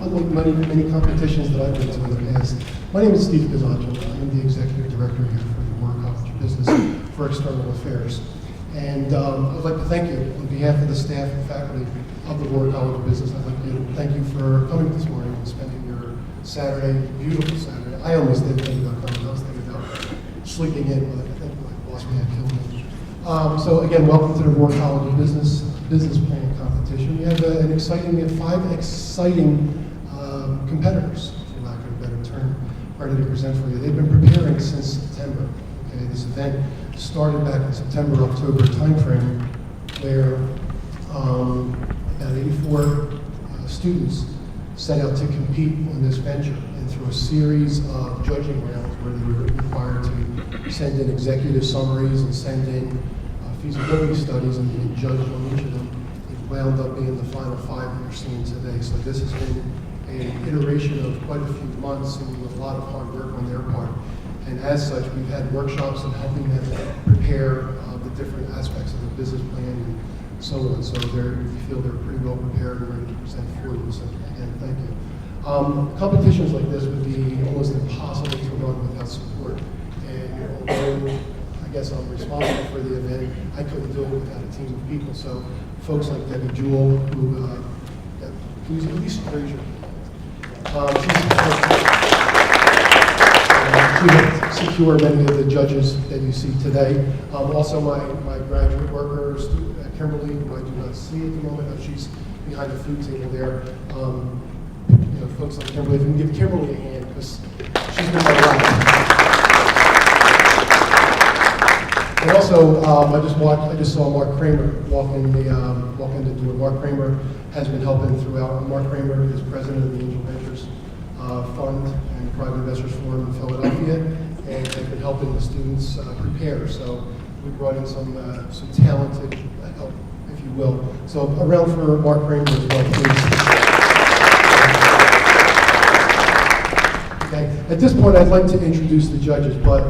unlike many competitions that I've been to in the past, my name is Steve Gazzaggio. I am the Executive Director here for the Warren College of Business for External Affairs. And I'd like to thank you on behalf of the staff and faculty of the Warren College of Business. I'd like to thank you for coming this morning and spending your Saturday, beautiful Saturday. I almost didn't think about coming. I was thinking about sleeping in, but I think my boss may have killed me. So again, welcome to the Warren College of Business Plan Competition. We have we have 5 exciting competitors, for lack of a better term, ready to present for you. They've been preparing since September. Okay, this event started back in September, October timeframe, where about 84 students set out to compete on this venture, and through a series of judging rounds where they were required to send in executive summaries and send in feasibility studies and be judged on each of them, it wound up being the final 5 that you're seeing today. So this has been an iteration of quite a few months and with a lot of hard work on their part. And as such, we've had workshops on helping them prepare the different aspects of the business plan and so on. So we feel they're pretty well prepared and ready to present for you. So again, thank you. Competitions like this would be almost impossible to run without support. And although I guess I'm responsible for the event, I couldn't do it without a team of people. So folks like Debbie Jewell, who's at least raise your she helped secure many of the judges that you see today. Also, my graduate worker, Kimberly, who I do not see at the moment, she's behind the food table there. Folks like Kimberly, if you can give Kimberly a hand, because she's been my life. And also, I just saw Mark Kramer walk in the door. Mark Kramer has been helping throughout. Mark Kramer is president of the Angel Ventures Fund and Private Investors Forum in Philadelphia, and they've been helping the students prepare. So we brought in some talented help, if you will. So a round for Mark Kramer as well, please. Okay. At this point, I'd like to introduce the judges, but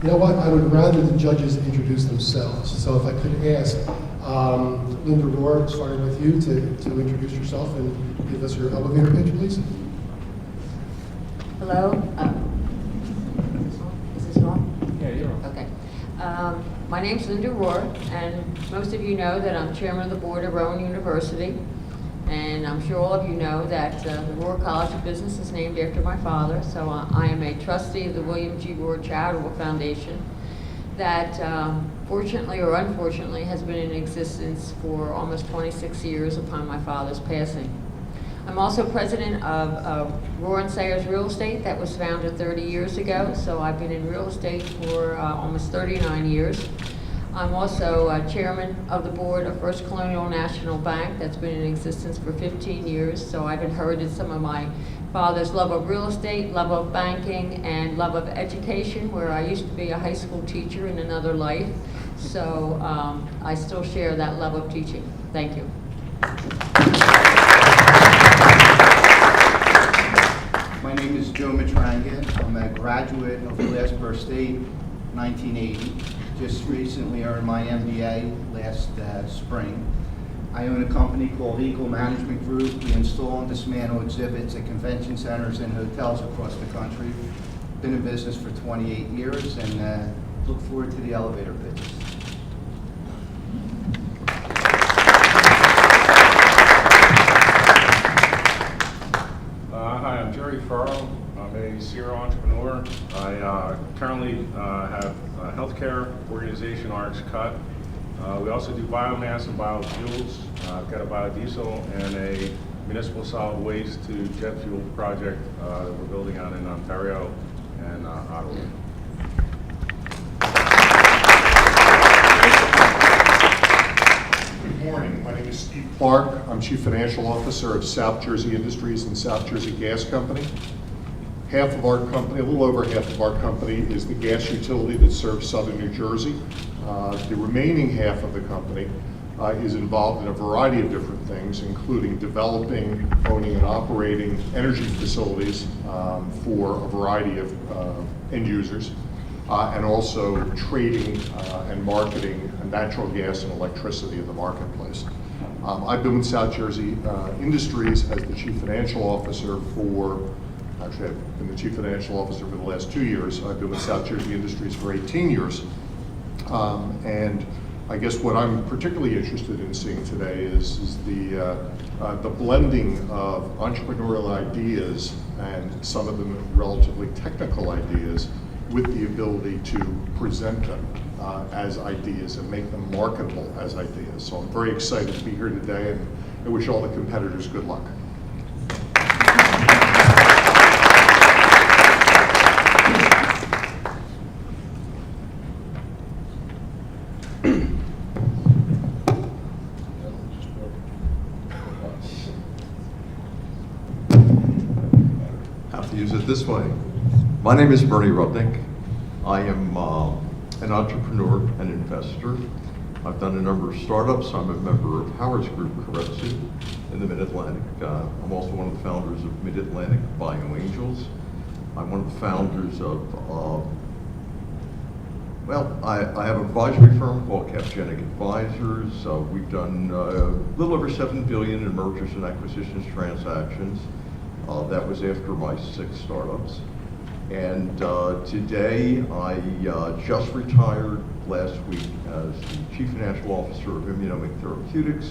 you know what? I would rather the judges introduce themselves. So if I could ask Linda Rohr, starting with you, to introduce yourself and give us your elevator pitch, please. Hello. Is this on? Yeah, you're on. Okay. My name's Linda Rohr, and most of you know that I'm chairman of the board of Rowan University. And I'm sure all of you know that the Rohr College of Business is named after my father. So I am a trustee of the William G. Rohr Charitable Foundation that fortunately or unfortunately has been in existence for almost 26 years upon my father's passing. I'm also president of Rohr & Sayers Real Estate that was founded 30 years ago. So I've been in real estate for almost 39 years. I'm also chairman of the board of First Colonial National Bank that's been in existence for 15 years. So I've inherited some of my father's love of real estate, love of banking, and love of education, where I used to be a high school teacher in another life. So I still share that love of teaching. Thank you. My name is Joe Matrangan. I'm a graduate of Glasper State, 1980. Just recently earned my MBA last spring. I own a company called Eagle Management Group. We install and dismantle exhibits at convention centers and hotels across the country. Been in business for 28 years and look forward to the elevator pitches. Hi, I'm Jerry Furrow. I'm a serial entrepreneur. I currently have a healthcare organization, RX Cut. We also do biomass and biofuels. I've got a biodiesel and a municipal solid waste to jet fuel project that we're building out in Ontario and Ottawa. Good morning. My name is Steve Clark. I'm Chief Financial Officer of South Jersey Industries and South Jersey Gas Company. Half of our company, a little over half of our company, is the gas utility that serves southern New Jersey. The remaining half of the company is involved in a variety of different things, including developing, owning, and operating energy facilities for a variety of end users, and also trading and marketing natural gas and electricity in the marketplace. I've been with South Jersey Industries as the Chief Financial Officer for, actually I've been the Chief Financial Officer for the last 2 years. I've been with South Jersey Industries for 18 years. And I guess what I'm particularly interested in seeing today is the blending of entrepreneurial ideas and some of them relatively technical ideas with the ability to present them as ideas and make them marketable as ideas. So I'm very excited to be here today, and I wish all the competitors good luck. Have to use it this way. My name is Bernie Rudnick. I am an entrepreneur and investor. I've done a number of startups. I'm a member of Howard's Group Keiretsu in the Mid-Atlantic. I'm also one of the founders of Mid-Atlantic BioAngels. I'm one of the founders of, I have an advisory firm called Capgenic Advisors. We've done a little over $7 billion in mergers and acquisitions transactions. That was after my 6 startups. And today, I just retired last week as the Chief Financial Officer of Immunomic Therapeutics,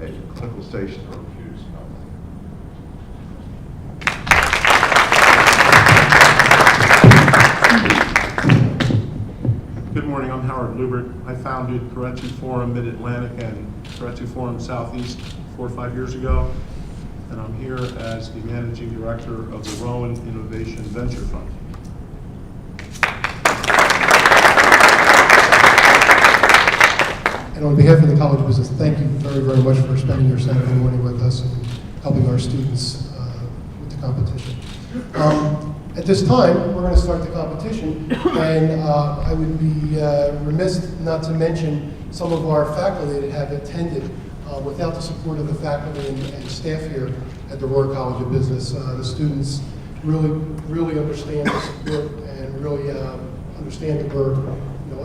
a clinical stage therapeutics company. Good morning, I'm Howard Lubert. I founded Keiretsu Forum Mid-Atlantic and Keiretsu Forum Southeast 4 or 5 years ago. And I'm here as the Managing Director of the Rowan Innovation Venture Fund. And on behalf of the College of Business, thank you very, very much for spending your Saturday morning with us and helping our students with the competition. At this time, we're going to start the competition, and I would be remiss not to mention some of our faculty that have attended. Without the support of the faculty and staff here at the Rowan College of Business, the students really understand the sport and really understand that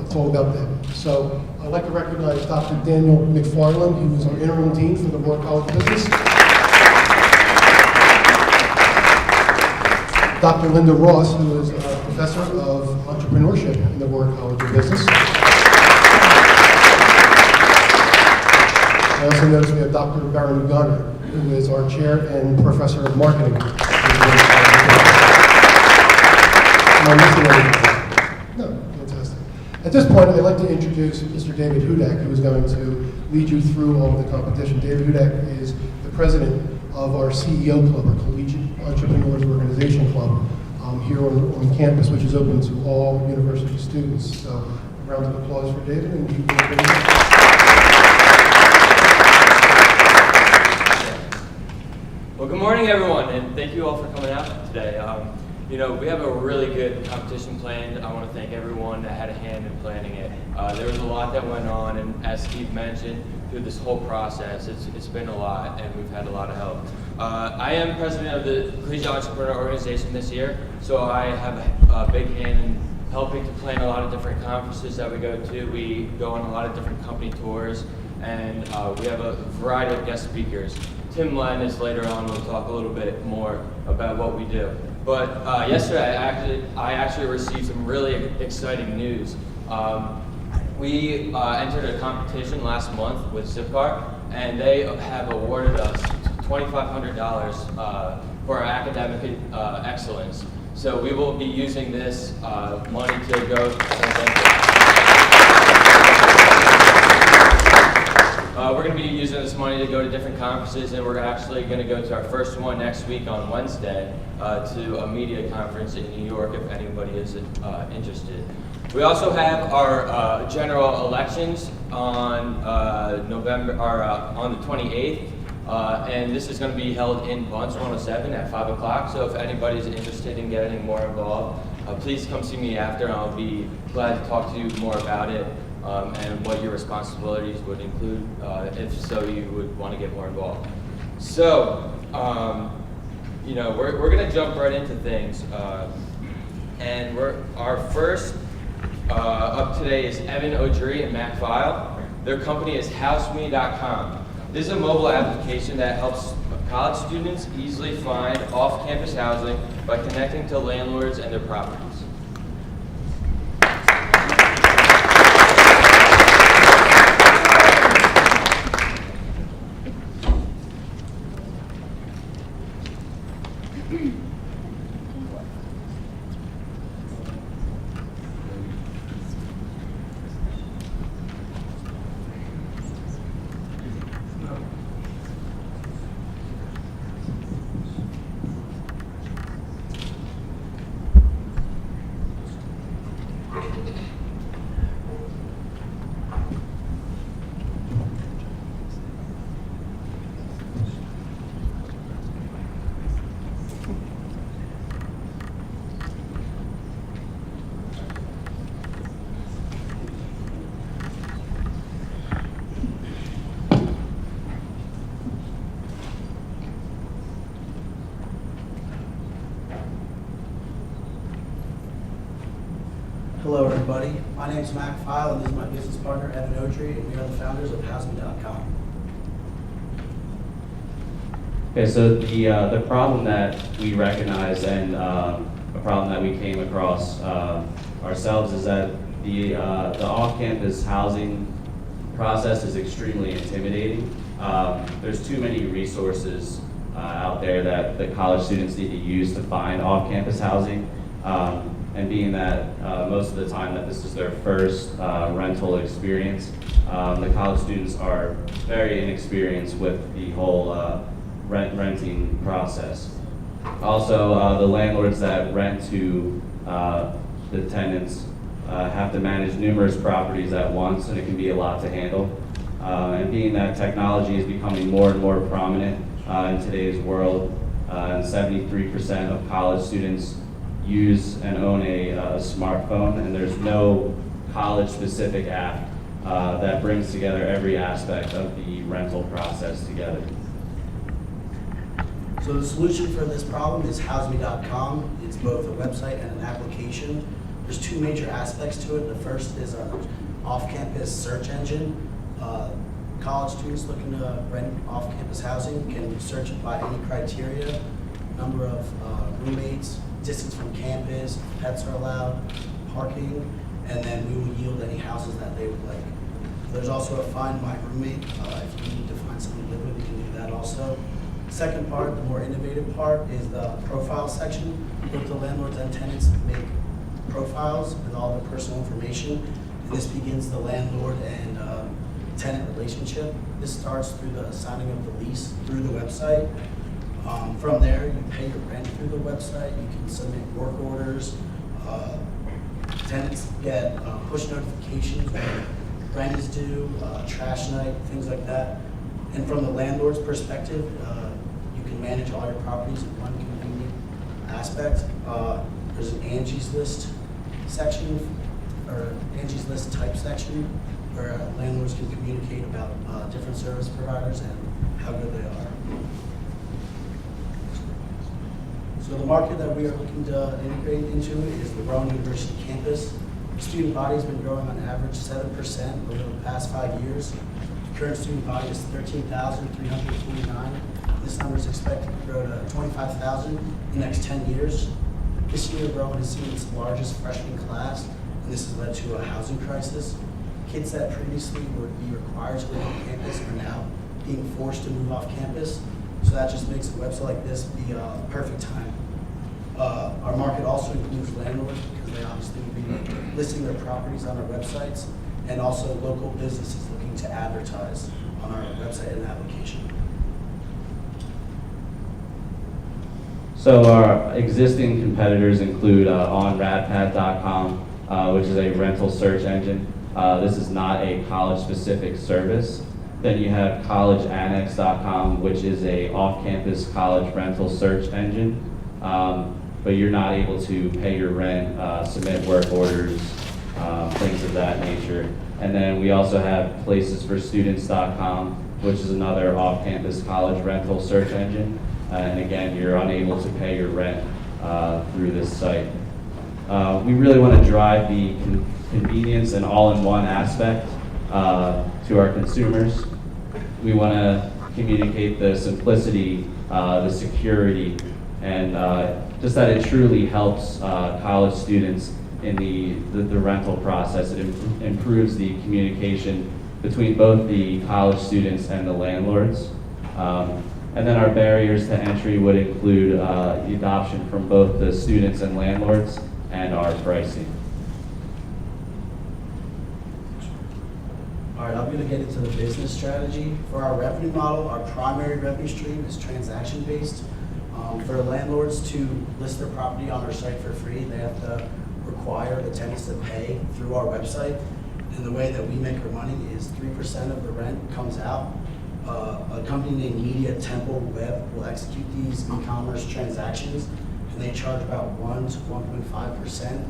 it's all about them. So I'd like to recognize Dr. Daniel McFarland, who is our interim dean for the Rowan College of Business. Dr. Linda Ross, who is a professor of entrepreneurship in the Rowan College of Business. I also notice we have Dr. Baron Gunner, who is our chair and professor of marketing. Am I missing anything? No, fantastic. At this point, I'd like to introduce Mr. David Hudak, who is going to lead you through all of the competition. David Hudak is the president of our CEO Club, our Collegiate Entrepreneurs Organization Club, here on campus, which is open to all university students. So, a round of applause for David. And he will Well, good morning, everyone, and thank you all for coming out today. We have a really good competition planned. I want to thank everyone that had a hand in planning it. There was a lot that went on, and as Steve mentioned, through this whole process, it's been a lot, and we've had a lot of help. I am president of the Collegiate Entrepreneur Organization this year, so I have a big hand in helping to plan a lot of different conferences that we go to. We go on a lot of different company tours, and we have a variety of guest speakers. Tim Landis later on will talk a little bit more about what we do. But yesterday, I actually received some really exciting news. We entered a competition last month with Zipcar, and they have awarded us $2,500 for our academic excellence. So we will be using this money to go to we're going to be using this money to go to different conferences, and we're actually going to go to our first one next week on Wednesday to a media conference in New York if anybody is interested. We also have our general elections on on the 28th, and this is going to be held in Bunce 107 at 5 o'clock. So if anybody's interested in getting more involved, please come see me after, and I'll be glad to talk to you more about it. And what your responsibilities would include, if so you would want to get more involved. So, we're going to jump right into things. And our first up today is Evan O'Dree and Mac Vile. Their company is HouseMe.com. This is a mobile application that helps college students easily find off-campus housing by connecting to landlords and their properties. Hello, everybody. My name is Mac File, and this is my business partner, Evan Otry, and we are the founders of HouseMe.com. Okay, so the problem that we recognize and a problem that we came across ourselves is that the off-campus housing process is extremely intimidating. There's too many resources out there that the college students need to use to find off-campus housing. And being that most of the time that this is their first rental experience, the college students are very inexperienced with the whole renting process. Also, the landlords that rent to the tenants have to manage numerous properties at once, and it can be a lot to handle. And being that technology is becoming more and more prominent in today's world, and 73% of college students use and own a smartphone, and there's no college-specific app that brings together every aspect of the rental process together. So the solution for this problem is HouseMe.com. It's both a website and an application. There's two major aspects to it. The first is our off-campus search engine. College students looking to rent off-campus housing can search by any criteria, number of roommates, distance from campus, pets are allowed, parking, and then we will yield any houses that they would like. There's also a Find My Roommate. If you need to find someone to live with, you can do that also. Second part, the more innovative part, is the profile section. Both the landlords and tenants make profiles with all their personal information, and this begins the landlord and tenant relationship. This starts through the signing of the lease through the website. From there, you pay your rent through the website. You can submit work orders. Tenants get push notifications when rent is due, trash night, things like that. And from the landlord's perspective, you can manage all your properties in one convenient aspect. There's an Angie's List section, or Angie's List type section, where landlords can communicate about different service providers and how good they are. So the market that we are looking to integrate into is the Rowan University campus. Student body has been growing on average 7% over the past 5 years. The current student body is 13,349. This number is expected to grow to 25,000 in the next 10 years. This year, Rowan has seen its largest freshman class, and this has led to a housing crisis. Kids that previously would be required to live on campus are now being forced to move off campus. So that just makes a website like this be a perfect time. Our market also includes landlords, because they obviously will be listing their properties on our websites, and also local businesses looking to advertise on our website and application. So our existing competitors include OnRadPad.com, which is a rental search engine. This is not a college-specific service. Then you have CollegeAnnex.com, which is a off-campus college rental search engine. But you're not able to pay your rent, submit work orders, things of that nature. And then we also have PlacesForStudents.com, which is another off-campus college rental search engine. And again, you're unable to pay your rent through this site. We really want to drive the convenience and all-in-one aspect to our consumers. we want to communicate the simplicity, the security, and just that it truly helps college students in the rental process. It improves the communication between both the college students and the landlords. And then our barriers to entry would include the adoption from both the students and landlords and our pricing. All right, I'm going to get into the business strategy. For our revenue model, our primary revenue stream is transaction-based. For landlords to list their property on our site for free, they have to require the tenants to pay through our website. And the way that we make our money is 3% of the rent comes out. A company named Media Temple Web will execute these e-commerce transactions, and they charge about 1 to 1.5%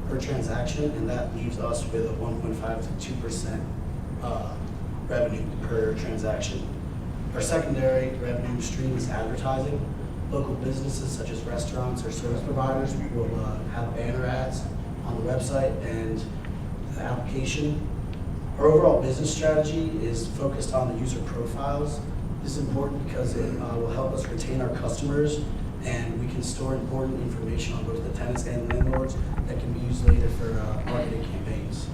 per transaction, and that leaves us with a 1.5 to 2% revenue per transaction. Our secondary revenue stream is advertising. Local businesses such as restaurants or service providers will have banner ads on the website and the application. Our overall business strategy is focused on the user profiles. This is important because it will help us retain our customers, and we can store important information on both the tenants and landlords that can be used later for marketing campaigns.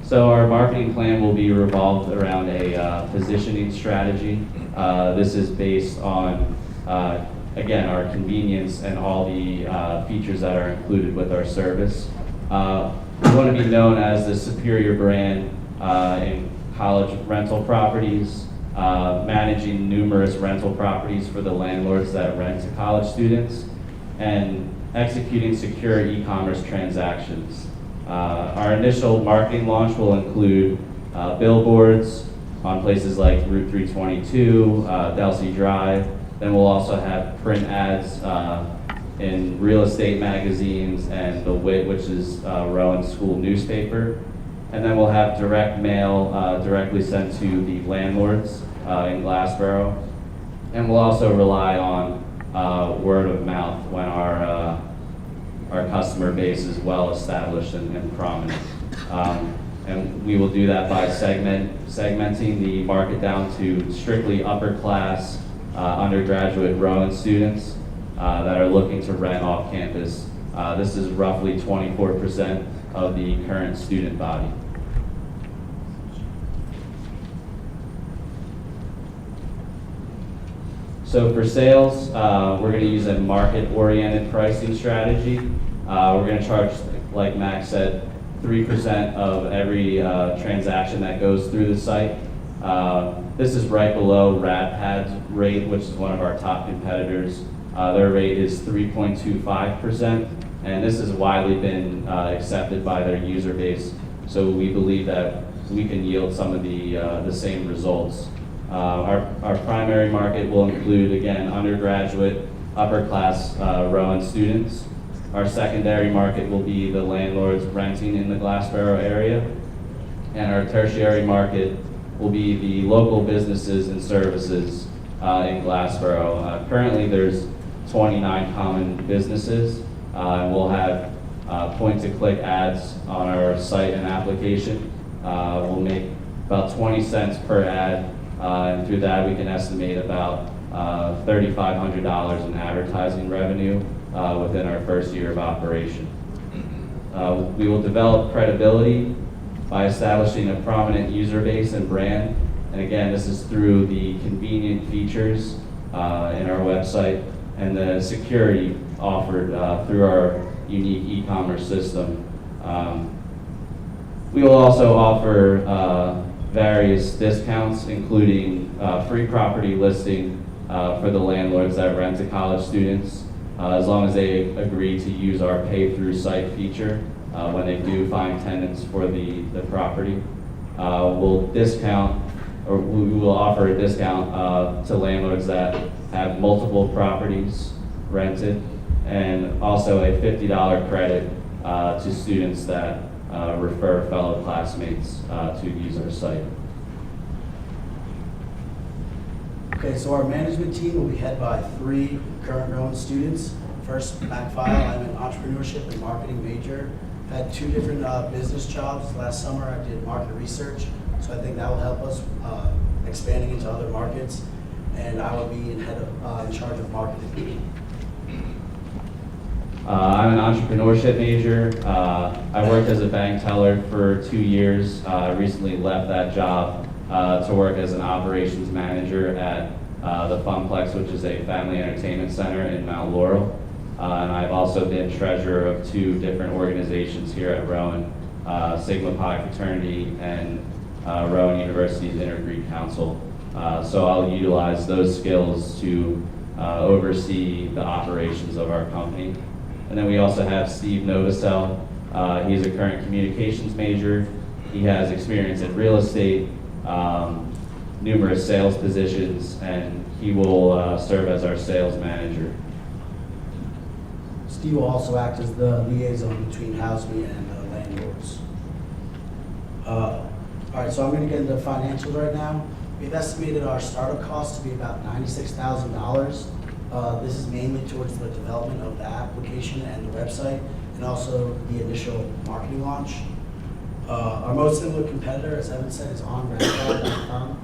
So our marketing plan will be revolved around a positioning strategy. This is based on, again, our convenience and all the features that are included with our service. We want to be known as the superior brand in college rental properties, managing numerous rental properties for the landlords that rent to college students, and executing secure e-commerce transactions. Our initial marketing launch will include billboards on places like Route 322, Delsey Drive. Then we'll also have print ads in real estate magazines and The Wit, which is Rowan's school newspaper. And then we'll have direct mail directly sent to the landlords in Glassboro. And we'll also rely on word of mouth when our customer base is well established and prominent. And we will do that by segmenting the market down to strictly upper class undergraduate Rowan students that are looking to rent off campus. This is roughly 24% of the current student body. So for sales, we're going to use a market-oriented pricing strategy. We're going to charge, like Max said, 3% of every transaction that goes through the site. This is right below RadPad's rate, which is one of our top competitors. Their rate is 3.25%, and this has widely been accepted by their user base. So we believe that we can yield some of the same results. Our primary market will include, again, undergraduate, upper class Rowan students. Our secondary market will be the landlords renting in the Glassboro area. And our tertiary market will be the local businesses and services in Glassboro. Currently, there's 29 common businesses. We'll have point-to-click ads on our site and application. We'll make about 20 cents per ad, and through that we can estimate about $3,500 in advertising revenue within our first year of operation. We will develop credibility by establishing a prominent user base and brand. And again, this is through the convenient features in our website and the security offered through our unique e-commerce system. We will also offer various discounts, including free property listing for the landlords that rent to college students, as long as they agree to use our pay-through site feature when they do find tenants for the property. We'll discount, or we will offer a discount to landlords that have multiple properties rented, and also a $50 credit to students that refer fellow classmates to use our site. Okay, so our management team will be headed by 3 current Rowan students. First, Mac File, I'm an entrepreneurship and marketing major Had 2 different business jobs. Last summer I did market research, so I think that will help us expanding into other markets, and I will be in charge of marketing. I'm an entrepreneurship major. I worked as a bank teller for 2 years. Recently left that job to work as an operations manager at the Funplex, which is a family entertainment center in Mount Laurel. And I've also been treasurer of 2 different organizations here at Rowan, Sigma Pi Fraternity and Rowan University's Intergreek Council. So I'll utilize those skills to oversee the operations of our company. And then we also have Steve Novosel. He's a current communications major. He has experience in real estate, numerous sales positions, and he will serve as our sales manager. Steve will also act as the liaison between HouseMe and the landlords. All right, so I'm going to get into financials right now. We've estimated our startup cost to be about $96,000. This is mainly towards the development of the application and the website, and also the initial marketing launch. Our most similar competitor, as Evan said, is OnRadPad.com.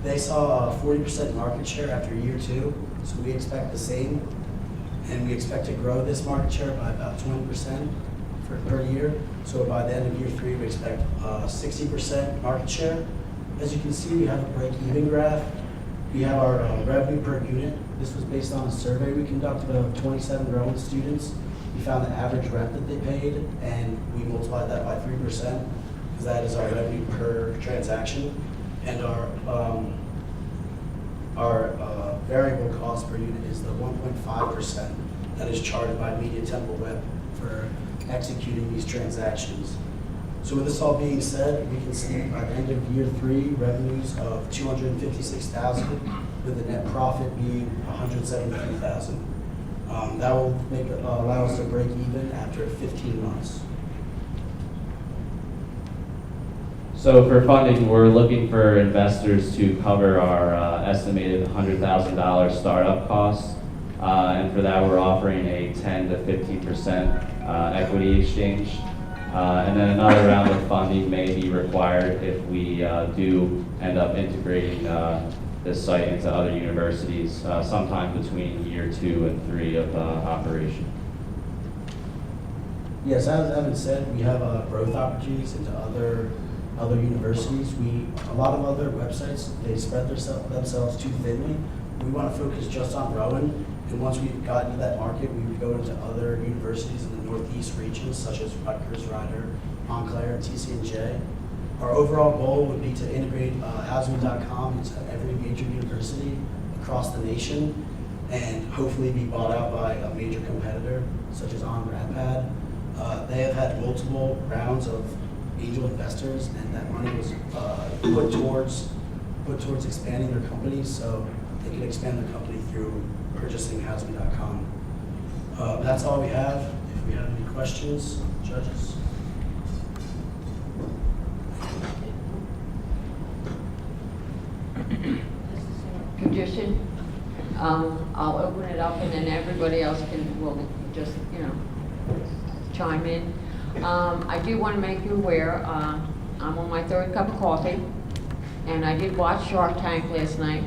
They saw a 40% market share after year 2, so we expect the same. And we expect to grow this market share by about 20% per year. So by the end of year 3, we expect 60% market share. As you can see, we have a break-even graph. We have our revenue per unit. This was based on a survey we conducted of 27 Rowan students. We found the average rent that they paid, and we multiplied that by 3%, because that is our revenue per transaction. And our variable cost per unit is the 1.5% that is charged by Media Temple Web for executing these transactions. So with this all being said, we can see by the end of year 3, revenues of $256,000, with the net profit being $173,000. That will allow us to break even after 15 months. So for funding, we're looking for investors to cover our estimated $100,000 startup costs. And for that, we're offering a 10 to 15% equity exchange. And then another round of funding may be required if we do end up integrating this site into other universities sometime between year 2 and 3 of operation. Yes, as Evan said, we have growth opportunities into other universities. A lot of other websites, they spread themselves too thinly. We want to focus just on Rowan, and once we've gotten to that market, we would go into other universities in the Northeast regions, such as Rutgers, Rider, Montclair, TCNJ. Our overall goal would be to integrate HouseMe.com into every major university across the nation, and hopefully be bought out by a major competitor, such as OnRadPad. They have had multiple rounds of angel investors, and that money was put towards expanding their company, so they can expand their company through purchasing HouseMe.com. That's all we have. If we have any questions, judges. Tradition. I'll open it up, and then everybody else will just, chime in. I do want to make you aware, I'm on my 3rd cup of coffee, and I did watch Shark Tank last night.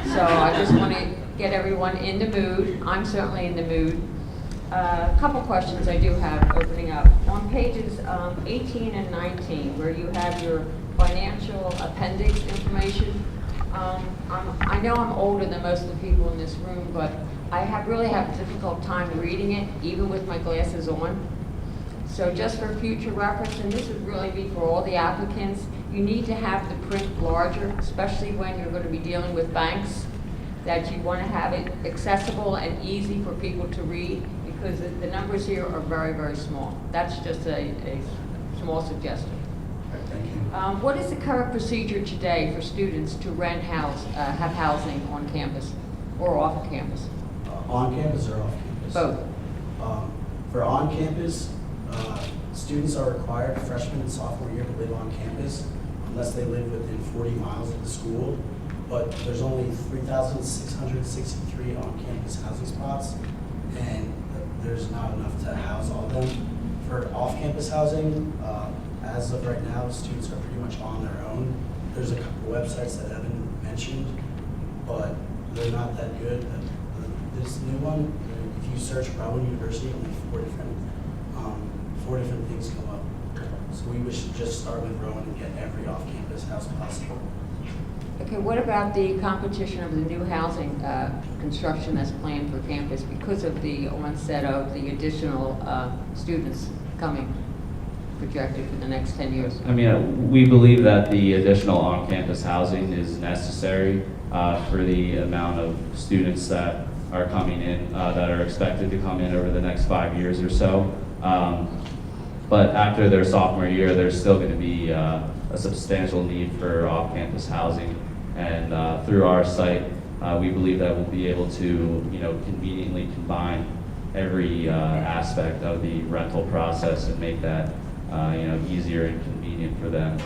So I just want to get everyone in the mood. I'm certainly in the mood. A couple questions I do have opening up. On pages 18 and 19, where you have your financial appendix information, I know I'm older than most of the people in this room, but I really have a difficult time reading it, even with my glasses on. So just for future reference, and this would really be for all the applicants, you need to have the print larger, especially when you're going to be dealing with banks, that you want to have it accessible and easy for people to read, because the numbers here are very, very small. That's just a small suggestion. Thank you. What is the current procedure today for students to rent have housing on campus or off of campus? On campus or off campus? Both. For on campus, students are required freshman and sophomore year to live on campus unless they live within 40 miles of the school. But there's only 3,663 on-campus housing spots, and there's not enough to house all of them. For off-campus housing, as of right now, students are pretty much on their own. There's a couple websites that Evan mentioned, but they're not that good. This new one, if you search Rowan University, only four different things come up. So we should just start with Rowan and get every off-campus house possible. Okay, what about the competition of the new housing construction that's planned for campus because of the onset of the additional students coming projected for the next 10 years? I mean, we believe that the additional on-campus housing is necessary for the amount of students that are coming in, that are expected to come in over the next 5 years or so. But after their sophomore year, there's still going to be a substantial need for off-campus housing. And through our site, we believe that we'll be able to, conveniently combine every aspect of the rental process and make that, easier and convenient for them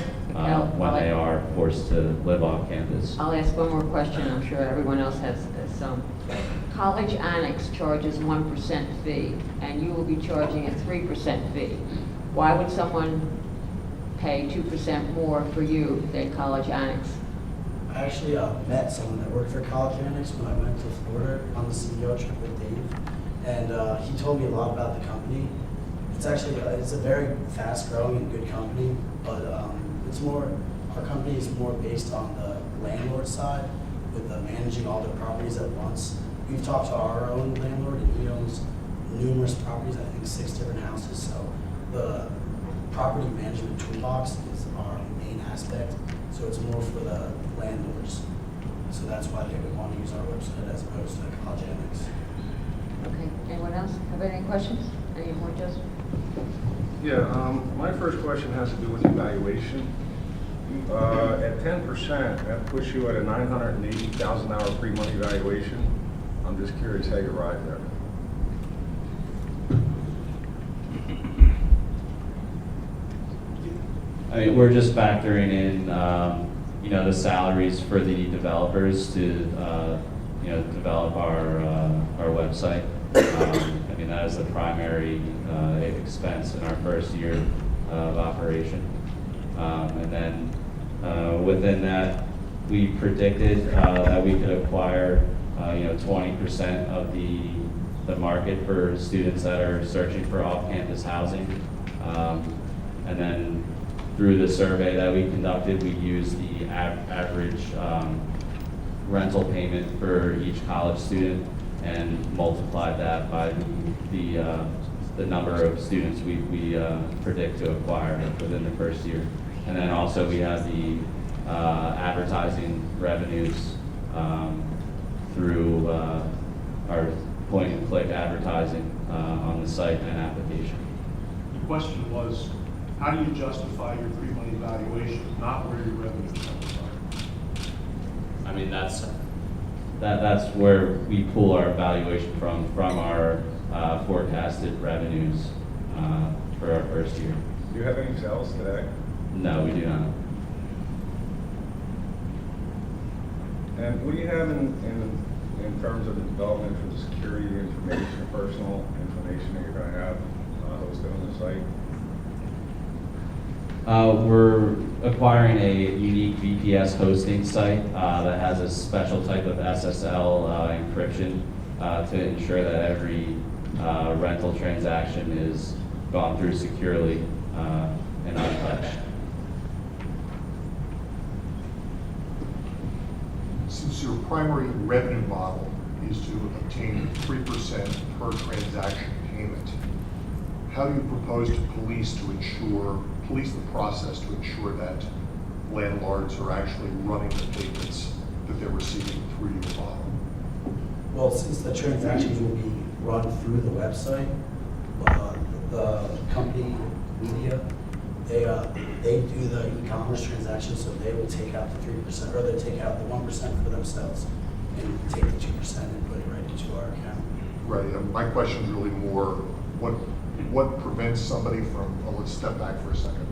when they are forced to live off campus. I'll ask one more question. I'm sure everyone else has some. College Annex charges 1% fee, and you will be charging a 3% fee. Why would someone pay 2% more for you than College Annex? I actually met someone that worked for College Annex when I went to Florida on the CEO trip with Dave, and he told me a lot about the company. It's actually it's a very fast-growing and good company, but our company is more based on the landlord side, with managing all the properties at once. We've talked to our own landlord, and he owns numerous properties, I think 6 different houses. So the property management toolbox is our main aspect. So it's more for the landlords. So that's why they would want to use our website as opposed to College Annex. Okay, anyone else have any questions? Any more, Joseph? Yeah, my first question has to do with evaluation. At 10%, that puts you at a $980,000 pre-money valuation. I'm just curious how you arrived there. I mean, we're just factoring in, the salaries for the developers to, develop our website. I mean, that is the primary expense in our first year of operation. And then within that, we predicted that we could acquire, 20% of the market for students that are searching for off-campus housing. And then through the survey that we conducted, we used the average rental payment for each college student and multiplied that by the number of students we predict to acquire within the first year. And then also we have the advertising revenues through our point-and-click advertising on the site and application. The question was, how do you justify your pre-money valuation, not where your revenues come from? I mean, that's where we pull our valuation from our forecasted revenues for our first year. Do you have any sales today? No, we do not. And what do you have in terms of the development for the security information, personal information that you're going to have hosted on the site? We're acquiring a unique VPS hosting site that has a special type of SSL encryption to ensure that every rental transaction is gone through securely and untouched. Since your primary revenue model is to obtain 3% per transaction payment, how do you propose to police the process to ensure that landlords are actually running the payments that they're receiving through your model? Well, since the transactions will be run through the website, the company media, they do the e-commerce transactions, so they will take out the 3%, or they take out the 1% for themselves and take the 2% and put it right into our account. Right, my question is really more, what prevents somebody from, let's step back for a second.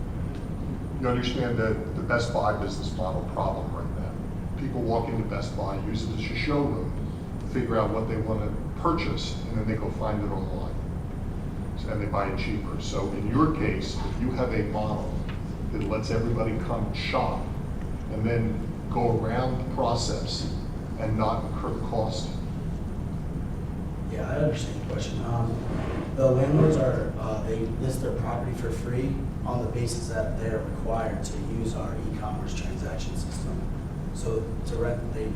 You understand the Best Buy business model problem right now. People walk into Best Buy, use it as a showroom, figure out what they want to purchase, and then they go find it online. So and they buy it cheaper. So in your case, if you have a model that lets everybody come shop and then go around the process and not incur cost. Yeah, I understand the question. The landlords they list their property for free on the basis that they are required to use our e-commerce transaction system. So they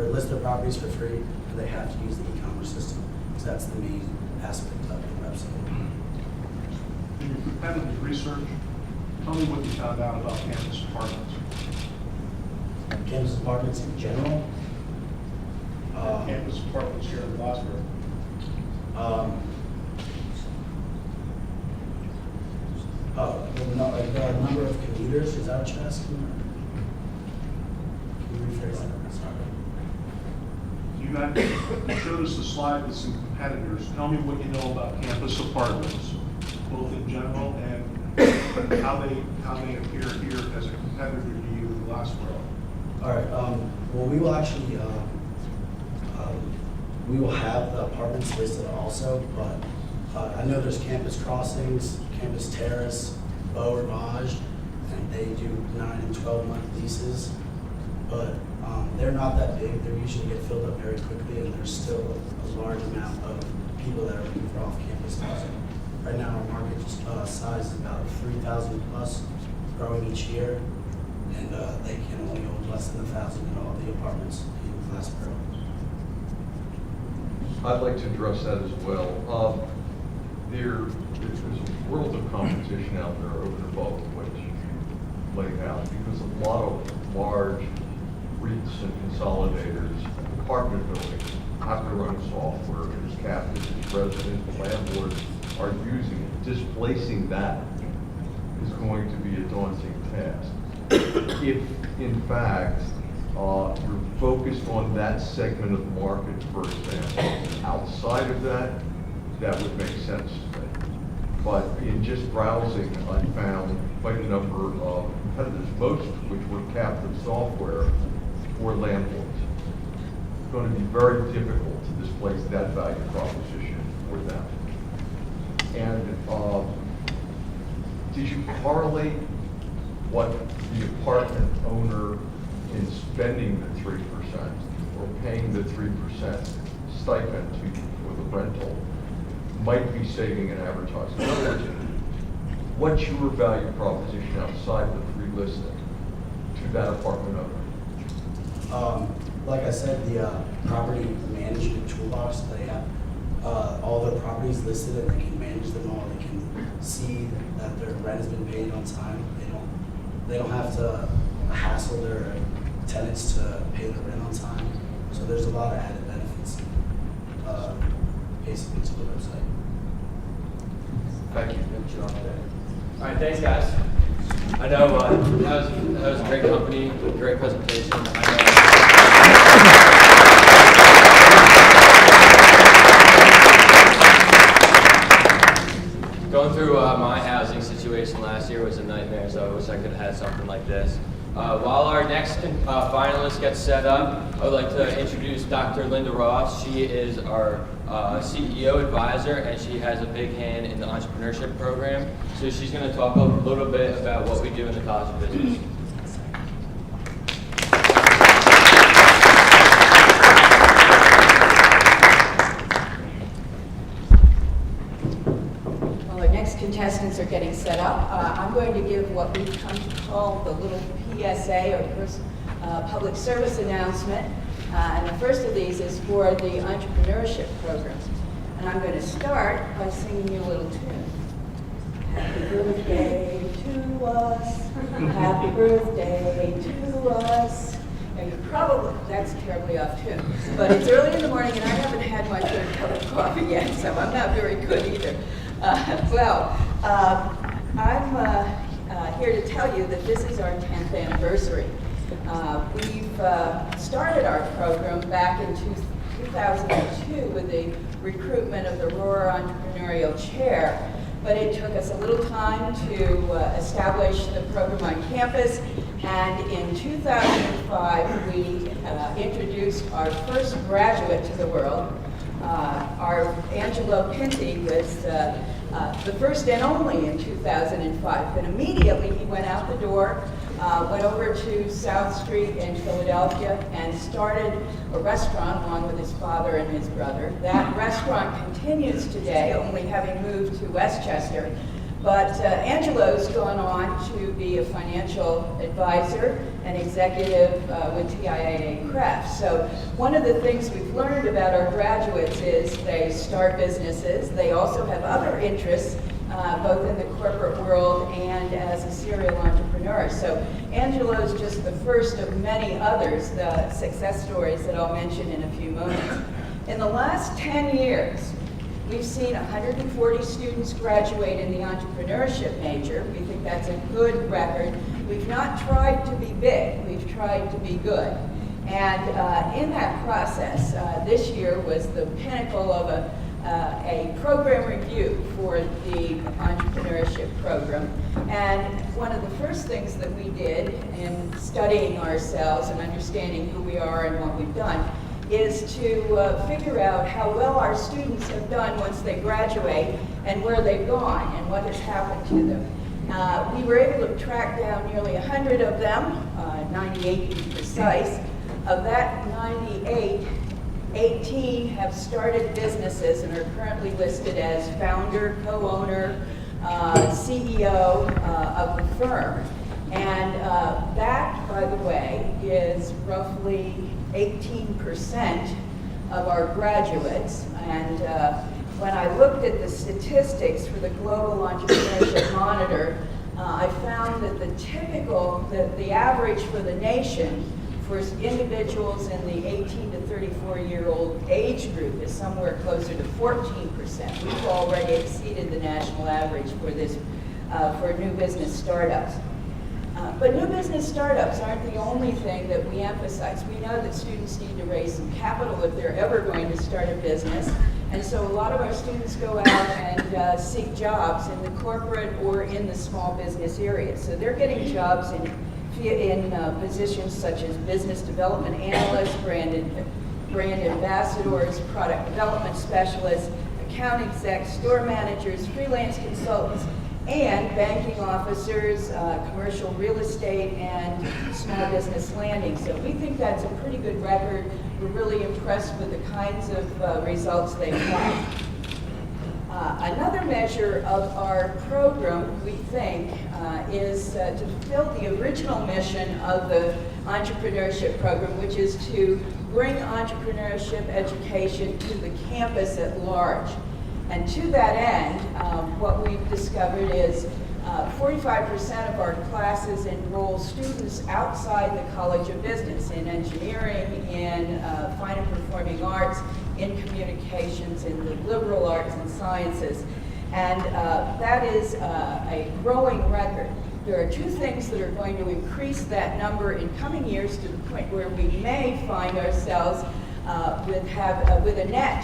list their properties for free, and they have to use the e-commerce system. So that's the main aspect of the website. In your competitive research, tell me what you found out about campus apartments. Campus apartments in general. Campus apartments here in Glassboro. The number of commuters, is that what you're asking? Can you rephrase that? Sorry. You showed us a slide with some competitors. Tell me what you know about campus apartments, both in general and how they appear here as a competitor to you in Glassboro. All right, well, we will actually, we will have the apartments listed also, but I know there's Campus Crossings, Campus Terrace, Beau Rivage, and they do 9 and 12-month leases, but they're not that big. They usually get filled up very quickly, and there's still a large amount of people that are looking for off-campus housing. Right now, our market size is about 3,000 plus, growing each year, and they can only hold less than 1,000 in all the apartments in Glassboro. I'd like to address that as well. There's a world of competition out there over and above what you laid out, because a lot of large REITs and consolidators, apartment buildings, have their own software, it's captive, it's resident, landlords are using it. Displacing that is going to be a daunting task. If, in fact, you're focused on that segment of the market, for example, outside of that, that would make sense to me. But in just browsing, I found quite a number of competitors, most of which were captive software for landlords. It's going to be very difficult to displace that value proposition for them. And did you correlate what the apartment owner in spending the 3% or paying the 3% stipend to you for the rental might be saving in advertising? In other words, what's your value proposition outside the free listing to that apartment owner? Like I said, the property management toolbox, they have all their properties listed, and they can manage them all. They can see that their rent has been paid on time. They don't have to hassle their tenants to pay the rent on time. So there's a lot of added benefits, basically, to the website. Thank you. All right, thanks, guys. I know that was a great company, great presentation. Going through my housing situation last year was a nightmare, so I wish I could have had something like this. While our next finalist gets set up, I would like to introduce Dr. Linda Ross. She is our CEO advisor, and she has a big hand in the entrepreneurship program. So she's going to talk a little bit about what we do in the College of Business. While our next contestants are getting set up, I'm going to give what we've come to call the little PSA, or public service announcement. And the first of these is for the entrepreneurship program. And I'm going to start by singing you a little tune. Happy birthday to us. Happy birthday to us. And you probably, that's terribly off tune. But it's early in the morning and I haven't had my third cup of coffee yet, so I'm not very good either. I'm here to tell you that this is our 10th anniversary. We've started our program back in 2002 with the recruitment of the Rohr Entrepreneurial Chair, but it took us a little time to establish the program on campus, and in 2005 we introduced our first graduate to the world. Our Angelo Pinti was the first and only in 2005. And immediately he went out the door, went over to South Street in Philadelphia and started a restaurant along with his father and his brother. That restaurant continues today, only having moved to Westchester. But Angelo's gone on to be a financial advisor and executive with TIAA Crafts. So one of the things we've learned about our graduates is they start businesses. They also have other interests, both in the corporate world and as a serial entrepreneur. So Angelo's just the first of many others, the success stories that I'll mention in a few moments. In the last 10 years, we've seen 140 students graduate in the entrepreneurship major. We think that's a good record. We've not tried to be big, we've tried to be good. And in that process, this year was the pinnacle of a program review for the entrepreneurship program. And one of the first things that we did in studying ourselves and understanding who we are and what we've done is to figure out how well our students have done once they graduate and where they've gone and what has happened to them. We were able to track down nearly 100 of them, 98 to be precise. Of that 98, 18 have started businesses and are currently listed as founder, co-owner, CEO of the firm. And that, by the way, is roughly 18% of our graduates. And when I looked at the statistics for the Global Entrepreneurship Monitor, I found that the average for the nation for individuals in the 18 to 34-year-old age group is somewhere closer to 14%. We've already exceeded the national average for this, for new business startups. But new business startups aren't the only thing that we emphasize. We know that students need to raise some capital if they're ever going to start a business. And so a lot of our students go out and seek jobs in the corporate or in the small business area. So they're getting jobs in positions such as business development analysts, brand ambassadors, product development specialists, account execs, store managers, freelance consultants, and banking officers, commercial real estate, and small business lending. So we think that's a pretty good record. We're really impressed with the kinds of results they've had. Another measure of our program, we think, is to fulfill the original mission of the entrepreneurship program, which is to bring entrepreneurship education to the campus at large. And to that end, what we've discovered is 45% of our classes enroll students outside the College of Business, in engineering, in fine and performing arts, in communications, in the liberal arts and sciences. And that is a growing record. There are two things that are going to increase that number in coming years to the point where we may find ourselves with a net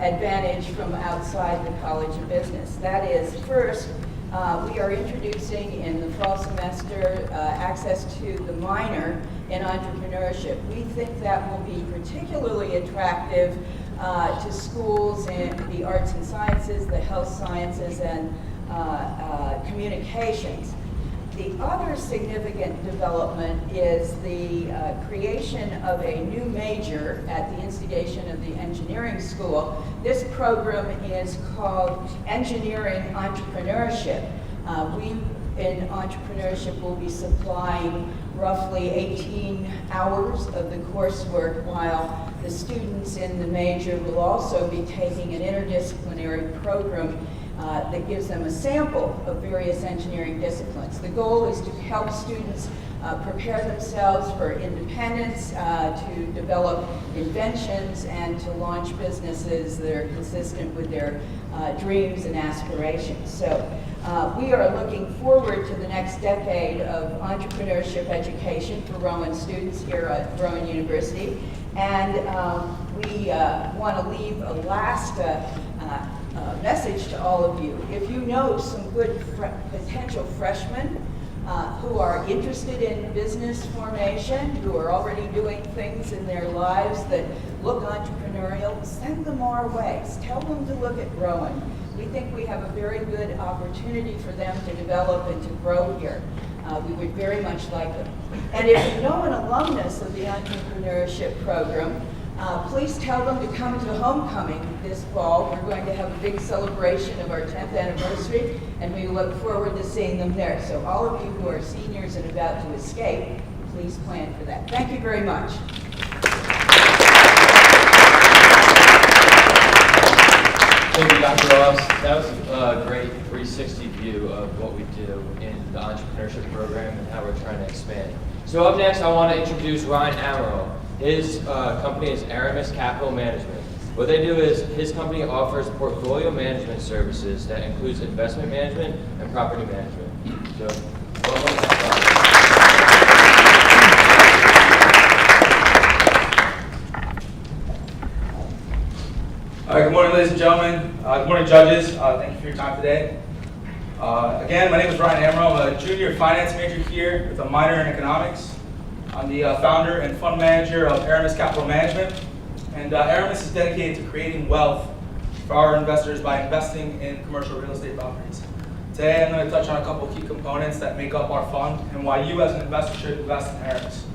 advantage from outside the College of Business. That is, first, we are introducing in the fall semester access to the minor in entrepreneurship. We think that will be particularly attractive to schools in the arts and sciences, the health sciences, and communications. The other significant development is the creation of a new major at the instigation of the engineering school. This program is called Engineering Entrepreneurship. We in entrepreneurship will be supplying roughly 18 hours of the coursework, while the students in the major will also be taking an interdisciplinary program that gives them a sample of various engineering disciplines. The goal is to help students prepare themselves for independence, to develop inventions, and to launch businesses that are consistent with their dreams and aspirations. So we are looking forward to the next decade of entrepreneurship education for Rowan students here at Rowan University. And we want to leave a last message to all of you. If you know some good potential freshmen who are interested in business formation, who are already doing things in their lives that look entrepreneurial, send them our way. Tell them to look at Rowan. We think we have a very good opportunity for them to develop and to grow here. We would very much like them. And if you know an alumnus of the entrepreneurship program, please tell them to come to homecoming this fall. We're going to have a big celebration of our 10th anniversary, and we look forward to seeing them there. So all of you who are seniors and about to escape, please plan for that. Thank you very much. Thank you, Dr. Ross. That was a great 360 view of what we do in the entrepreneurship program and how we're trying to expand. So up next, I want to introduce Ryan Amaro. His company is Aramis Capital Management. What they do is his company offers portfolio management services that includes investment management and property management. So, welcome. All right, good morning, ladies and gentlemen. Good morning, judges. Thank you for your time today. Again, my name is Ryan Amaro. I'm a junior finance major here with a minor in economics. I'm the founder and fund manager of Aramis Capital Management. And Aramis is dedicated to creating wealth for our investors by investing in commercial real estate properties. Today, I'm going to touch on a couple of key components that make up our fund and why you as an investor should invest in Aramis.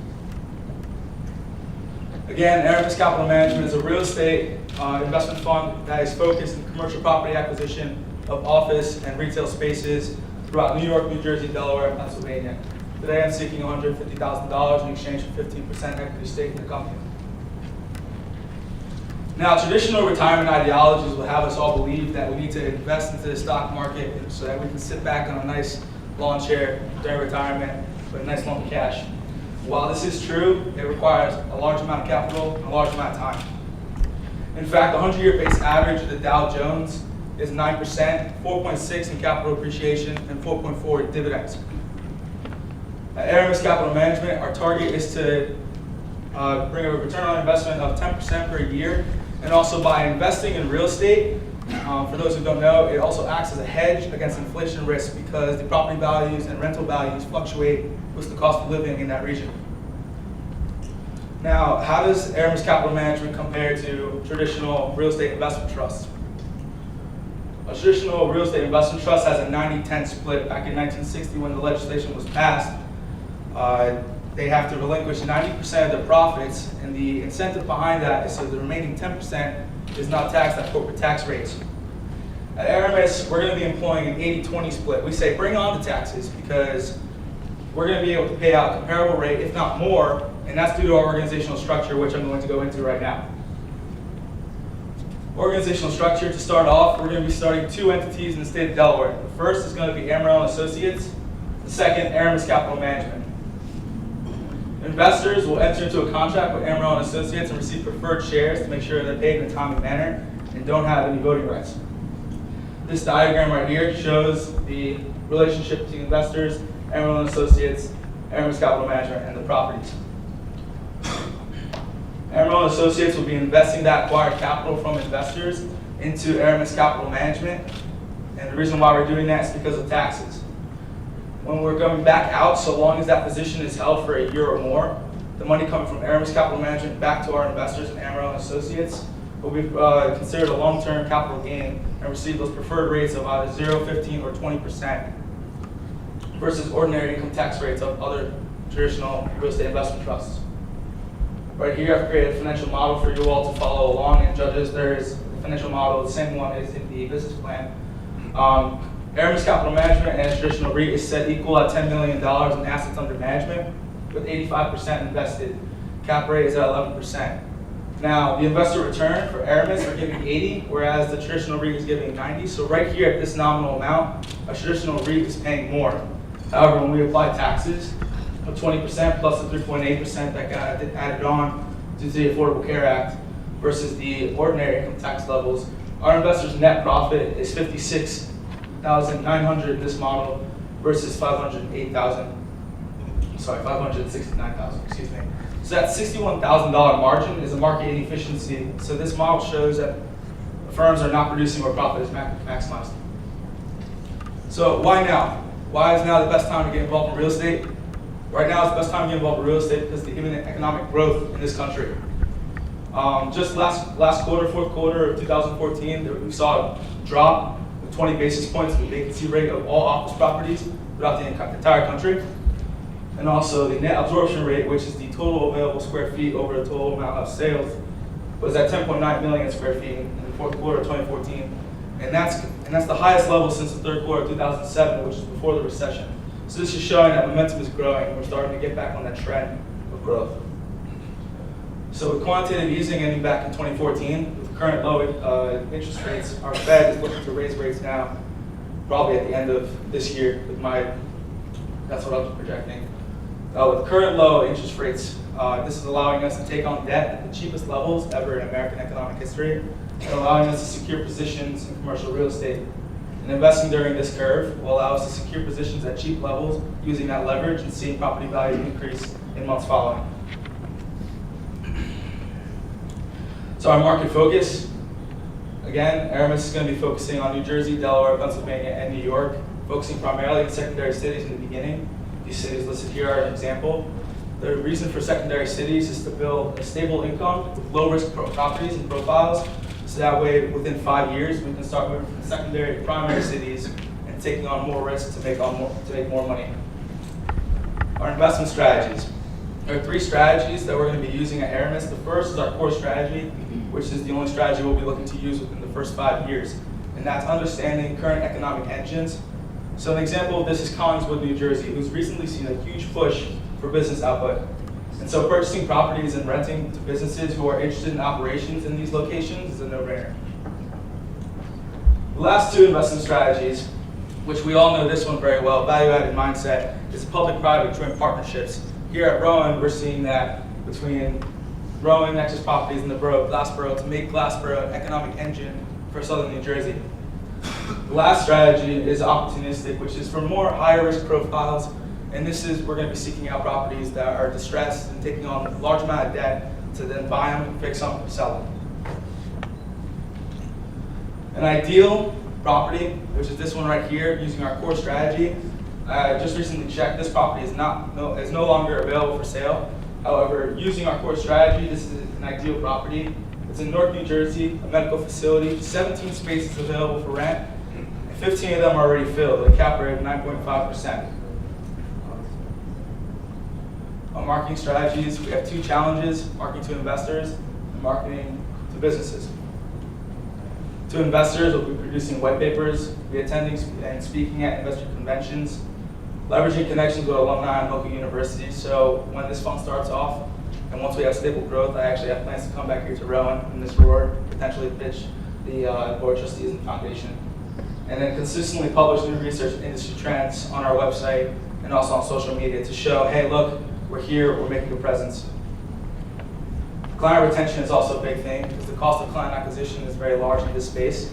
Again, Aramis Capital Management is a real estate investment fund that is focused on commercial property acquisition of office and retail spaces throughout New York, New Jersey, Delaware, and Pennsylvania. Today, I'm seeking $150,000 in exchange for 15% equity stake in the company. Now, traditional retirement ideologies will have us all believe that we need to invest into the stock market so that we can sit back on a nice lawn chair during retirement with a nice lump of cash. While this is true, it requires a large amount of capital and a large amount of time. In fact, the 100-year base average of the Dow Jones is 9%, 4.6 in capital appreciation, and 4.4 in dividends. At Aramis Capital Management, our target is to bring a return on investment of 10% per year, and also by investing in real estate, for those who don't know, it also acts as a hedge against inflation risk because the property values and rental values fluctuate with the cost of living in that region. Now, how does Aramis Capital Management compare to traditional real estate investment trusts? A traditional real estate investment trust has a 90-10 split. Back in 1960 when the legislation was passed, they have to relinquish 90% of their profits, and the incentive behind that is so the remaining 10% is not taxed at corporate tax rates. At Aramis, we're going to be employing an 80-20 split. We say bring on the taxes because we're going to be able to pay out a comparable rate, if not more, and that's due to our organizational structure, which I'm going to go into right now. Organizational structure, to start off, we're going to be starting 2 entities in the state of Delaware. The first is going to be Amaro & Associates. The second, Aramis Capital Management. Investors will enter into a contract with Amaro & Associates and receive preferred shares to make sure they're paid in a timely manner and don't have any voting rights. This diagram right here shows the relationship between investors, Amaro & Associates, Aramis Capital Management, and the properties. Amaro & Associates will be investing that acquired capital from investors into Aramis Capital Management, and the reason why we're doing that is because of taxes. When we're going back out, so long as that position is held for a year or more, the money coming from Aramis Capital Management back to our investors in Amaro & Associates will be considered a long-term capital gain and receive those preferred rates of either 0, 15, or 20% versus ordinary income tax rates of other traditional real estate investment trusts. Right here, I've created a financial model for you all to follow along, and judges, there is a financial model, the same one is in the business plan. Aramis Capital Management and traditional REIT is set equal at $10 million in assets under management, with 85% invested. Cap rate is at 11%. Now, the investor return for Aramis are giving 80, whereas the traditional REIT is giving 90. So right here at this nominal amount, a traditional REIT is paying more. However, when we apply taxes of 20% plus the 3.8% that got added on due to the Affordable Care Act versus the ordinary income tax levels, our investors' net profit is $56,900 in this model versus $569,000, excuse me. So that $61,000 margin is a market inefficiency. So this model shows that firms are not producing where profit is maximized. So why now? Why is now the best time to get involved in real estate? Right now is the best time to get involved in real estate because of the imminent economic growth in this country. Just last quarter, fourth quarter of 2014, we saw a drop 20 basis points of the vacancy rate of all office properties throughout the entire country. And also the net absorption rate, which is the total available square feet over the total amount of sales, was at 10.9 million square feet in the fourth quarter of 2014. And that's the highest level since the third quarter of 2007, which is before the recession. So this is showing that momentum is growing. We're starting to get back on that trend of growth. So with quantitative easing ending back in 2014, with current low interest rates, our Fed is looking to raise rates now, probably at the end of this year. That's what I'm projecting. With current low interest rates, this is allowing us to take on debt at the cheapest levels ever in American economic history, and allowing us to secure positions in commercial real estate. And investing during this curve will allow us to secure positions at cheap levels using that leverage and seeing property values increase in months following. So our market focus, again, Aramis is going to be focusing on New Jersey, Delaware, Pennsylvania, and New York, focusing primarily in secondary cities in the beginning. These cities listed here are an example. The reason for secondary cities is to build a stable income with low-risk properties and profiles, so that way within 5 years we can start moving from secondary to primary cities and taking on more risk to make more money. Our investment strategies. There are 3 strategies that we're going to be using at Aramis. The first is our core strategy, which is the only strategy we'll be looking to use within the first 5 years, and that's understanding current economic engines. So an example of this is Collingswood, New Jersey, who's recently seen a huge push for business output. And so purchasing properties and renting to businesses who are interested in operations in these locations is a no-brainer. The last 2 investment strategies, which we all know this one very well, value-added mindset, is public-private joint partnerships. Here at Rowan, we're seeing that between Rowan, Nexus Properties, and the borough of Glassboro to make Glassboro an economic engine for southern New Jersey. The last strategy is opportunistic, which is for more higher risk profiles. And this is, we're going to be seeking out properties that are distressed and taking on a large amount of debt to then buy them, fix them, sell them. An ideal property, which is this one right here, using our core strategy. I just recently checked, this property is no longer available for sale. However, using our core strategy, this is an ideal property. It's in North New Jersey, a medical facility, 17 spaces available for rent, and 15 of them are already filled, with a cap rate of 9.5%. On marketing strategies, we have 2 challenges: marketing to investors and marketing to businesses. To investors, we'll be producing white papers, be attending and speaking at investor conventions, leveraging connections with alumni and local universities. So when this fund starts off, and once we have stable growth, I actually have plans to come back here to Rowan in this Roar, potentially pitch the board of trustees and foundation. And then consistently publish new research and industry trends on our website and also on social media to show, hey, look, we're here, we're making a presence. Client retention is also a big thing because the cost of client acquisition is very large in this space.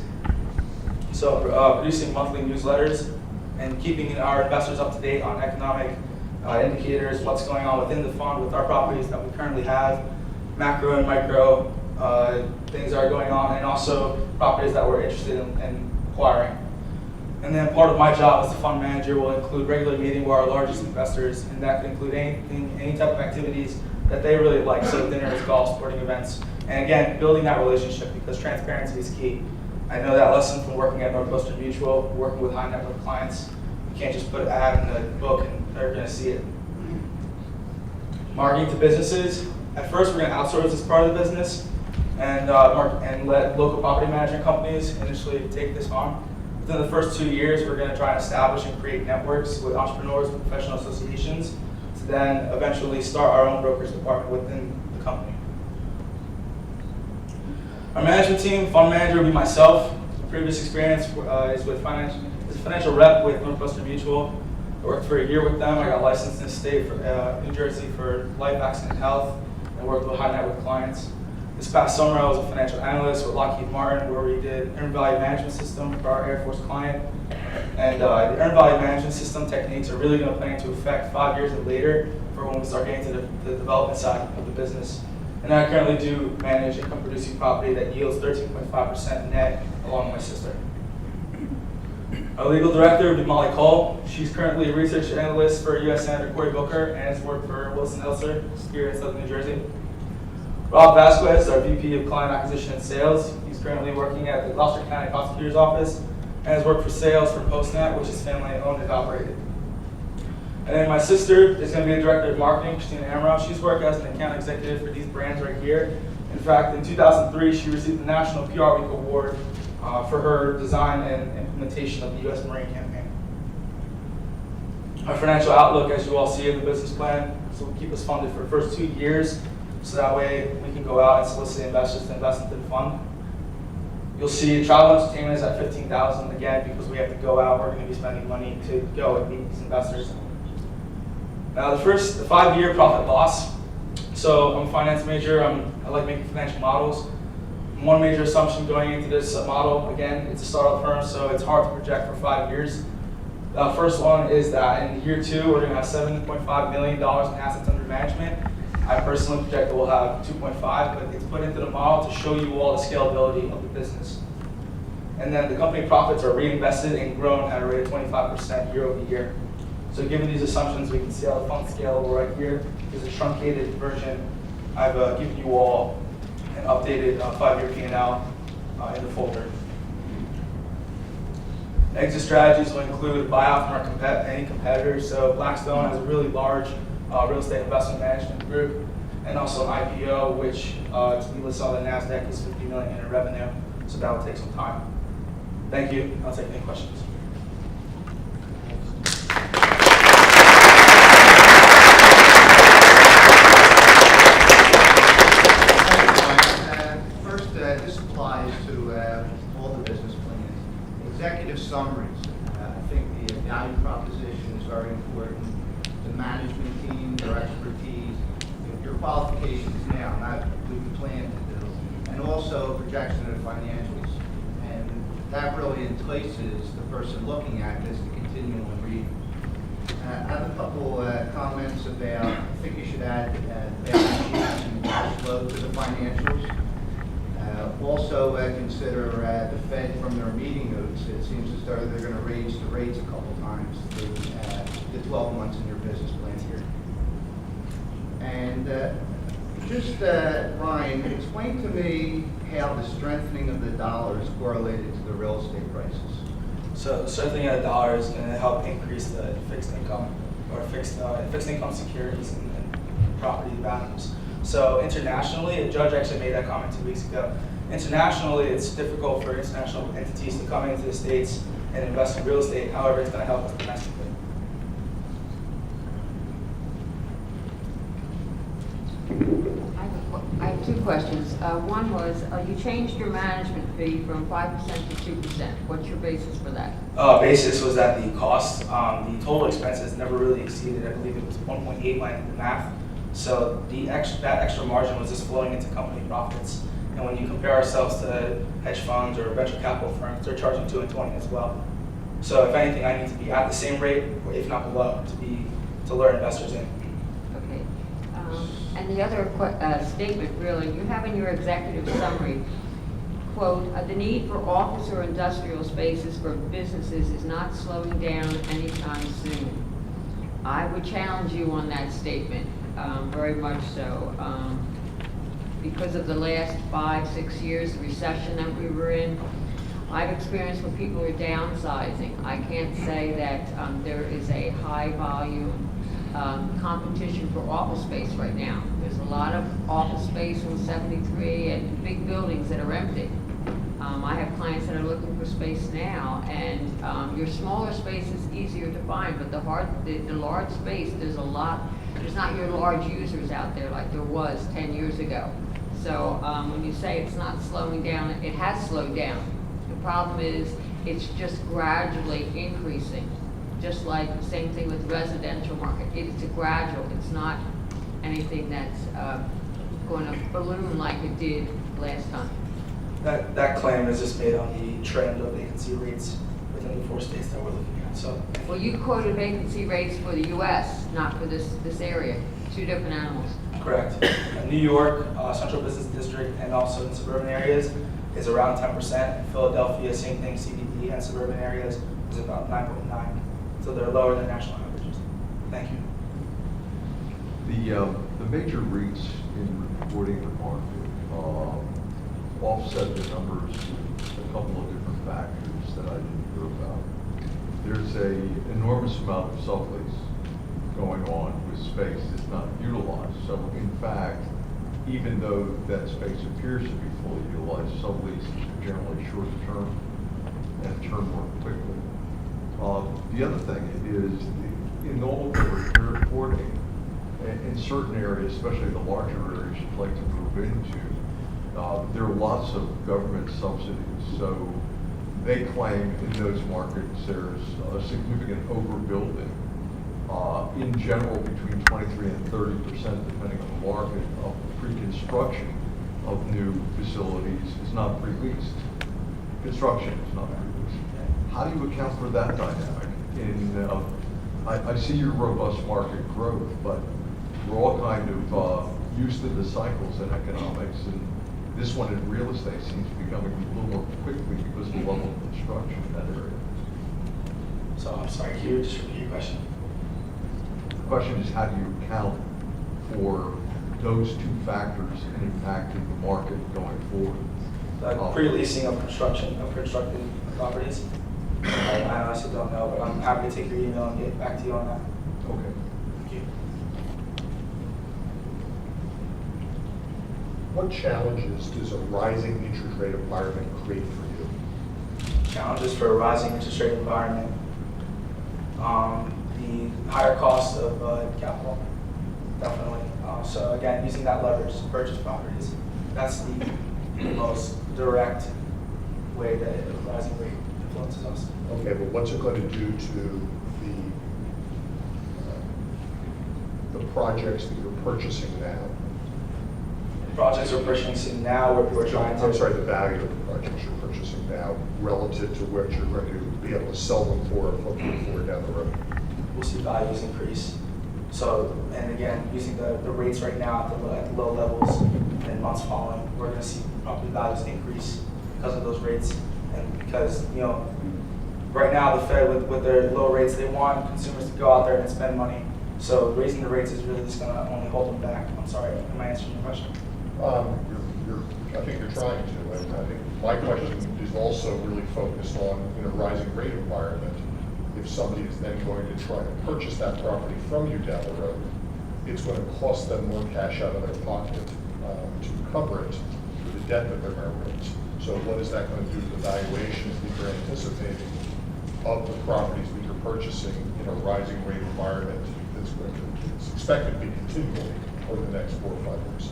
So producing monthly newsletters and keeping our investors up to date on economic indicators, what's going on within the fund with our properties that we currently have, macro and micro things that are going on, and also properties that we're interested in acquiring. And then part of my job as the fund manager will include regular meeting with our largest investors, and that could include any type of activities that they really like, so dinners, golf, sporting events. And again, building that relationship because transparency is key. I know that lesson from working at Northwestern Mutual, working with high net worth clients. You can't just put an ad in the book and they're going to see it. Marketing to businesses. At first, we're going to outsource this part of the business and let local property management companies initially take this on. Within the first 2 years, we're going to try and establish and create networks with entrepreneurs and professional associations to then eventually start our own brokerage department within the company. Our management team, fund manager will be myself. Previous experience is with financial rep with Northwestern Mutual. I worked for a year with them. I got licensed in the state for New Jersey for life, accident, health, and worked with high net worth clients. This past summer, I was a financial analyst with Lockheed Martin, where we did earned value management system for our Air Force client. And the earned value management system techniques are really going to play into effect 5 years and later for when we start getting to the development side of the business. And I currently do manage income producing property that yields 13.5% net along with my sister. Our legal director would be Molly Cole. She's currently a research analyst for U.S. Senator Cory Booker and has worked for Wilson Elser here in Southern New Jersey. Rob Vasquez, our VP of Client Acquisition and Sales. He's currently working at the Gloucester County Prosecutor's Office and has worked for sales for PostNet, which is family owned and operated. And then my sister is going to be the director of marketing, Christina Amroff. She's worked as an account executive for these brands right here. In fact, in 2003, she received the National PR Week Award for her design and implementation of the U.S. Marine campaign. Our financial outlook, as you all see in the business plan, so we keep us funded for the first 2 years, so that way we can go out and solicit investors to invest into the fund. You'll see travel and entertainment is at $15,000 again because we have to go out. We're going to be spending money to go and meet these investors. Now, the 5-year profit loss. So I'm a finance major. I like making financial models. One major assumption going into this model, again, it's a startup firm, so it's hard to project for 5 years. The first one is that in year 2, we're going to have $7.5 million in assets under management. I personally project that we'll have 2.5, but it's put into the model to show you all the scalability of the business. And then the company profits are reinvested and grown at a rate of 25% year over year. So given these assumptions, we can see how the fund's scalable right here. There's a truncated version. I've given you all an updated 5-year P&L in the folder. Exit strategies will include buyout from any competitors. So Blackstone has a really large real estate investment management group, and also an IPO, which to be listed on the NASDAQ is $50 million in revenue. So that will take some time. Thank you. I'll take any questions. First, this applies to all the business plans. Executive summaries. I think the value proposition is very important. The management team, their expertise, your qualifications now, not what you plan to do, and also projection of financials. And that really entices the person looking at this to continue on reading. I have a couple comments about, I think you should add balance sheet and cash flow to the financials. Also consider the Fed from their meeting notes. It seems as though they're going to raise the rates a couple times through the 12 months in your business plan here. And Ryan, explain to me how the strengthening of the dollar is correlated to the real estate prices. So the strengthening of the dollar is going to help increase the fixed income or fixed income securities and property values. So internationally, a judge actually made that comment 2 weeks ago. Internationally, it's difficult for international entities to come into the States and invest in real estate. However, it's going to help us domestically. I have 2 questions. One was, you changed your management fee from 5% to 2%. What's your basis for that? Basis was that the cost, the total expenses never really exceeded, I believe it was 1.8 line in the math. So that extra margin was just flowing into company profits. And when you compare ourselves to hedge funds or venture capital firms, they're charging 2 and 20 as well. So if anything, I need to be at the same rate, or if not below, to lure investors in. Okay. And the other statement, really, you have in your executive summary, quote, the need for office or industrial spaces for businesses is not slowing down anytime soon. I would challenge you on that statement, very much so. Because of the last 5-6 years, the recession that we were in, I've experienced when people are downsizing. I can't say that there is a high volume competition for office space right now. There's a lot of office space on 73 and big buildings that are empty. I have clients that are looking for space now, and your smaller space is easier to find, but the large space, there's not your large users out there like there was 10 years ago. So when you say it's not slowing down, it has slowed down. The problem is it's just gradually increasing. Just like the same thing with the residential market. It's a gradual, it's not anything that's going to balloon like it did last time. That claim is just made on the trend of vacancy rates within the 4 states that we're looking at. So, well, you quoted vacancy rates for the U.S., not for this area. 2 different animals. Correct. New York, Central Business District, and also in suburban areas is around 10%. Philadelphia, same thing, CBD and suburban areas is about 9.9. So they're lower than national averages. Thank you. The major REITs in reporting the market offset the numbers with a couple of different factors that I didn't hear about. There's a enormous amount of sublease going on with space that's not utilized. So in fact, even though that space appears to be fully utilized, subleases are generally short term and turn more quickly. The other thing is, in normal reporting, in certain areas, especially the larger areas you'd like to move into, there are lots of government subsidies. So they claim in those markets there's a significant overbuilding. In general, between 23 and 30%, depending on the market, of pre-construction of new facilities is not pre-leased. Construction is not pre-leased. How do you account for that dynamic? I see your robust market growth, but we're all kind of used to the cycles in economics, and this one in real estate seems to be coming a little more quickly because of the level of construction in that area. So I'm sorry, can you just repeat your question? The question is, how do you account for those two factors in impacting the market going forward? Pre-leasing of constructed properties. I honestly don't know, but I'm happy to take your email and get back to you on that. Okay. Thank you. What challenges does a rising interest rate environment create for you? Challenges for a rising interest rate environment. The higher cost of capital, definitely. So again, using that leverage to purchase properties, that's the most direct way that a rising rate influences us. Okay, but what's it going to do to the projects that you're purchasing now? Projects we're purchasing now, we're trying to. I'm sorry, the value of the projects you're purchasing now relative to what you're going to be able to sell them for or flip them for down the road. We'll see values increase. So, and again, using the rates right now at the low levels and months following, we're going to see property values increase because of those rates. And because, right now the Fed with their low rates, they want consumers to go out there and spend money. So raising the rates is really just going to only hold them back. I'm sorry, am I answering your question? I think you're trying to, and I think my question is also really focused on, in a rising rate environment, if somebody is then going to try to purchase that property from you down the road, it's going to cost them more cash out of their pocket to cover it for the debt that they're going to raise. So what is that going to do to the valuations that you're anticipating of the properties that you're purchasing in a rising rate environment that's going to, it's expected to be continually over the next 4 or 5 years?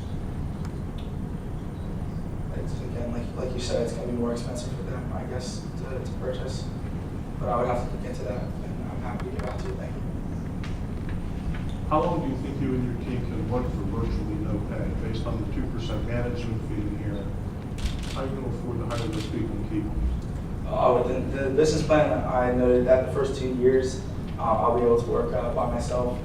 Again, like you said, it's going to be more expensive for them, I guess, to purchase. But I would have to look into that, and I'm happy to get back to you. Thank you. How long do you think you and your team can run for virtually no pay based on the 2% management fee in here? How are you going to afford to hire those people and keep them? Within the business plan, I noted that the first 2 years, I'll be able to work by myself.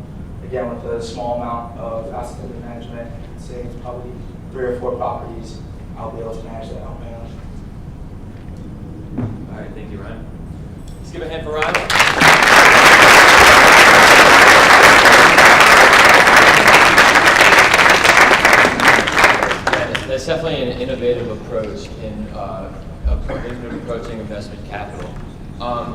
Again, with a small amount of asset under management, say it's probably 3 or 4 properties, I'll be able to manage that on my own. All right, thank you, Ryan. Let's give a hand for Ryan. That's definitely an innovative approach in approaching investment capital.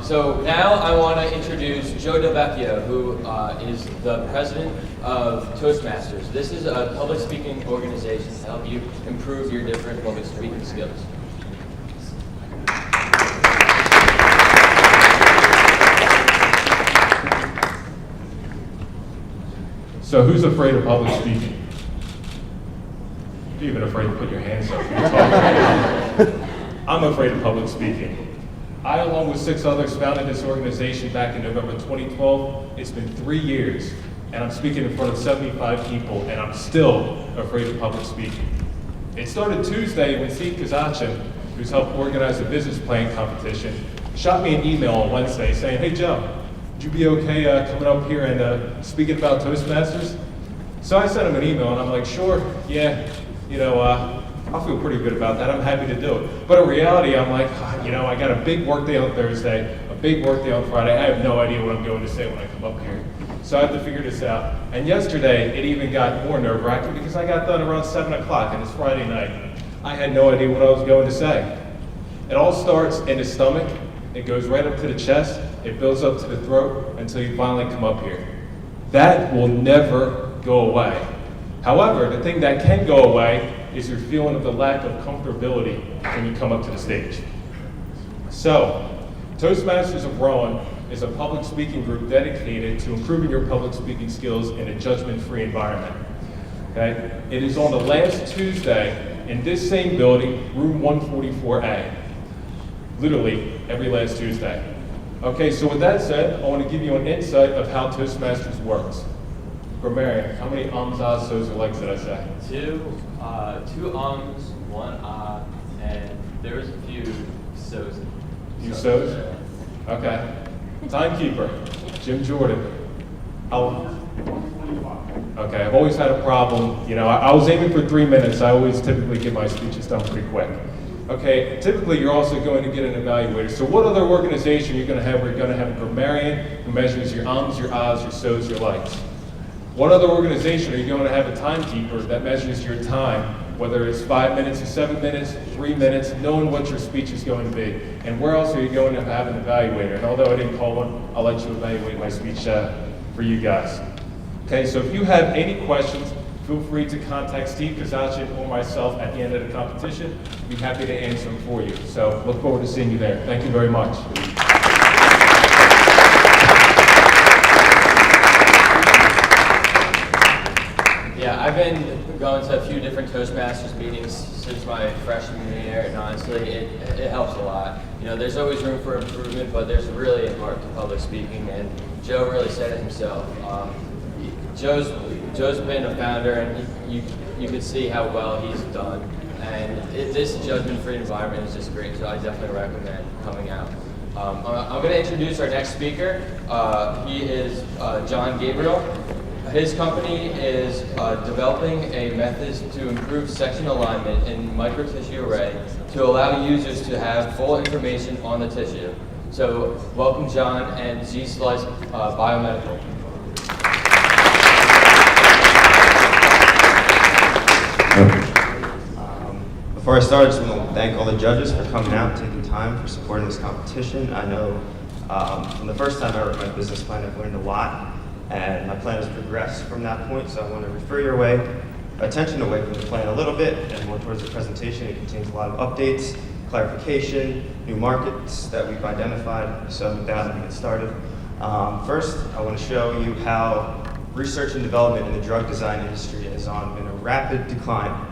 So now I want to introduce Joe Delvecchio, who is the president of Toastmasters. This is a public speaking organization to help you improve your different public speaking skills. So who's afraid of public speaking? You're even afraid to put your hands up. I'm afraid of public speaking. I, along with 6 others, founded this organization back in November 2012. It's been 3 years, and I'm speaking in front of 75 people, and I'm still afraid of public speaking. It started Tuesday when Steve Kazachin, who's helped organize a business plan competition, shot me an email on Wednesday saying, "Hey Joe, would you be okay coming up here and speaking about Toastmasters?" So I sent him an email, and I'm like, "Sure, yeah, I'll feel pretty good about that. I'm happy to do it." But in reality, I'm like, I got a big work day on Thursday, a big work day on Friday. I have no idea what I'm going to say when I come up here. So I have to figure this out. And yesterday, it even got more nerve-wracking because I got done around 7 o'clock, and it's Friday night. I had no idea what I was going to say. It all starts in the stomach, it goes right up to the chest, it builds up to the throat until you finally come up here. That will never go away. However, the thing that can go away is your feeling of the lack of comfortability when you come up to the stage. So, Toastmasters of Rowan is a public speaking group dedicated to improving your public speaking skills in a judgment-free environment. Okay? It is on the last Tuesday in this same building, room 144A. Literally every last Tuesday. Okay, so with that said, I want to give you an insight of how Toastmasters works. Grammarian, how many ums, ahs, so's, or likes did I say? Two ums, one ah, and there was a few so's. Few so's? Okay. Timekeeper, Jim Jordan. Okay, I've always had a problem. You know, I was aiming for 3 minutes. I always typically get my speeches done pretty quick. Okay, typically you're also going to get an evaluator. So what other organization you're going to have? We're going to have a grammarian who measures your ums, your ahs, your so's, your likes. What other organization are you going to have a timekeeper that measures your time, whether it's 5 minutes or 7 minutes, 3 minutes, knowing what your speech is going to be? And where else are you going to have an evaluator? And although I didn't call one, I'll let you evaluate my speech for you guys. Okay, so if you have any questions, feel free to contact Steve Kazachin or myself at the end of the competition. We'd be happy to answer them for you. So look forward to seeing you there. Thank you very much. Yeah, I've been going to a few different Toastmasters meetings since my freshman year, and honestly, it helps a lot. You know, there's always room for improvement, but there's really an art to public speaking, and Joe really said it himself. Joe's been a founder, and you can see how well he's done. And this judgment-free environment is just great, so I definitely recommend coming out. I'm going to introduce our next speaker. He is John Gabriel. His company is developing a method to improve section alignment in microtissue array to allow users to have full information on the tissue. So welcome John and Z-Slice Biomedical. Before I start, I just want to thank all the judges for coming out and taking time for supporting this competition. I know from the first time I wrote my business plan, I've learned a lot, and my plan has progressed from that point, so I want to refer your attention away from the plan a little bit and more towards the presentation. It contains a lot of updates, clarification, new markets that we've identified. So with that, let me get started. First, I want to show you how research and development in the drug design industry is on in a rapid decline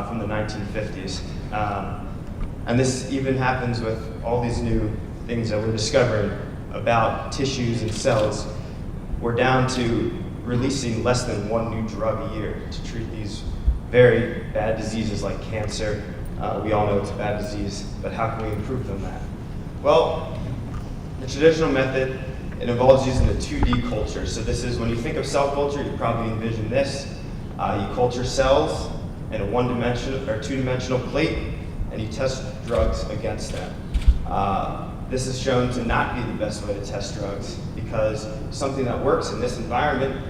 from the 1950s. And this even happens with all these new things that we're discovering about tissues and cells. We're down to releasing less than one new drug a year to treat these very bad diseases like cancer. We all know it's a bad disease, but how can we improve on that? Well, the traditional method, it involves using the 2D culture. So this is, when you think of cell culture, you probably envision this. You culture cells in a one-dimensional or two-dimensional plate, and you test drugs against them. This is shown to not be the best way to test drugs because something that works in this environment,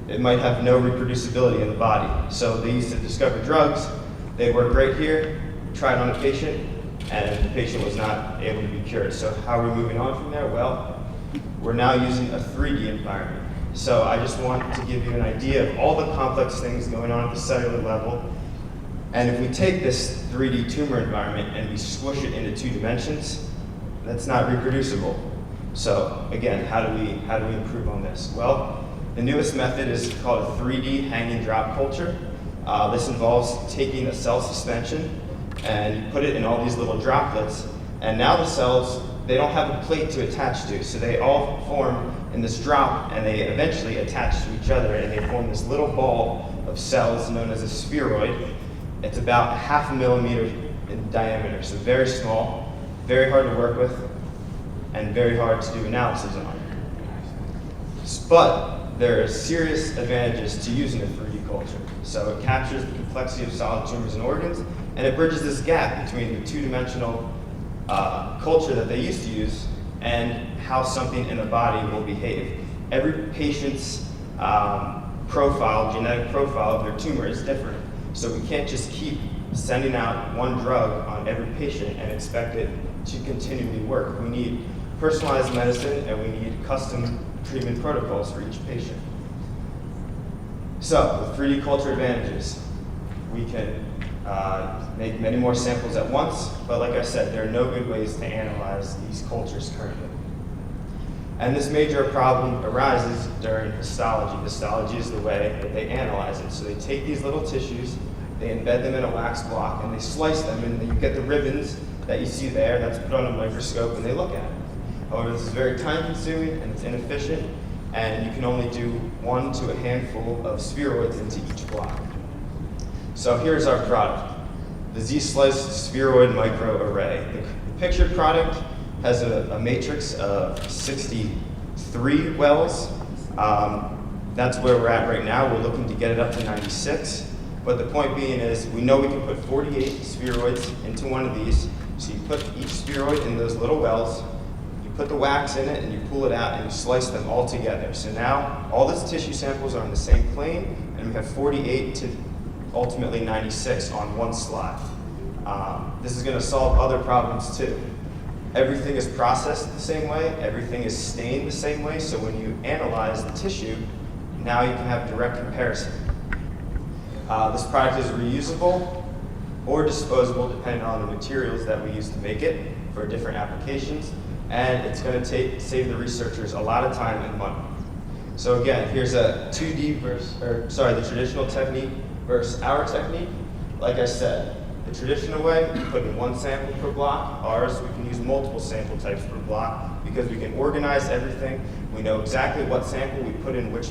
it might have no reproducibility in the body. So they used to discover drugs, they work right here, try it on a patient, and the patient was not able to be cured. So how are we moving on from there? Well, we're now using a 3D environment. So I just want to give you an idea of all the complex things going on at the cellular level. And if we take this 3D tumor environment and we squish it into 2 dimensions, that's not reproducible. So again, how do we improve on this? Well, the newest method is called a 3D hanging drop culture. This involves taking a cell suspension and you put it in all these little droplets, and now the cells, they don't have a plate to attach to, so they all form in this drop and they eventually attach to each other and they form this little ball of cells known as a spheroid. It's about 0.5 millimeter in diameter, so very small, very hard to work with, and very hard to do analysis on. But there are serious advantages to using a 3D culture. So it captures the complexity of solid tumors and organs, and it bridges this gap between the 2-dimensional culture that they used to use and how something in the body will behave. Every patient's genetic profile of their tumor is different. So we can't just keep sending out one drug on every patient and expect it to continually work. We need personalized medicine and we need custom treatment protocols for each patient. So, with 3D culture advantages, we can make many more samples at once, but like I said, there are no good ways to analyze these cultures currently. And this major problem arises during histology. Histology is the way that they analyze it. So they take these little tissues, they embed them in a wax block, and they slice them, and then you get the ribbons that you see there that's put on a microscope, and they look at it. However, this is very time-consuming, and it's inefficient, and you can only do 1 to a handful of spheroids into each block. So here's our product, the Z-Slice Spheroid Microarray. The pictured product has a matrix of 63 wells. That's where we're at right now. We're looking to get it up to 96. But the point being is, we know we can put 48 spheroids into one of these. So you put each spheroid in those little wells, you put the wax in it, and you pull it out, and you slice them all together. So now, all these tissue samples are on the same plane, and we have 48 to ultimately 96 on one slide. This is going to solve other problems too. Everything is processed the same way, everything is stained the same way, so when you analyze the tissue, now you can have direct comparison. This product is reusable or disposable depending on the materials that we use to make it for different applications, and it's going to save the researchers a lot of time and money. So again, here's a 2D the traditional technique versus our technique. Like I said, the traditional way, we put in 1 sample per block. Ours, we can use multiple sample types per block because we can organize everything. We know exactly what sample we put in which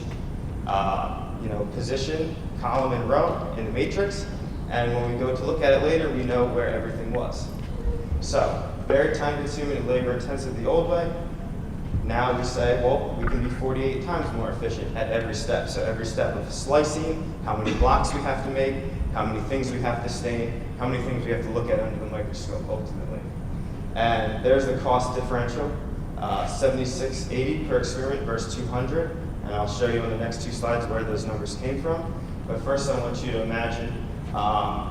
position, column, and row in the matrix. And when we go to look at it later, we know where everything was. So, very time-consuming and labor-intensive the old way. Now we say, well, we can be 48 times more efficient at every step. So every step of slicing, how many blocks we have to make, how many things we have to stain, how many things we have to look at under the microscope ultimately. And there's the cost differential, $76.80 per experiment versus $200. And I'll show you on the next 2 slides where those numbers came from. But first I want you to imagine,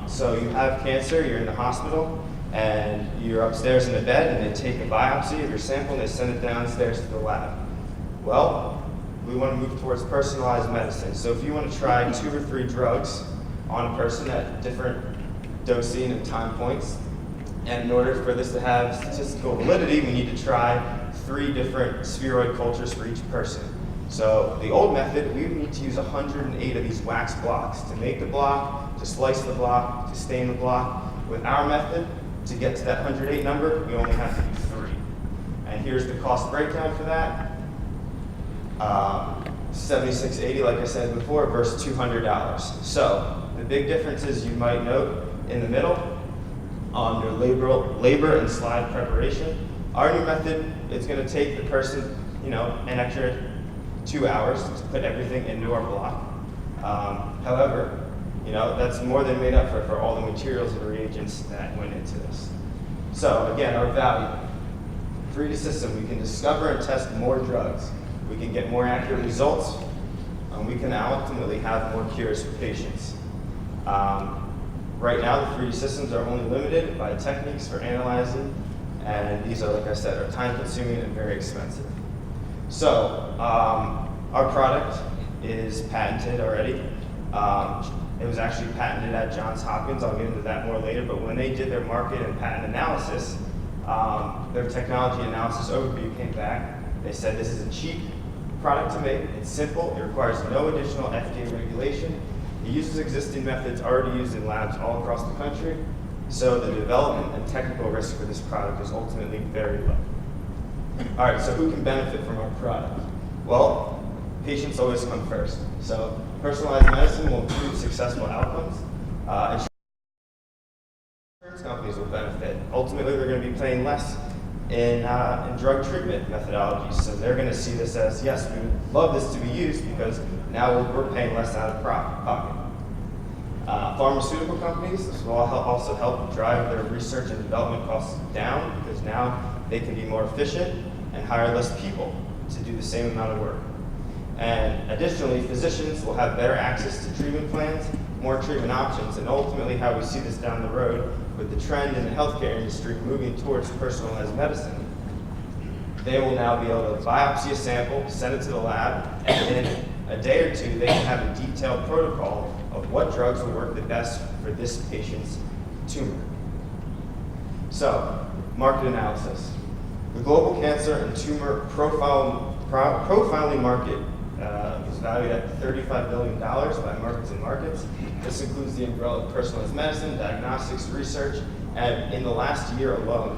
so you have cancer, you're in the hospital, and you're upstairs in the bed, and they take a biopsy of your sample and they send it downstairs to the lab. Well, we want to move towards personalized medicine. So if you want to try 2 or 3 drugs on a person at different dosing and time points, and in order for this to have statistical validity, we need to try 3 different spheroid cultures for each person. So the old method, we would need to use 108 of these wax blocks to make the block, to slice the block, to stain the block. With our method, to get to that 108 number, we only have to do 3. And here's the cost breakdown for that. $76.80, like I said before, versus $200. So the big differences you might note in the middle on your labor and slide preparation. Our new method is going to take the person, an extra 2 hours to put everything into our block. However, that's more than made up for all the materials and reagents that went into this. So again, our value. 3D system, we can discover and test more drugs. We can get more accurate results. And we can ultimately have more cures for patients. Right now, the 3D systems are only limited by techniques for analyzing, and these are, like I said, are time-consuming and very expensive. So, our product is patented already. It was actually patented at Johns Hopkins. I'll get into that more later, but when they did their market and patent analysis, their technology analysis overview came back. They said this is a cheap product to make, it's simple, it requires no additional FDA regulation. It uses existing methods already used in labs all across the country, so the development and technical risk for this product is ultimately very low. All right, so who can benefit from our product? Well, patients always come first. So personalized medicine will improve successful outcomes. Insurance companies will benefit. Ultimately, they're going to be paying less in drug treatment methodologies. So they're going to see this as, yes, we would love this to be used because now we're paying less out of pocket. Pharmaceutical companies, this will also help drive their research and development costs down because now they can be more efficient and hire less people to do the same amount of work. And additionally, physicians will have better access to treatment plans more treatment options, and ultimately how we see this down the road with the trend in the healthcare industry moving towards personalized medicine. They will now be able to biopsy a sample, send it to the lab, and in a day or two, they can have a detailed protocol of what drugs will work the best for this patient's tumor. So, market analysis. The global cancer and tumor profiling market is valued at $35 billion by Markets and Markets. This includes the umbrella of personalized medicine, diagnostics, research, and in the last year alone,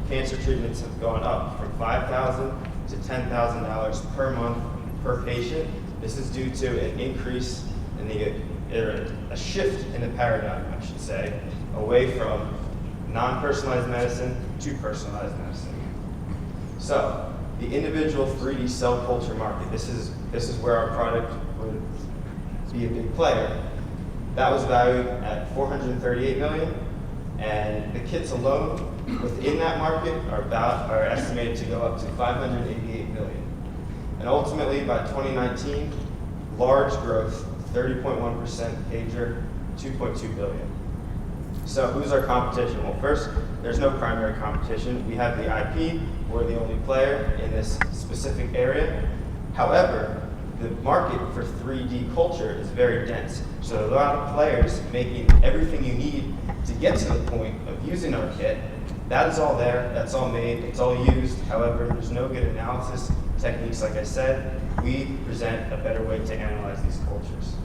cancer treatments have gone up from $5,000 to $10,000 per month per patient. This is due to an increase in a shift in the paradigm, I should say, away from non-personalized medicine to personalized medicine. So, the individual 3D cell culture market, this is where our product would be a big player. That was valued at $438 million, and the kits alone within that market are estimated to go up to $588 million. And ultimately, by 2019, large growth, 30.1% CAGR, $2.2 billion. So who's our competition? Well, first, there's no primary competition. We have the IP. We're the only player in this specific area. However, the market for 3D culture is very dense. So a lot of players making everything you need to get to the point of using our kit. That is all there. That's all made. It's all used. However, there's no good analysis techniques. Like I said, we present a better way to analyze these cultures.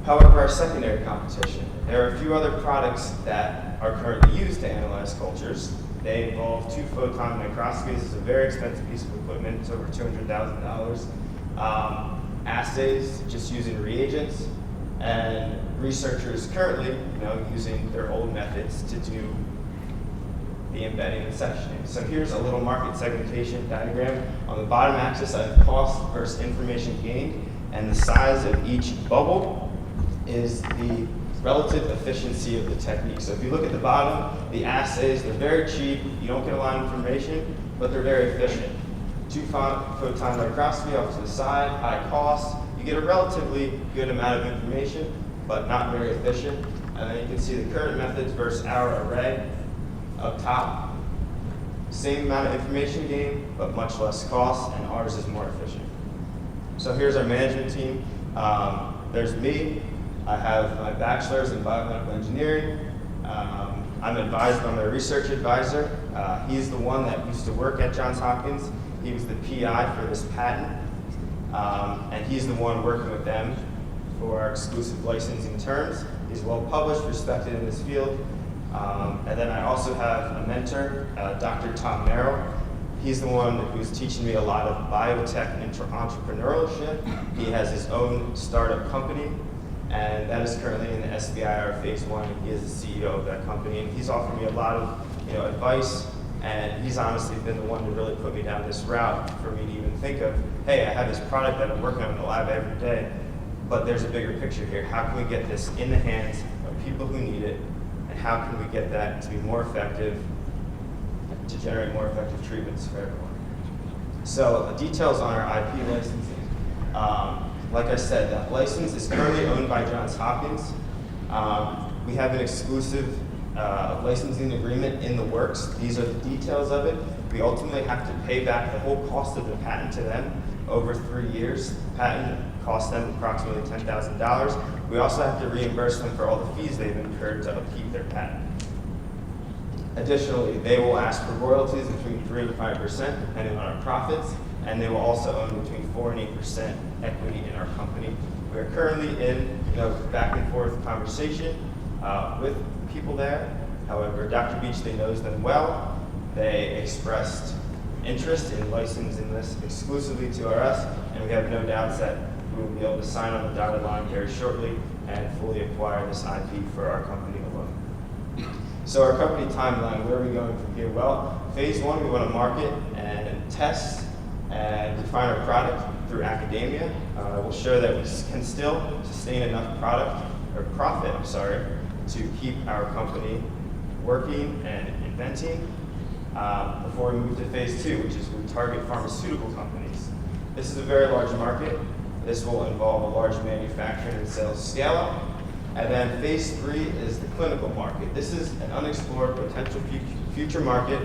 However, our secondary competition, there are a few other products that are currently used to analyze cultures. They involve 2-photon microscopy. This is a very expensive piece of equipment. It's over $200,000. Assays, just using reagents, and researchers currently, using their old methods to do the embedding and sectioning. So here's a little market segmentation diagram. On the bottom axis, I have cost versus information gained, and the size of each bubble is the relative efficiency of the technique. So if you look at the bottom, the assays, they're very cheap, you don't get a lot of information, but they're very efficient. 2-photon microscopy off to the side, high cost, you get a relatively good amount of information, but not very efficient. And then you can see the current methods versus our array up top. Same amount of information gain, but much less cost, and ours is more efficient. So here's our management team. There's me. I have my bachelor's in biomedical engineering. I'm advised by my research advisor. He's the one that used to work at Johns Hopkins. He was the PI for this patent. And he's the one working with them for our exclusive licensing terms. He's well published, respected in this field. And then I also have a mentor, Dr. Tom Merrill. He's the one who's teaching me a lot of biotech entrepreneurship. He has his own startup company, and that is currently in the SBIR phase 1. He is the CEO of that company, and he's offered me a lot of advice, and he's honestly been the one to really put me down this route for me to even think of, hey, I have this product that I'm working on in the lab every day, but there's a bigger picture here. How can we get this in the hands of people who need it, and how can we get that to be more effective, to generate more effective treatments for everyone? So the details on our IP licensing. Like I said, that license is currently owned by Johns Hopkins. We have an exclusive licensing agreement in the works. These are the details of it. We ultimately have to pay back the whole cost of the patent to them over 3 years. The patent costs them approximately $10,000. We also have to reimburse them for all the fees they've incurred to upkeep their patent. Additionally, they will ask for royalties between 3 and 5% depending on our profits, and they will also own between 4 and 8% equity in our company. We are currently in back and forth conversation with people there. However, Dr. Beachley knows them well. They expressed interest in licensing this exclusively to us, and we have no doubts that we will be able to sign on the dotted line very shortly and fully acquire this IP for our company alone. So our company timeline, where are we going from here? Well, phase 1, we want to market and test and refine our product through academia. We'll show that we can still sustain enough profit, to keep our company working and inventing before we move to phase 2, which is we target pharmaceutical companies. This is a very large market. This will involve a large manufacturing and sales scale-up. And then phase 3 is the clinical market. This is an unexplored potential future market.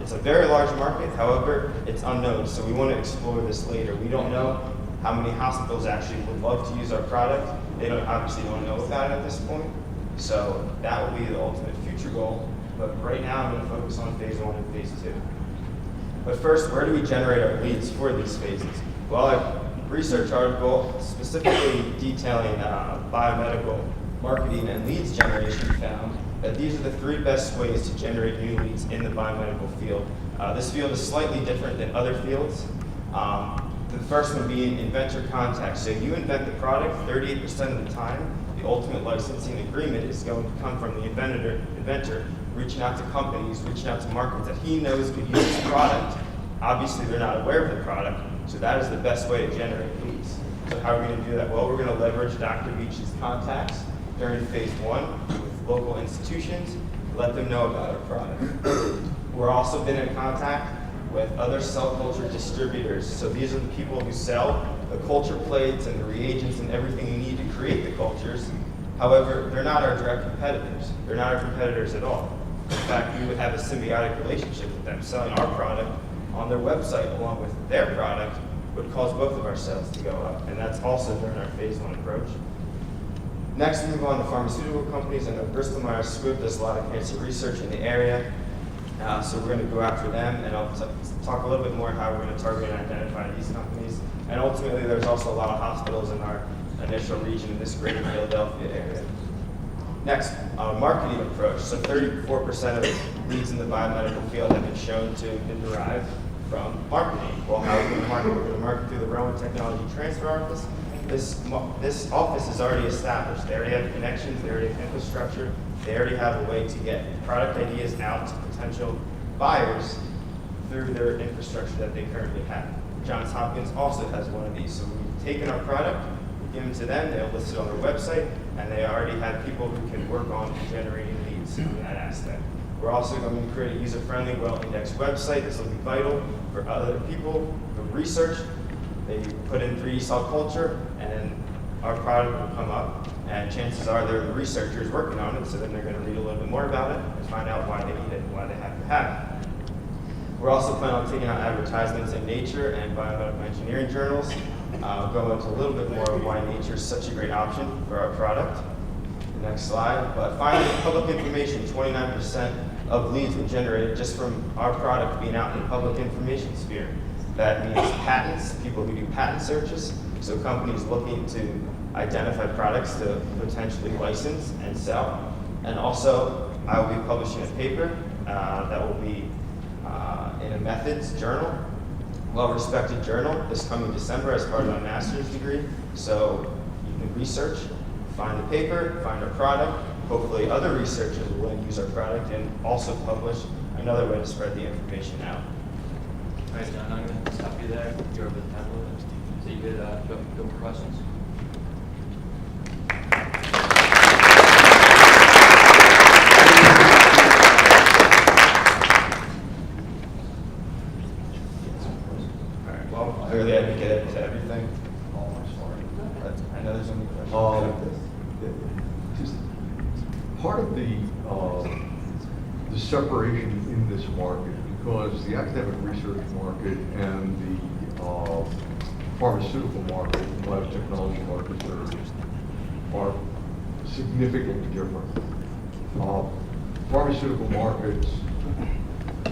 It's a very large market, however, it's unknown, so we want to explore this later. We don't know how many hospitals actually would love to use our product. They obviously don't know about it at this point, so that will be the ultimate future goal. But right now, I'm going to focus on phase 1 and phase 2. But first, where do we generate our leads for these phases? Well, a research article specifically detailing biomedical marketing and leads generation found that these are the 3 best ways to generate new leads in the biomedical field. This field is slightly different than other fields. The first one being inventor contact. So you invent the product, 38% of the time, the ultimate licensing agreement is going to come from the inventor reaching out to companies, reaching out to markets that he knows could use his product. Obviously, they're not aware of the product, so that is the best way to generate leads. So how are we going to do that? Well, we're going to leverage Dr. Beach's contacts during phase 1 with local institutions, let them know about our product. We're also been in contact with other cell culture distributors. So these are the people who sell the culture plates and the reagents and everything you need to create the cultures. However, they're not our direct competitors. They're not our competitors at all. In fact, we would have a symbiotic relationship with them. Selling our product on their website along with their product would cause both of our sales to go up. And that's also during our phase 1 approach. Next, we move on to pharmaceutical companies. I know Bristol Myers Squibb does a lot of cancer research in the area. So we're going to go after them, and I'll talk a little bit more how we're going to target and identify these companies. And ultimately, there's also a lot of hospitals in our initial region in this greater Philadelphia area. Next, marketing approach. So 34% of leads in the biomedical field have been shown to be derived from marketing. Well, how are we going to market? We're going to market through the Rowan Technology Transfer Office. This office is already established. They already have connections, they already have infrastructure, they already have a way to get product ideas out to potential buyers through their infrastructure that they currently have. Johns Hopkins also has one of these. So we've taken our product, we've given to them, they'll list it on their website, and they already have people who can work on generating leads in that aspect. We're also going to create a user-friendly, well-indexed website. This will be vital for other people who research. They put in 3D cell culture, and our product will come up, and chances are they're the researchers working on it, so then they're going to read a little bit more about it and find out why they need it and why they have to have it. We're also planning on taking out advertisements in Nature and biomedical engineering journals. I'll go into a little bit more of why Nature is such a great option for our product. The next slide. But finally, public information, 29% of leads were generated just from our product being out in the public information sphere. That means patents, people who do patent searches, so companies looking to identify products to potentially license and sell. And also, I will be publishing a paper that will be in a methods journal, well-respected journal, this coming December as part of my master's degree. So you can research, find the paper, find our product. Hopefully other researchers will want to use our product and also publish another way to spread the information out. All right, John, I'm going to stop you there. You're over the time limit. So you could go for questions. Clearly, I didn't get into everything. But I know there's only questions. Just part of the separation in this market, because the academic research market and the pharmaceutical market and biotechnology markets are significantly different. Pharmaceutical markets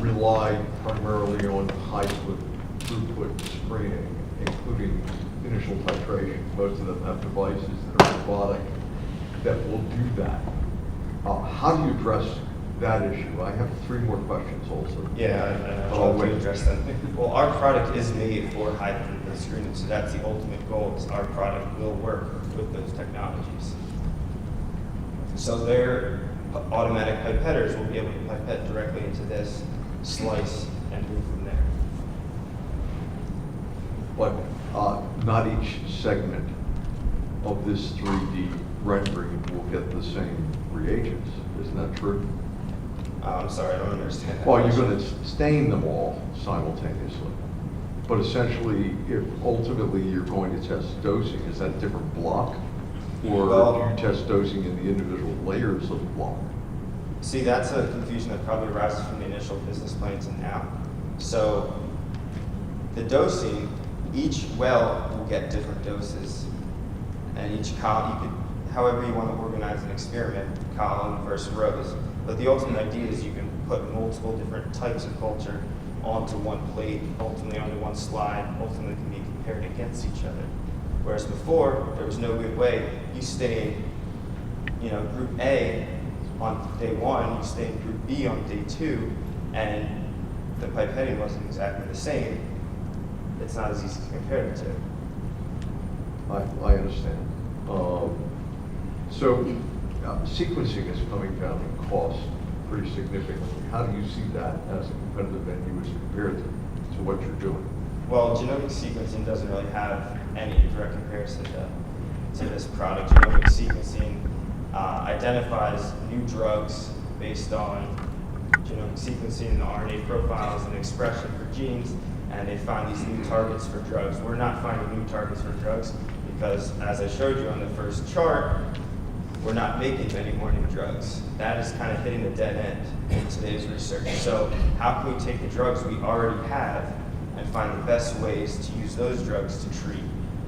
rely primarily on high throughput screening, including initial titration. Most of them have devices that are robotic that will do that. How do you address that issue? I have 3 more questions also. Yeah, I'll try to address that. Well, our product is made for high throughput screening, so that's the ultimate goal, is our product will work with those technologies. So their automatic pipetters will be able to pipette directly into this, slice, and move from there. But not each segment of this 3D rendering will get the same reagents. Isn't that true? I'm sorry, I don't understand that. Well, you're going to stain them all simultaneously. But essentially, if ultimately you're going to test dosing, is that a different block? Or Well- do you test dosing in the individual layers of the block? See, that's a confusion that probably arises from the initial business plan to now. So the dosing, each well will get different doses, and each column, you could, however you want to organize an experiment, column versus rows. But the ultimate idea is you can put multiple different types of culture onto one plate, ultimately onto one slide, ultimately can be compared against each other. Whereas before, there was no good way. You stay in, group A on day 1, you stay in group B on day 2, and the pipetting wasn't exactly the same. It's not as easy to compare the two. I understand. So sequencing is coming down in cost pretty significantly. How do you see that as a competitive venue as compared to what you're doing? Well, genomic sequencing doesn't really have any direct comparison to this product. Genomic sequencing identifies new drugs based on genomic sequencing, the RNA profiles, and expression for genes, and they find these new targets for drugs. We're not finding new targets for drugs because, as I showed you on the first chart, we're not making many more new drugs. That is kind of hitting the dead end in today's research. So how can we take the drugs we already have and find the best ways to use those drugs to treat?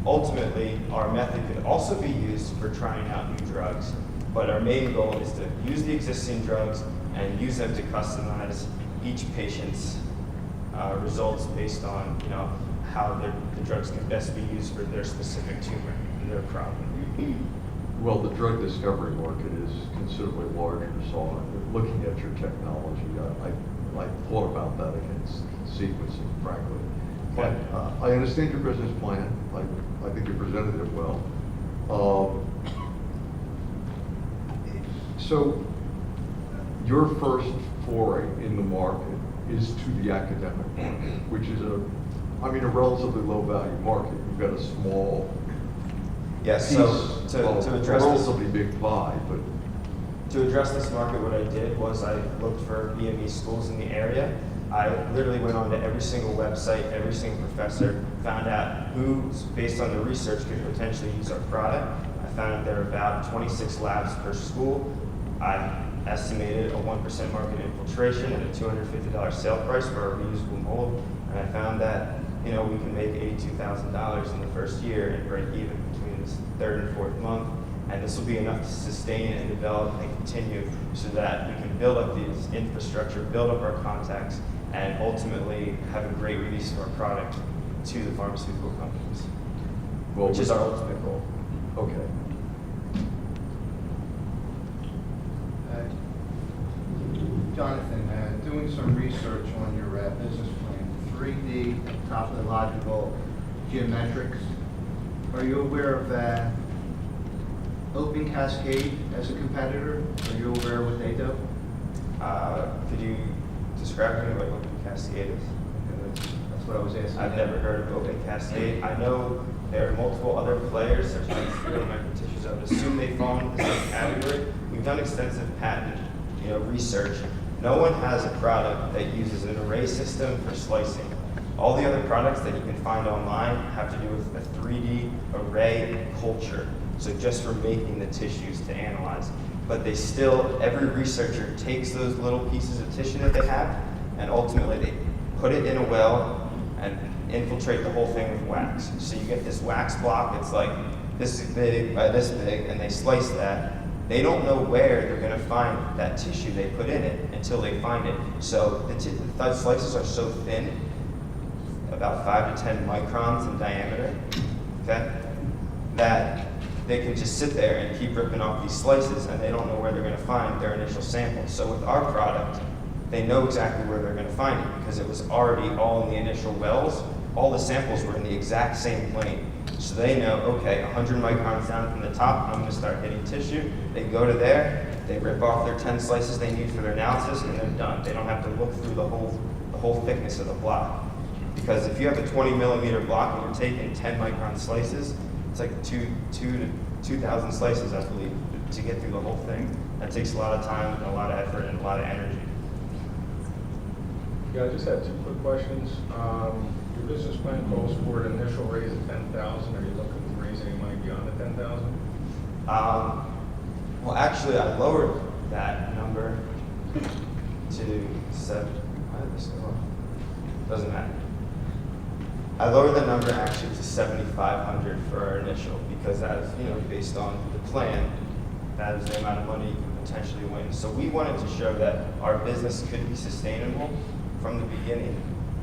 Ultimately, our method could also be used for trying out new drugs, but our main goal is to use the existing drugs and use them to customize each patient's results based on how the drugs can best be used for their specific tumor and their problem. Well, the drug discovery market is considerably larger, so looking at your technology, I thought about that against sequencing, frankly. But I understand your business plan. I think you presented it well. So your first foray in the market is to the academic market, which is a relatively low value market. You've got a small Yes, piece, so to address a this, relatively big pie, but to address this market, what I did was I looked for BME schools in the area. I literally went on to every single website, every single professor, found out who, based on the research, could potentially use our product. I found out there are about 26 labs per school. I estimated a 1% market infiltration and a $250 sale price for a reusable mold, and I found that we can make $82,000 in the first year and break even between the third and fourth month. And this will be enough to sustain and develop and continue so that we can build up this infrastructure, build up our contacts, and ultimately have a great release of our product to the pharmaceutical companies, which is our ultimate goal. okay. Jonathan, doing some research on your business plan, 3D topological geometrics. Are you aware of Open Cascade as a competitor? Are you aware of what they do? Could you describe to me what Open Cascade is? That's what I was asking. I've never heard of Open Cascade. I know there are multiple other players, such as microtissues. I would assume they fall into the same category. We've done extensive patent research. No one has a product that uses an array system for slicing. All the other products that you can find online have to do with a 3D array culture. So just for making the tissues to analyze. But they still, every researcher takes those little pieces of tissue that they have, and ultimately they put it in a well and infiltrate the whole thing with wax. So you get this wax block, it's like this big by this big, and they slice that. They don't know where they're gonna find that tissue they put in it until they find it. So the slices are so thin, about 5 to 10 microns in diameter, okay, that they can just sit there and keep ripping off these slices, and they don't know where they're going to find their initial samples. So with our product, they know exactly where they're going to find it because it was already all in the initial wells. All the samples were in the exact same plane. So they know, okay, 100 microns down from the top, I'm going to start hitting tissue. They go to there, they rip off their 10 slices they need for their analysis, and they're done. They don't have to look through the whole thickness of the block. Because if you have a 20 millimeter block and you're taking 10 micron slices, it's like 2,000 slices, I believe, to get through the whole thing. That takes a lot of time, and a lot of effort, and a lot of energy. Yeah, I just had 2 quick questions. Your business plan calls for an initial raise of $10,000. Are you looking to raise any money beyond the $10,000? Well, actually, I lowered that number to 7. Why did this go up? Doesn't matter. I lowered the number actually to 7,500 for our initial, because that is, based on the plan, that is the amount of money you can potentially win. So we wanted to show that our business could be sustainable from the beginning,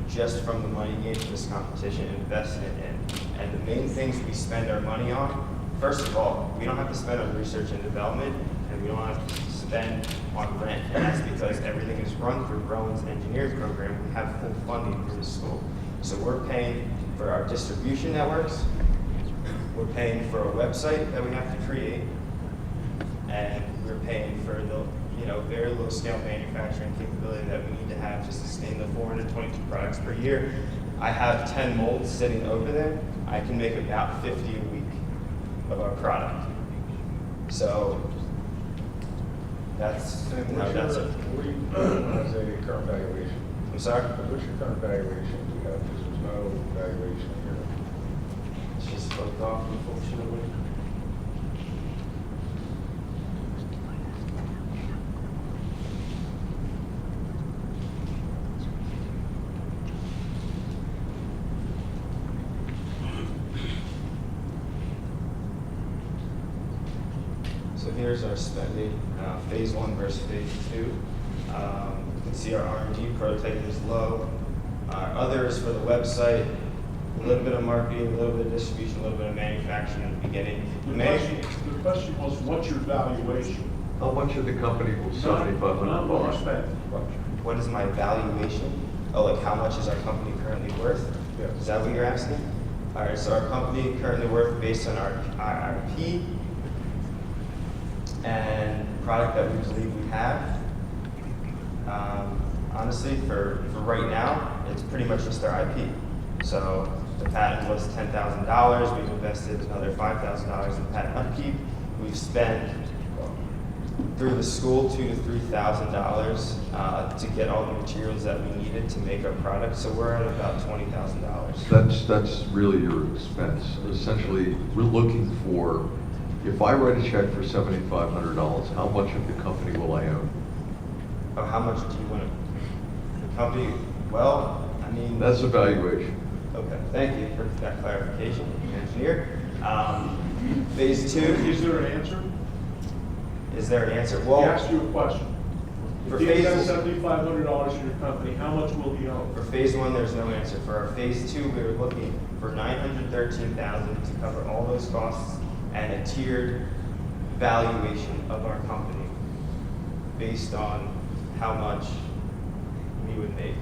just from the money gained from this competition invested in. And the main things we spend our money on, first of all, we don't have to spend on research and development, and we don't have to spend on rent. And that's because everything is run through Rowan's engineering program. We have full funding for the school. So we're paying for our distribution networks, we're paying for a website that we have to create, and we're paying for the very low scale manufacturing capability that we need to have to sustain the 422 products per year. I have 10 molds sitting over there. I can make about 50 a week of our product. So that's What's it. your current valuation? I'm sorry? What's your current valuation? Because there's no valuation here. It's just fucked off, unfortunately. So here's our spending, phase 1 versus phase 2. You can see our R&D prototype is low. Others for the website, a little bit of marketing, a little bit of distribution, a little bit of manufacturing at the beginning. The question was, what's your valuation? How much of the company will Not what you $7,500 spent. What is my valuation? Oh, like how much is our company currently worth? Yes. Is that what you're asking? All right, so our company currently worth based on our IP and product that we believe we have. Honestly, for right now, it's pretty much just our IP. So the patent was $10,000. We've invested another $5,000 in patent upkeep. We've spent through the school $2,000 to $3,000 to get all the materials that we needed to make our product. So we're at about $20,000. That's really your expense. Essentially, we're looking for, if I write a check for $7,500, how much of the company will I own? Oh, how much do you want to? The company, well, I mean. That's a valuation. Okay, thank you for that clarification, engineer. Phase 2. Is there an answer? Is there an answer? He Well, asked you a question. For If he phase- has $7,500 in your company, how much will he own? for phase 1, there's no answer. For our phase 2, we were looking for $913,000 to cover all those costs and a tiered valuation of our company based on how much we would make.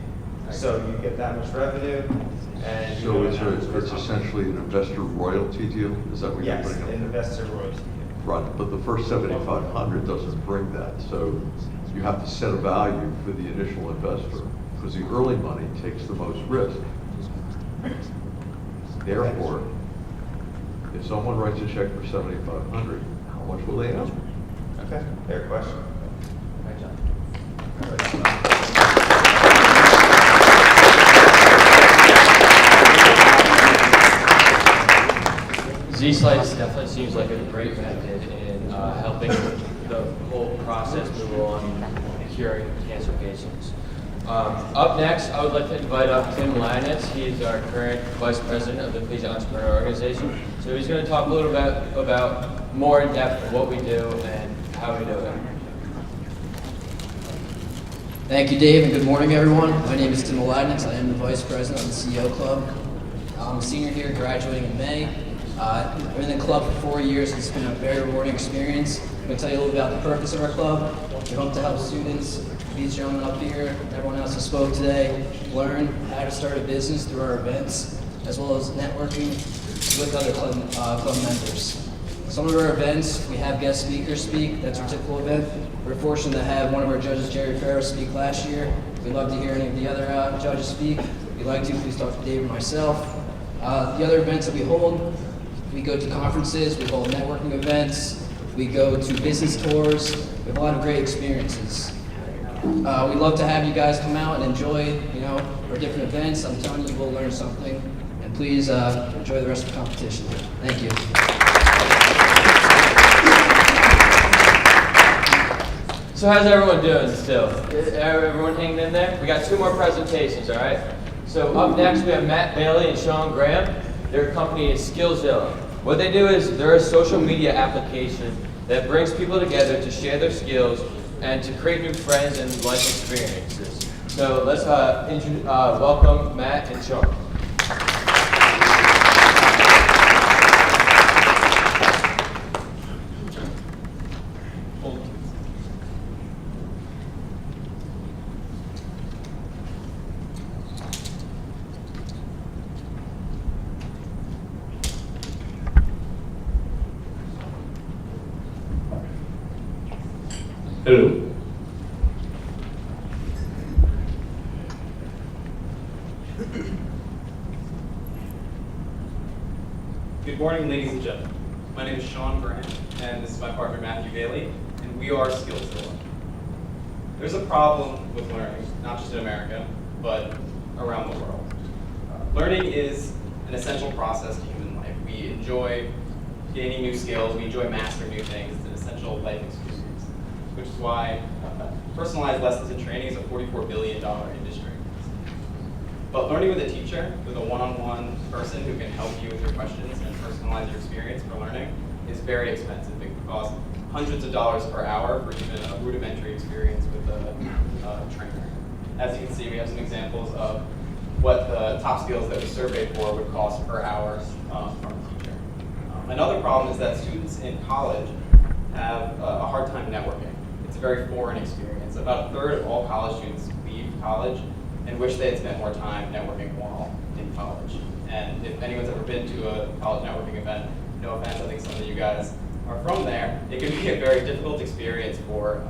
So you get that much revenue, and you So know it's how much our it's company- essentially an investor royalty deal? Is that what you're Yes, putting up? an investor royalty. Right, but the first 7,500 doesn't bring that, so you have to set a value for the initial investor, because the early money takes the most risk. Therefore, if someone writes a check for 7,500, how much will they own? Okay, fair question. Right, John. Z-Slice definitely seems like a great method in helping the whole process move along curing cancer patients. Up next, I would like to invite up Tim Lanitz. He is our current Vice President of the Collegiate Entrepreneur Organization. So he's going to talk a little bit about more in depth of what we do and how we do it. Thank you, Dave, and good morning, everyone. My name is Tim Aladnitz. I am the Vice President of the CEO Club. I'm a senior here, graduating in May. I've been in the club for 4 years. It's been a very rewarding experience. I'm going to tell you a little about the purpose of our club. We hope to help students, these gentlemen up here, and everyone else who spoke today, learn how to start a business through our events, as well as networking with other club members. Some of our events, we have guest speakers speak. That's our typical event. We're fortunate to have one of our judges, Jerry Farrow, speak last year. We'd love to hear any of the other judges speak. If you'd like to, please talk to Dave or myself. The other events that we hold, we go to conferences, we hold networking events, we go to business tours. We have a lot of great experiences. We'd love to have you guys come out and enjoy, our different events. I'm telling you, you will learn something. And please enjoy the rest of the competition. Thank you. So how's everyone doing still? Everyone hanging in there? We got 2 more presentations, all right? So up next we have Matt Bailey and Sean Graham. Their company is Skillzilla. What they do is they're a social media application that brings people together to share their skills and to create new friends and life experiences. So let's welcome Matt and Sean. Hello. Good morning, ladies and gentlemen. My name is Sean Graham, and this is my partner Matthew Bailey, and we are Skillzilla. There's a problem with learning, not just in America, but around the world. Learning is an essential process to human life. We enjoy gaining new skills, we enjoy mastering new things. It's an essential life experience, which is why personalized lessons and training is a $44 billion industry. But learning with a teacher, with a one-on-one person who can help you with your questions and personalize your experience for learning is very expensive. It can cost hundreds of dollars per hour for even a rudimentary experience with a trainer. As you can see, we have some examples of what the top skills that we surveyed for would cost per hour from a teacher. Another problem is that students in college have a hard time networking. It's a very foreign experience. About a third of all college students leave college and wish they had spent more time networking while in college. And if anyone's ever been to a college networking event, no offense, I think some of you guys are from there, it can be a very difficult experience for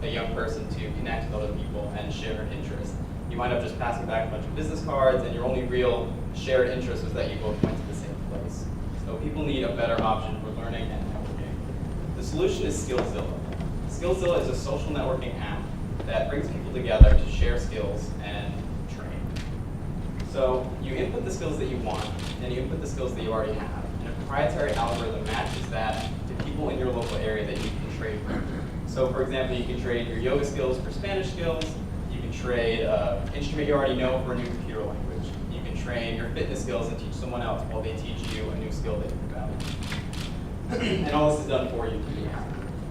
a young person to connect with other people and share an interest. You wind up just passing back a bunch of business cards, and your only real shared interest was that you both went to the same place. So people need a better option for learning and networking. The solution is Skillzilla. Skillzilla is a social networking app that brings people together to share skills and train. So you input the skills that you want, and you input the skills that you already have. And a proprietary algorithm matches that to people in your local area that you can trade with. So for example, you can trade your yoga skills for Spanish skills. You can trade an instrument you already know for a new computer language. You can train your fitness skills and teach someone else while they teach you a new skill that you value. And all this is done for you through the app.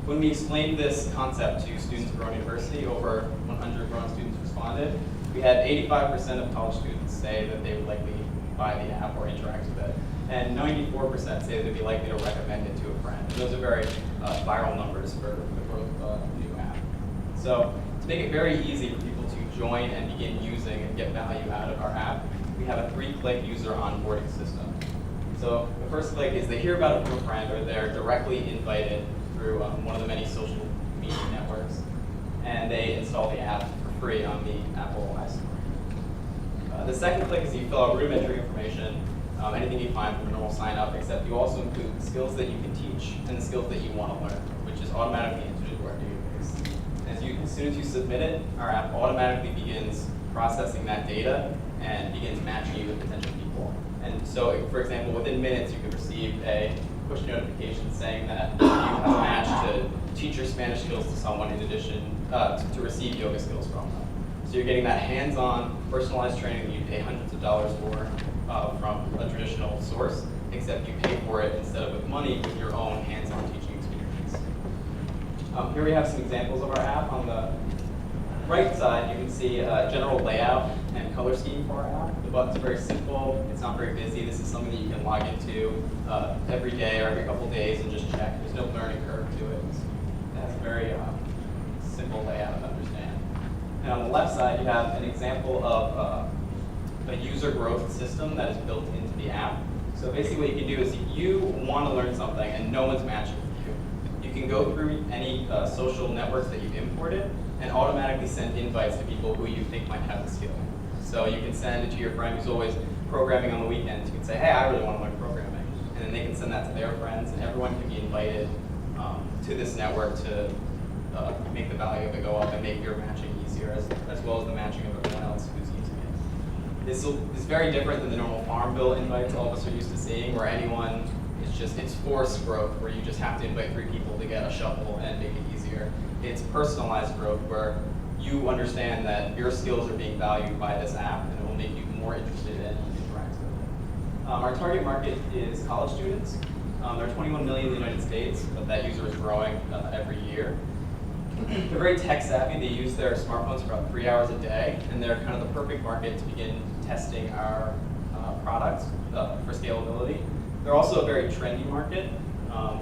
When we explained this concept to students at Brown University, over 100 Brown students responded. We had 85% of college students say that they would likely buy the app or interact with it. And 94% say they'd be likely to recommend it to a friend. And those are very viral numbers for the growth of a new app. So to make it very easy for people to join and begin using and get value out of our app, we have a 3-click user onboarding system. So the first click is they hear about it from a friend, or they're directly invited through one of the many social media networks, and they install the app for free on the Apple iStore. The second click is you fill out rudimentary information, anything you find from a normal sign up, except you also include the skills that you can teach and the skills that you want to learn, which is automatically entered into our database. As soon as you submit it, our app automatically begins processing that data and begins matching you with potential people. And so, for example, within minutes, you could receive a push notification saying that you have matched to teach your Spanish skills to someone in addition to receive yoga skills from them. So you're getting that hands-on, personalized training that you pay hundreds of dollars for from a traditional source, except you pay for it instead of with money with your own hands-on teaching experience. Here we have some examples of our app. On the right side, you can see a general layout and color scheme for our app. The button's very simple. It's not very busy. This is something that you can log into every day or every couple days and just check. There's no learning curve to it. It has a very simple layout to understand. And on the left side, you have an example of a user growth system that is built into the app. So basically what you can do is if you want to learn something and no one's matching with you, you can go through any social networks that you've imported and automatically send invites to people who you think might have the skill. So you can send it to your friend who's always programming on the weekends. You can say, hey, I really want to learn programming. And then they can send that to their friends, and everyone can be invited to this network to make the value of it go up and make your matching easier, as well as the matching of everyone else who's using it. This is very different than the normal farm bill invites all of us are used to seeing, where anyone, it's forced growth, where you just have to invite 3 people to get a shovel and make it easier. it's personalized growth where you understand that your skills are being valued by this app, and it will make you more interested in interacting with it. Our target market is college students. There are 21 million in the United States, but that user is growing every year. They're very tech savvy. They use their smartphones for about 3 hours a day, and they're kind of the perfect market to begin testing our products for scalability. They're also a very trendy market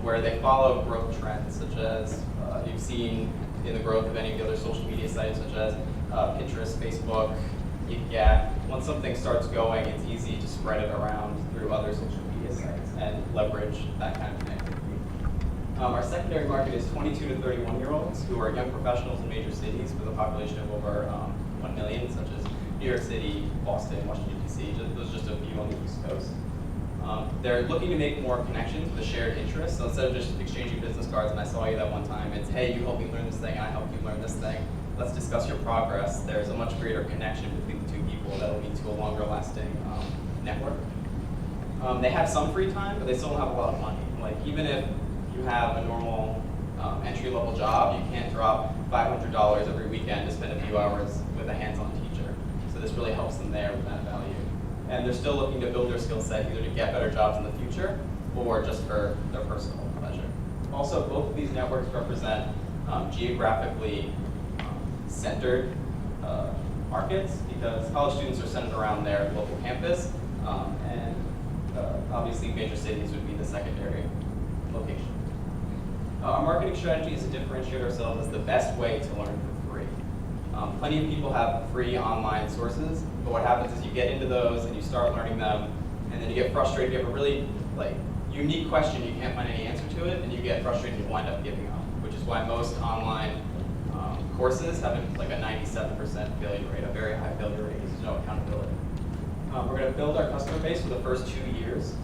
where they follow growth trends, such as you've seen in the growth of any of the other social media sites, such as Pinterest, Facebook, Yak. Once something starts going, it's easy to spread it around through other social media sites and leverage that kind of connectivity. Our secondary market is 22 to 31-year-olds who are young professionals in major cities with a population of over 1 million, such as New York City, Boston, Washington, D.C. Those are just a few on the East Coast. They're looking to make more connections with a shared interest. So instead of just exchanging business cards and I saw you that one time, it's, hey, you helped me learn this thing, and I helped you learn this thing. Let's discuss your progress. There's a much greater connection between the two people that will lead to a longer lasting network. They have some free time, but they still don't have a lot of money. Like, even if you have a normal entry-level job, you can't drop $500 every weekend to spend a few hours with a hands-on teacher. So this really helps them there with that value. And they're still looking to build their skill set either to get better jobs in the future or just for their personal pleasure. Also, both of these networks represent geographically centered markets because college students are centered around their local campus, and obviously major cities would be the secondary location. Our marketing strategy is to differentiate ourselves as the best way to learn for free. Plenty of people have free online sources, but what happens is you get into those and you start learning them, and then you get frustrated. You have a really unique question, you can't find any answer to it, and you get frustrated and you wind up giving up, which is why most online courses have a 97% failure rate, a very high failure rate because there's no accountability. We're going to build our customer base for the first 2 years.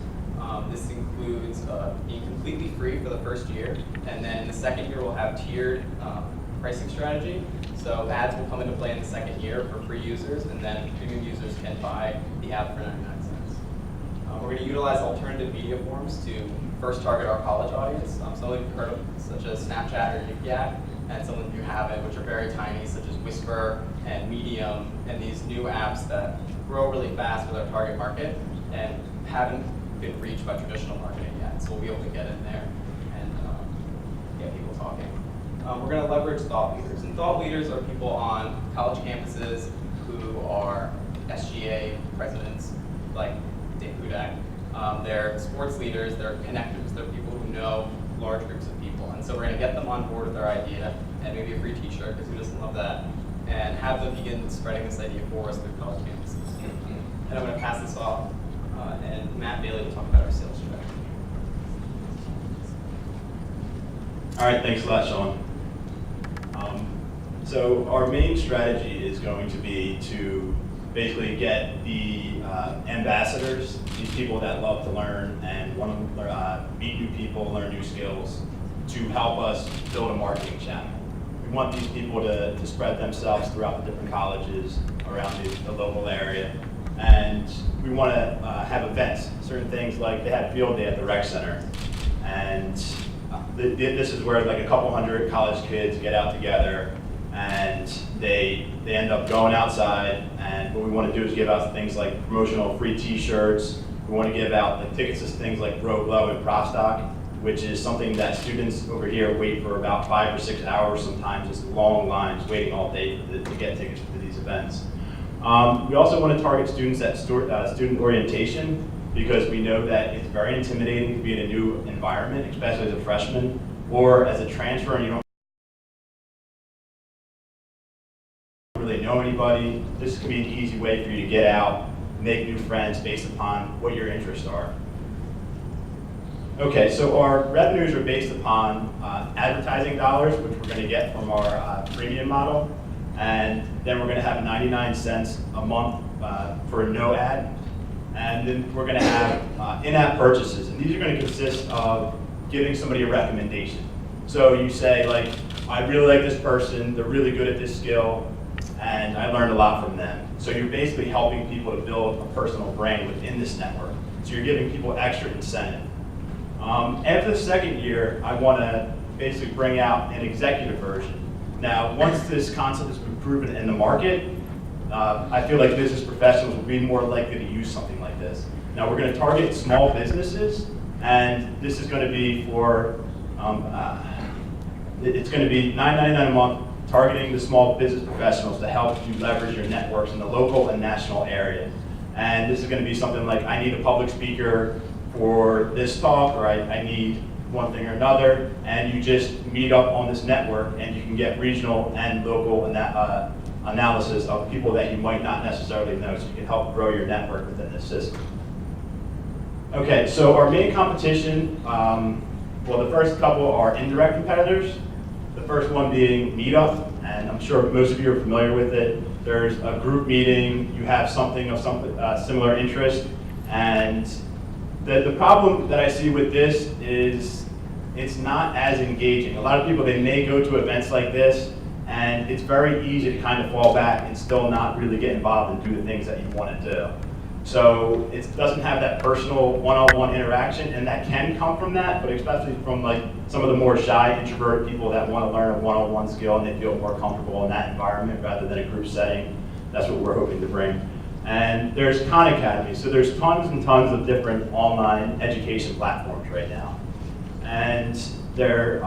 This includes being completely free for the first year, and then in the second year we'll have tiered pricing strategy. So ads will come into play in the second year for free users, and then premium users can buy the app for 99 cents. We're going to utilize alternative media forms to first target our college audience. Some of you have heard of such as Snapchat or Yak, and some of you haven't, which are very tiny, such as Whisper and Medium, and these new apps that grow really fast with our target market and haven't been reached by traditional marketing yet. So we'll be able to get in there and get people talking. We're going to leverage thought leaders. And thought leaders are people on college campuses who are SGA presidents, like Dave Hudak. They're sports leaders, they're connectors, they're people who know large groups of people. And so we're going to get them on board with their idea, and maybe a free t-shirt, because who doesn't love that, and have them begin spreading this idea for us through college campuses. And I'm going to pass this off, and Matt Bailey will talk about our sales strategy. All right, thanks a lot, Sean. So our main strategy is going to be to basically get the ambassadors, these people that love to learn and want to meet new people, learn new skills, to help us build a marketing channel. We want these people to spread themselves throughout the different colleges around the local area. And we want to have events, certain things like they had field day at the rec center. And this is where like a couple hundred college kids get out together and they end up going outside, and what we want to do is give out things like promotional free t-shirts. We want to give out the tickets to things like Pro Glow and Prostock, which is something that students over here wait for about 5 or 6 hours, sometimes just long lines waiting all day to get tickets to these events. We also want to target students at student orientation, because we know that it's very intimidating to be in a new environment, especially as a freshman or as a transfer, and you don't really know anybody. This can be an easy way for you to get out, make new friends based upon what your interests are. Okay, so our revenues are based upon advertising dollars, which we're going to get from our premium model, and then we're going to have 99 cents a month for a no ad, and then we're going to have in-app purchases, and these are going to consist of giving somebody a recommendation. So you say, like, I really like this person, they're really good at this skill, and I learned a lot from them. So you're basically helping people to build a personal brand within this network. So you're giving people extra incentive. After the second year, I want to basically bring out an executive version. Now, once this concept has been proven in the market, I feel like business professionals will be more likely to use something like this. Now, we're going to target small businesses, and this is going to be for, it's going to be $9.99 a month, targeting the small business professionals to help you leverage your networks in the local and national area. And this is going to be something like, I need a public speaker for this talk, or I need one thing or another, and you just meet up on this network, and you can get regional and local analysis of people that you might not necessarily know, so you can help grow your network within this system. Okay, so our main competition, well, the first couple are indirect competitors. The first one being Meetup, and I'm sure most of you are familiar with it. There's a group meeting, you have something of some similar interest, and the problem that I see with this is it's not as engaging. A lot of people, they may go to events like this, and it's very easy to kind of fall back and still not really get involved and do the things that you want to do. So it doesn't have that personal one-on-one interaction, and that can come from that, but especially from like some of the more shy, introverted people that want to learn a one-on-one skill and they feel more comfortable in that environment rather than a group setting. That's what we're hoping to bring. And there's Khan Academy, so there's tons and tons of different online education platforms right now. And there's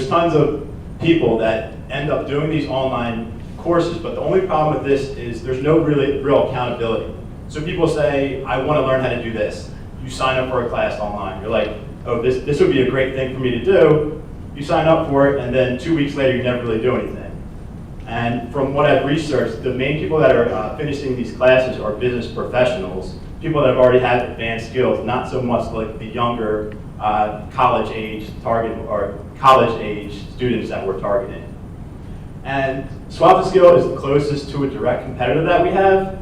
tons of people that end up doing these online courses, but the only problem with this is there's no real accountability. So people say, I want to learn how to do this. You sign up for a class online. You're like, oh, this would be a great thing for me to do. You sign up for it, and then 2 weeks later, you never really do anything. And from what I've researched, the main people that are finishing these classes are business professionals, people that have already had advanced skills, not so much like the younger college-age target or college-age students that we're targeting. And Swap the Skill is the closest to a direct competitor that we have,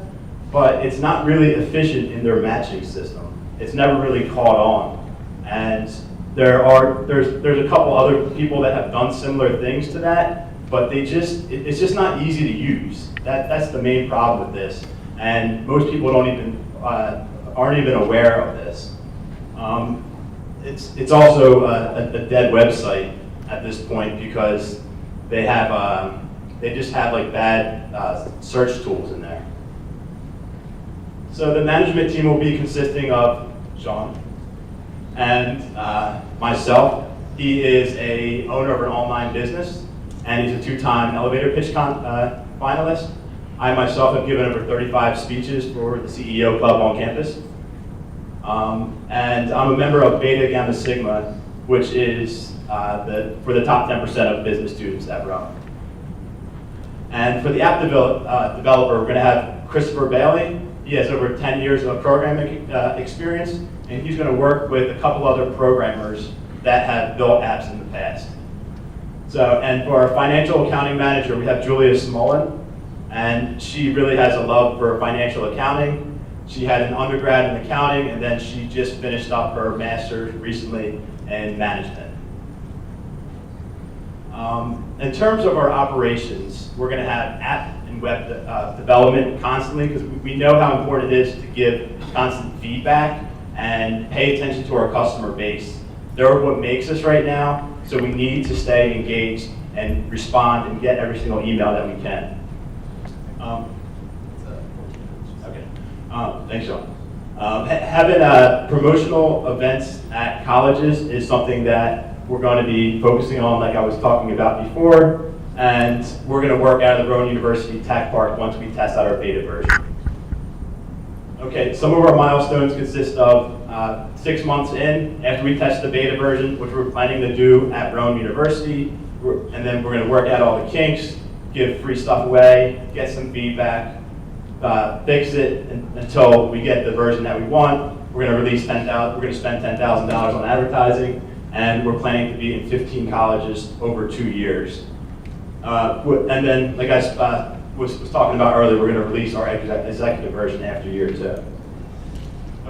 but it's not really efficient in their matching system. It's never really caught on. And there's a couple other people that have done similar things to that, but it's just not easy to use. That's the main problem with this. And most people aren't even aware of this. It's also a dead website at this point because they just have like bad search tools in there. So the management team will be consisting of Sean and myself. He is a owner of an online business, and he's a two-time elevator pitch finalist. I myself have given over 35 speeches for the CEO Club on campus. And I'm a member of Beta Gamma Sigma, which is for the top 10% of business students at Rome. And for the app developer, we're going to have Christopher Bailey. He has over 10 years of programming experience, and he's going to work with a couple other programmers that have built apps in the past. So, and for our financial accounting manager, we have Julia Smolin, and she really has a love for financial accounting. She had an undergrad in accounting, and then she just finished up her master's recently in management. In terms of our operations, we're going to have app and web development constantly because we know how important it is to give constant feedback and pay attention to our customer base. They're what makes us right now, so we need to stay engaged and respond and get every single email that we can. Thanks, Sean. Having promotional events at colleges is something that we're going to be focusing on, like I was talking about before, and we're going to work out of the Rowan University Tech Park once we test out our beta version. Okay, some of our milestones consist of 6 months in, after we test the beta version, which we're planning to do at Rowan University, and then we're going to work out all the kinks, give free stuff away, get some feedback, fix it until we get the version that we want. We're going to release we're going to spend $10,000 on advertising, and we're planning to be in 15 colleges over 2 years. And then, like I was talking about earlier, we're going to release our executive version after year 2.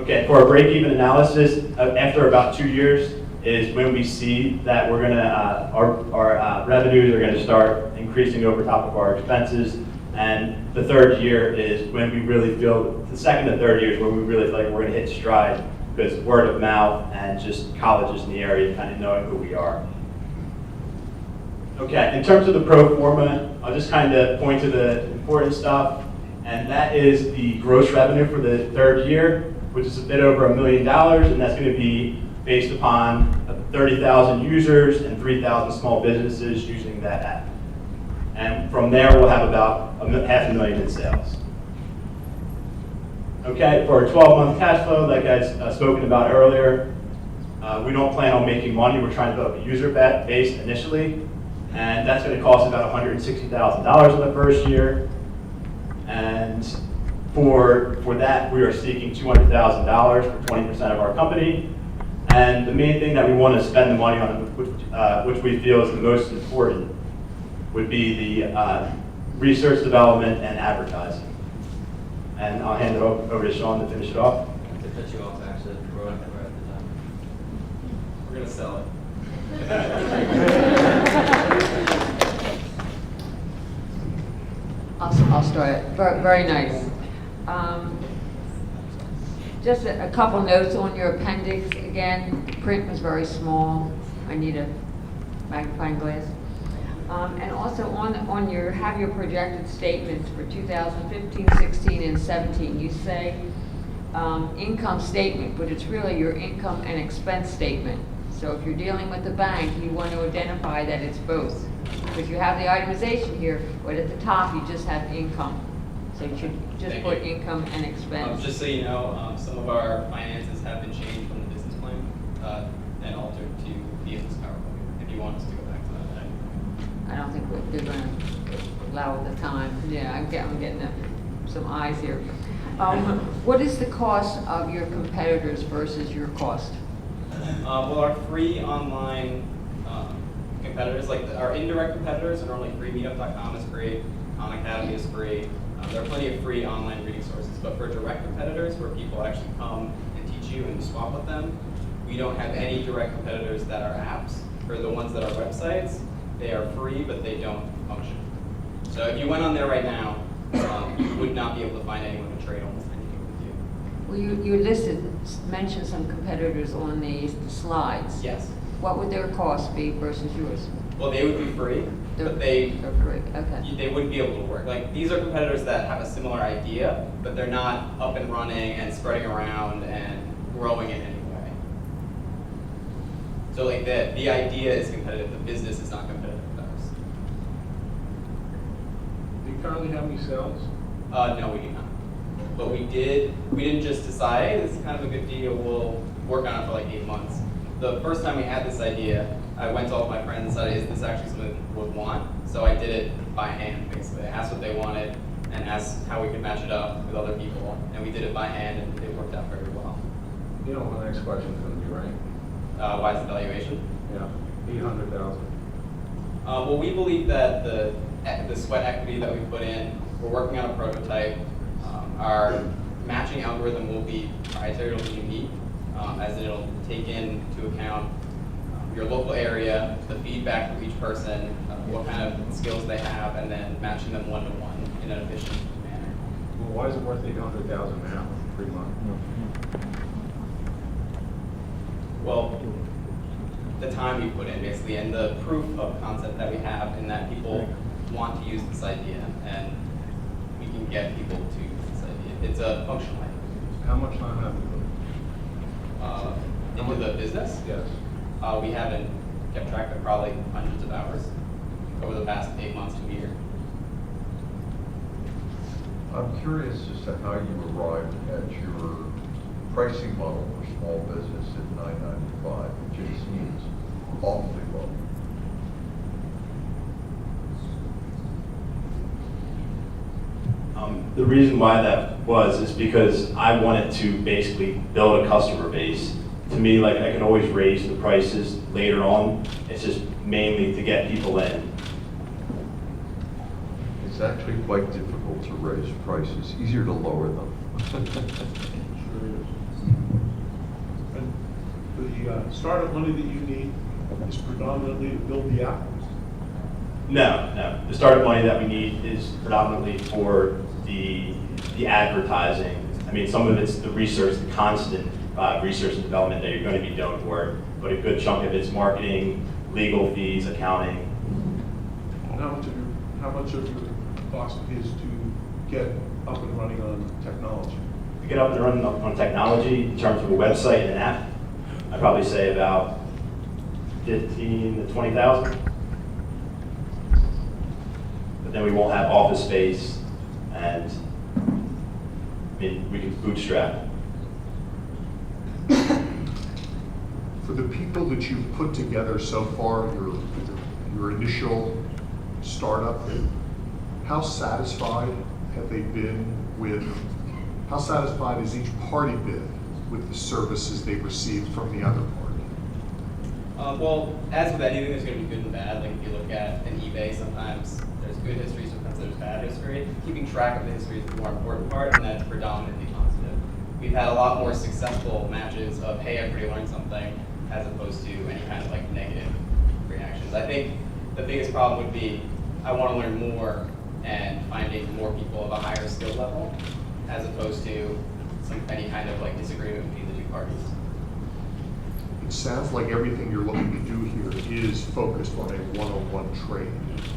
Okay, for our break-even analysis, after about 2 years is when we see that we're going to our revenues are going to start increasing over top of our expenses. And the third year is when we really feel, the second and third year is where we really feel like we're going to hit stride, because word of mouth and just colleges in the area kind of knowing who we are. Okay, in terms of the pro forma, I'll just kind of point to the important stuff, and that is the gross revenue for the third year, which is a bit over $1 million, and that's going to be based upon 30,000 users and 3,000 small businesses using that app. And from there, we'll have about $500,000 in sales. Okay, for our 12-month cash flow, like I've spoken about earlier, we don't plan on making money. We're trying to build a user base initially, and that's going to cost about $160,000 in the first year. And for that, we are seeking $200,000 for 20% of our company. And the main thing that we want to spend the money on, which we feel is the most important, would be the research, development, and advertising. And I'll hand it over to Sean to finish it off. To cut you off, actually, right at the time. We're going to sell it. I'll start it. Very nice. Just a couple notes on your appendix. Again, print was very small. I need a magnifying glass. And also on your projected statements for 2015, 16, and 17. You say income statement, but it's really your income and expense statement. So if you're dealing with the bank, you want to identify that it's both. Because you have the itemization here, but at the top you just have income. So you should just put income and expense. Just so you know, some of our finances have been changed from the business plan and altered to be in this PowerPoint. If you want us to go back to that. I don't think they're going to allow the time. Yeah, I'm getting some eyes here. What is the cost of your competitors versus your cost? Well, our free online competitors, like our indirect competitors, are normally free. Meetup.com is free. Khan Academy is free. There are plenty of free online reading sources, but for direct competitors, where people actually come and teach you and you swap with them, we don't have any direct competitors that are apps. For the ones that are websites, they are free, but they don't function. So if you went on there right now, you would not be able to find anyone to trade almost anything with you. Well, you mentioned some competitors on the slides. Yes. What would their cost be versus yours? Well, they would be free, but they're free. Okay. they wouldn't be able to work. Like, these are competitors that have a similar idea, but they're not up and running and spreading around and growing in any way. So like the idea is competitive, the business is not competitive with ours. Do you currently have any sales? No, we do not. But we didn't just decide, hey, this is kind of a good deal, we'll work on it for like 8 months. The first time we had this idea, I went to all of my friends and said, is this actually something we would want? So I did it by hand, basically. I asked what they wanted and asked how we could match it up with other people. And we did it by hand, and it worked out very well. You know what my next question is going to be, right? Why is the valuation? Yeah, 800,000. Well, we believe that the sweat equity that we put in, we're working on a prototype. Our matching algorithm will be proprietary, it'll be unique, as it'll take into account your local area, the feedback from each person, what kind of skills they have, and then matching them one-to-one in an efficient manner. Well, why is it worth 800,000 now, 3 months? Well, the time we put in, basically, and the proof of concept that we have, in that people want to use this idea, and we can get people to use this idea. It's a functional idea. How much time have you put Into the business? Yes. We haven't kept track, of probably hundreds of hours over the past 8 months to a year. I'm curious as to how you arrived at your pricing model for small business at $9.95, which it seems awfully low. The reason why that was is because I wanted to basically build a customer base. To me, like, I can always raise the prices later on. It's just mainly to get people in. It's actually quite difficult to raise prices, easier to lower them. Sure is. And the startup money that you need is predominantly to build the app? No. The startup money that we need is predominantly for the advertising. I mean, some of it's the research, the constant research and development that you're going to be doing for it, but a good chunk of it's marketing, legal fees, accounting. And how much of your cost is to get up and running on technology? To get up and running on technology, in terms of a website and an app, I'd probably say about 15 to 20,000. But then we won't have office space, and I mean, we can bootstrap. For the people that you've put together so far, your initial startup, how satisfied have they been with, how satisfied has each party been with the services they've received from the other party? Well, as with anything, there's going to be good and bad. Like if you look at an eBay, sometimes there's good history, sometimes there's bad history. Keeping track of the history is the more important part, and that's predominantly positive. We've had a lot more successful matches of, hey, everybody learned something, as opposed to any kind of like negative reactions. I think the biggest problem would be, I want to learn more and finding more people of a higher skill level, as opposed to any kind of like disagreement between the two parties. It sounds like everything you're looking to do here is focused on a one-on-one trade.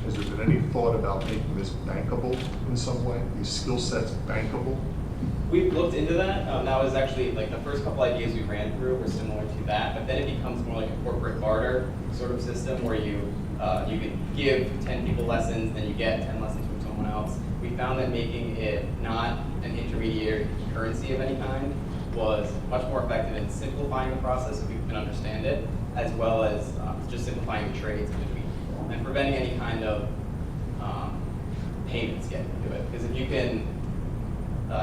Has there been any thought about making this bankable in some way? These skill sets bankable? We've looked into that. That was actually like the first couple ideas we ran through were similar to that, but then it becomes more like a corporate barter sort of system where you can give 10 people lessons, then you get 10 lessons from someone else. We found that making it not an intermediary currency of any kind was much more effective in simplifying the process so people can understand it, as well as just simplifying the trades between people and preventing any kind of payments getting into it. Because if you can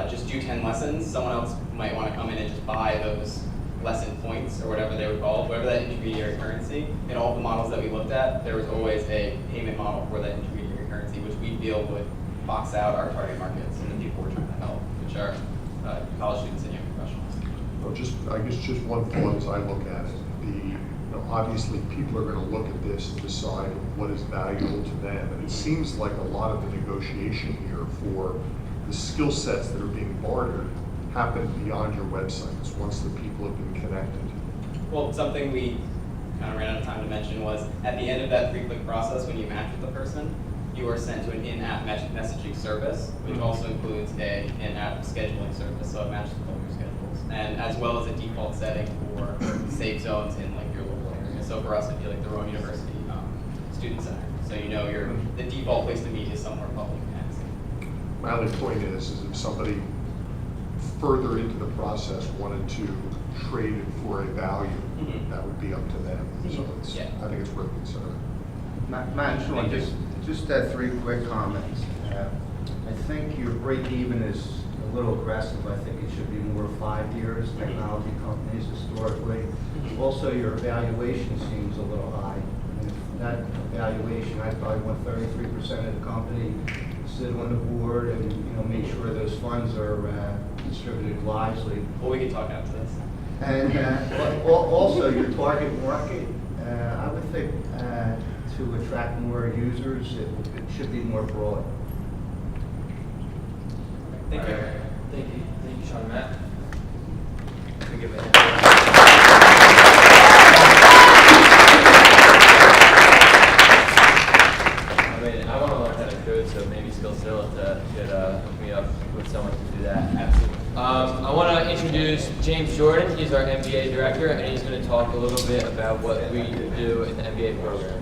just do 10 lessons, someone else might want to come in and just buy those lesson points or whatever they were called, whatever that intermediary currency. In all the models that we looked at, there was always a payment model for that intermediary currency, which we feel would box out our target markets and the people we're trying to help, which are college students and young professionals. Well, I guess just one thought as I look at it. Obviously, people are going to look at this and decide what is valuable to them. And it seems like a lot of the negotiation here for the skill sets that are being bartered happen beyond your websites once the people have been connected. Well, something we kind of ran out of time to mention was at the end of that 3-click process, when you match with the person, you are sent to an in-app messaging service, which also includes an in-app scheduling service, so it matches with all your schedules, and as well as a default setting for safe zones in like your local area. So for us, it'd be like the Rowan University Student Center. So you know the default place to meet is somewhere public and safe. My only point is if somebody further into the process wanted to trade it for a value, that would be up to them. So I think it's worth considering. Matt and Sean, just 3 quick comments. I think your break even is a little aggressive. I think it should be more 5 years, technology companies historically. Also, your evaluation seems a little high. And if that evaluation, I probably want 33% of the company to sit on the board and make sure those funds are distributed wisely. Well, we can talk after this. And also your target market, I would think to attract more users, it should be more broad. Thank you. Thank you. Thank you, Sean and Matt. Can we give a hand? I want to learn how to code, so maybe Skillzilla could hook me up with someone to do that. Absolutely. I want to introduce James Jordan. He's our MBA director, and he's going to talk a little bit about what we do in the MBA program.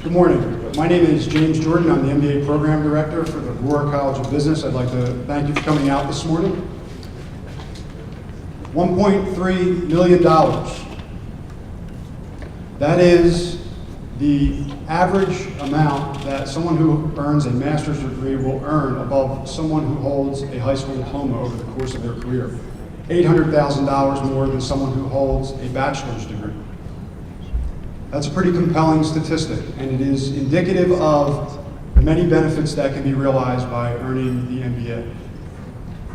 Good morning. My name is James Jordan. I'm the MBA Program Director for the Rohr College of Business. I'd like to thank you for coming out this morning. $1.3 million. That is the average amount that someone who earns a master's degree will earn above someone who holds a high school diploma over the course of their career. $800,000 more than someone who holds a bachelor's degree. That's a pretty compelling statistic, and it is indicative of the many benefits that can be realized by earning the MBA.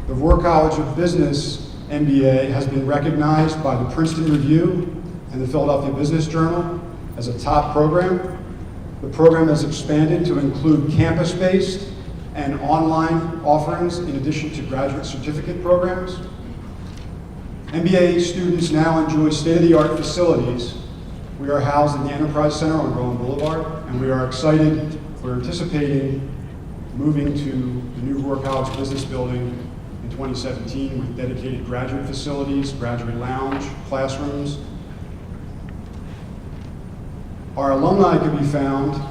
The Rohr College of Business MBA has been recognized by the Princeton Review and the Philadelphia Business Journal as a top program. The program has expanded to include campus-based and online offerings in addition to graduate certificate programs. MBA students now enjoy state-of-the-art facilities. We are housed in the Enterprise Center on Rowan Boulevard, and we are excited. We're anticipating moving to the new Rohr College Business Building in 2017 with dedicated graduate facilities, graduate lounge, classrooms. Our alumni can be found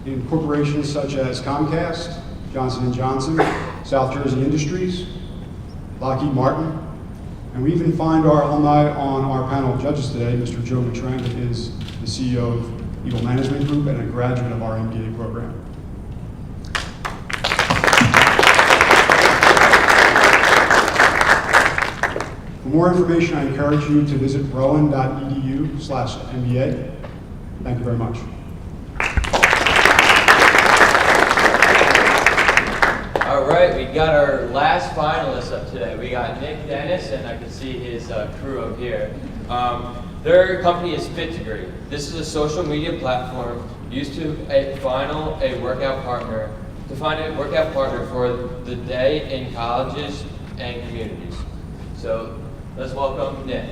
in corporations such as Comcast, Johnson & Johnson, South Jersey Industries, Lockheed Martin, and we even find our alumni on our panel of judges today. Mr. Joe Matranga is the CEO of Eagle Management Group and a graduate of our MBA program. For more information, I encourage you to visit rowan.edu/MBA. Thank you very much. All right, we got our last finalist up today. We got Nick Dennis, and I can see his crew up here. Their company is Fit Degree. This is a social media platform used to find a workout partner for the day in colleges and communities. So let's welcome Nick.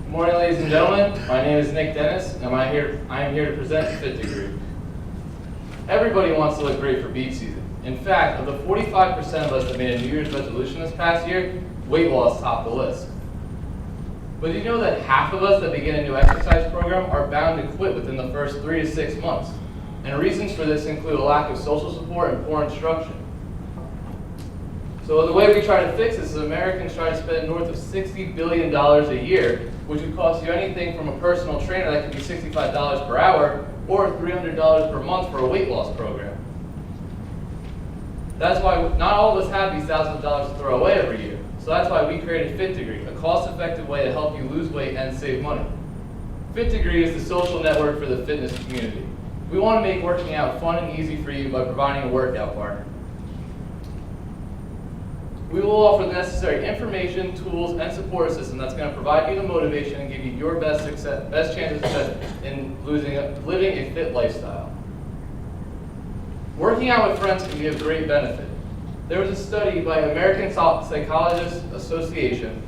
Good morning, ladies and gentlemen. My name is Nick Dennis, and I am here to present Fit Degree. Everybody wants to look great for beach season. In fact, of the 45% of us that made a New Year's resolution this past year, weight loss topped the list. But did you know that half of us that begin a new exercise program are bound to quit within the first 3 to 6 months? And reasons for this include a lack of social support and poor instruction. So the way we try to fix this is Americans try to spend north of $60 billion a year, which would cost you anything from a personal trainer that could be $65 per hour or $300 per month for a weight loss program. That's why not all of us have these thousands of dollars to throw away every year. So that's why we created Fit Degree, a cost-effective way to help you lose weight and save money. Fit Degree is the social network for the fitness community. We want to make working out fun and easy for you by providing a workout partner. We will offer the necessary information, tools, and support system that's going to provide you the motivation and give you your best chance of success in living a fit lifestyle. Working out with friends can be of great benefit. There was a study by American Psychologists Association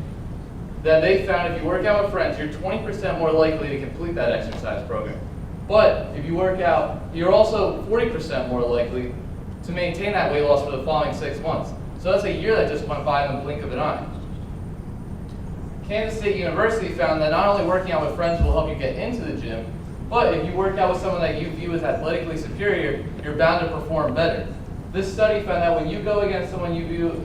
that they found if you work out with friends, you're 20% more likely to complete that exercise program. But if you work out, you're also 40% more likely to maintain that weight loss for the following 6 months. So that's a year that just went by in the blink of an eye. Kansas State University found that not only working out with friends will help you get into the gym, but if you work out with someone that you view as athletically superior, you're bound to perform better. This study found that when you go against someone you view,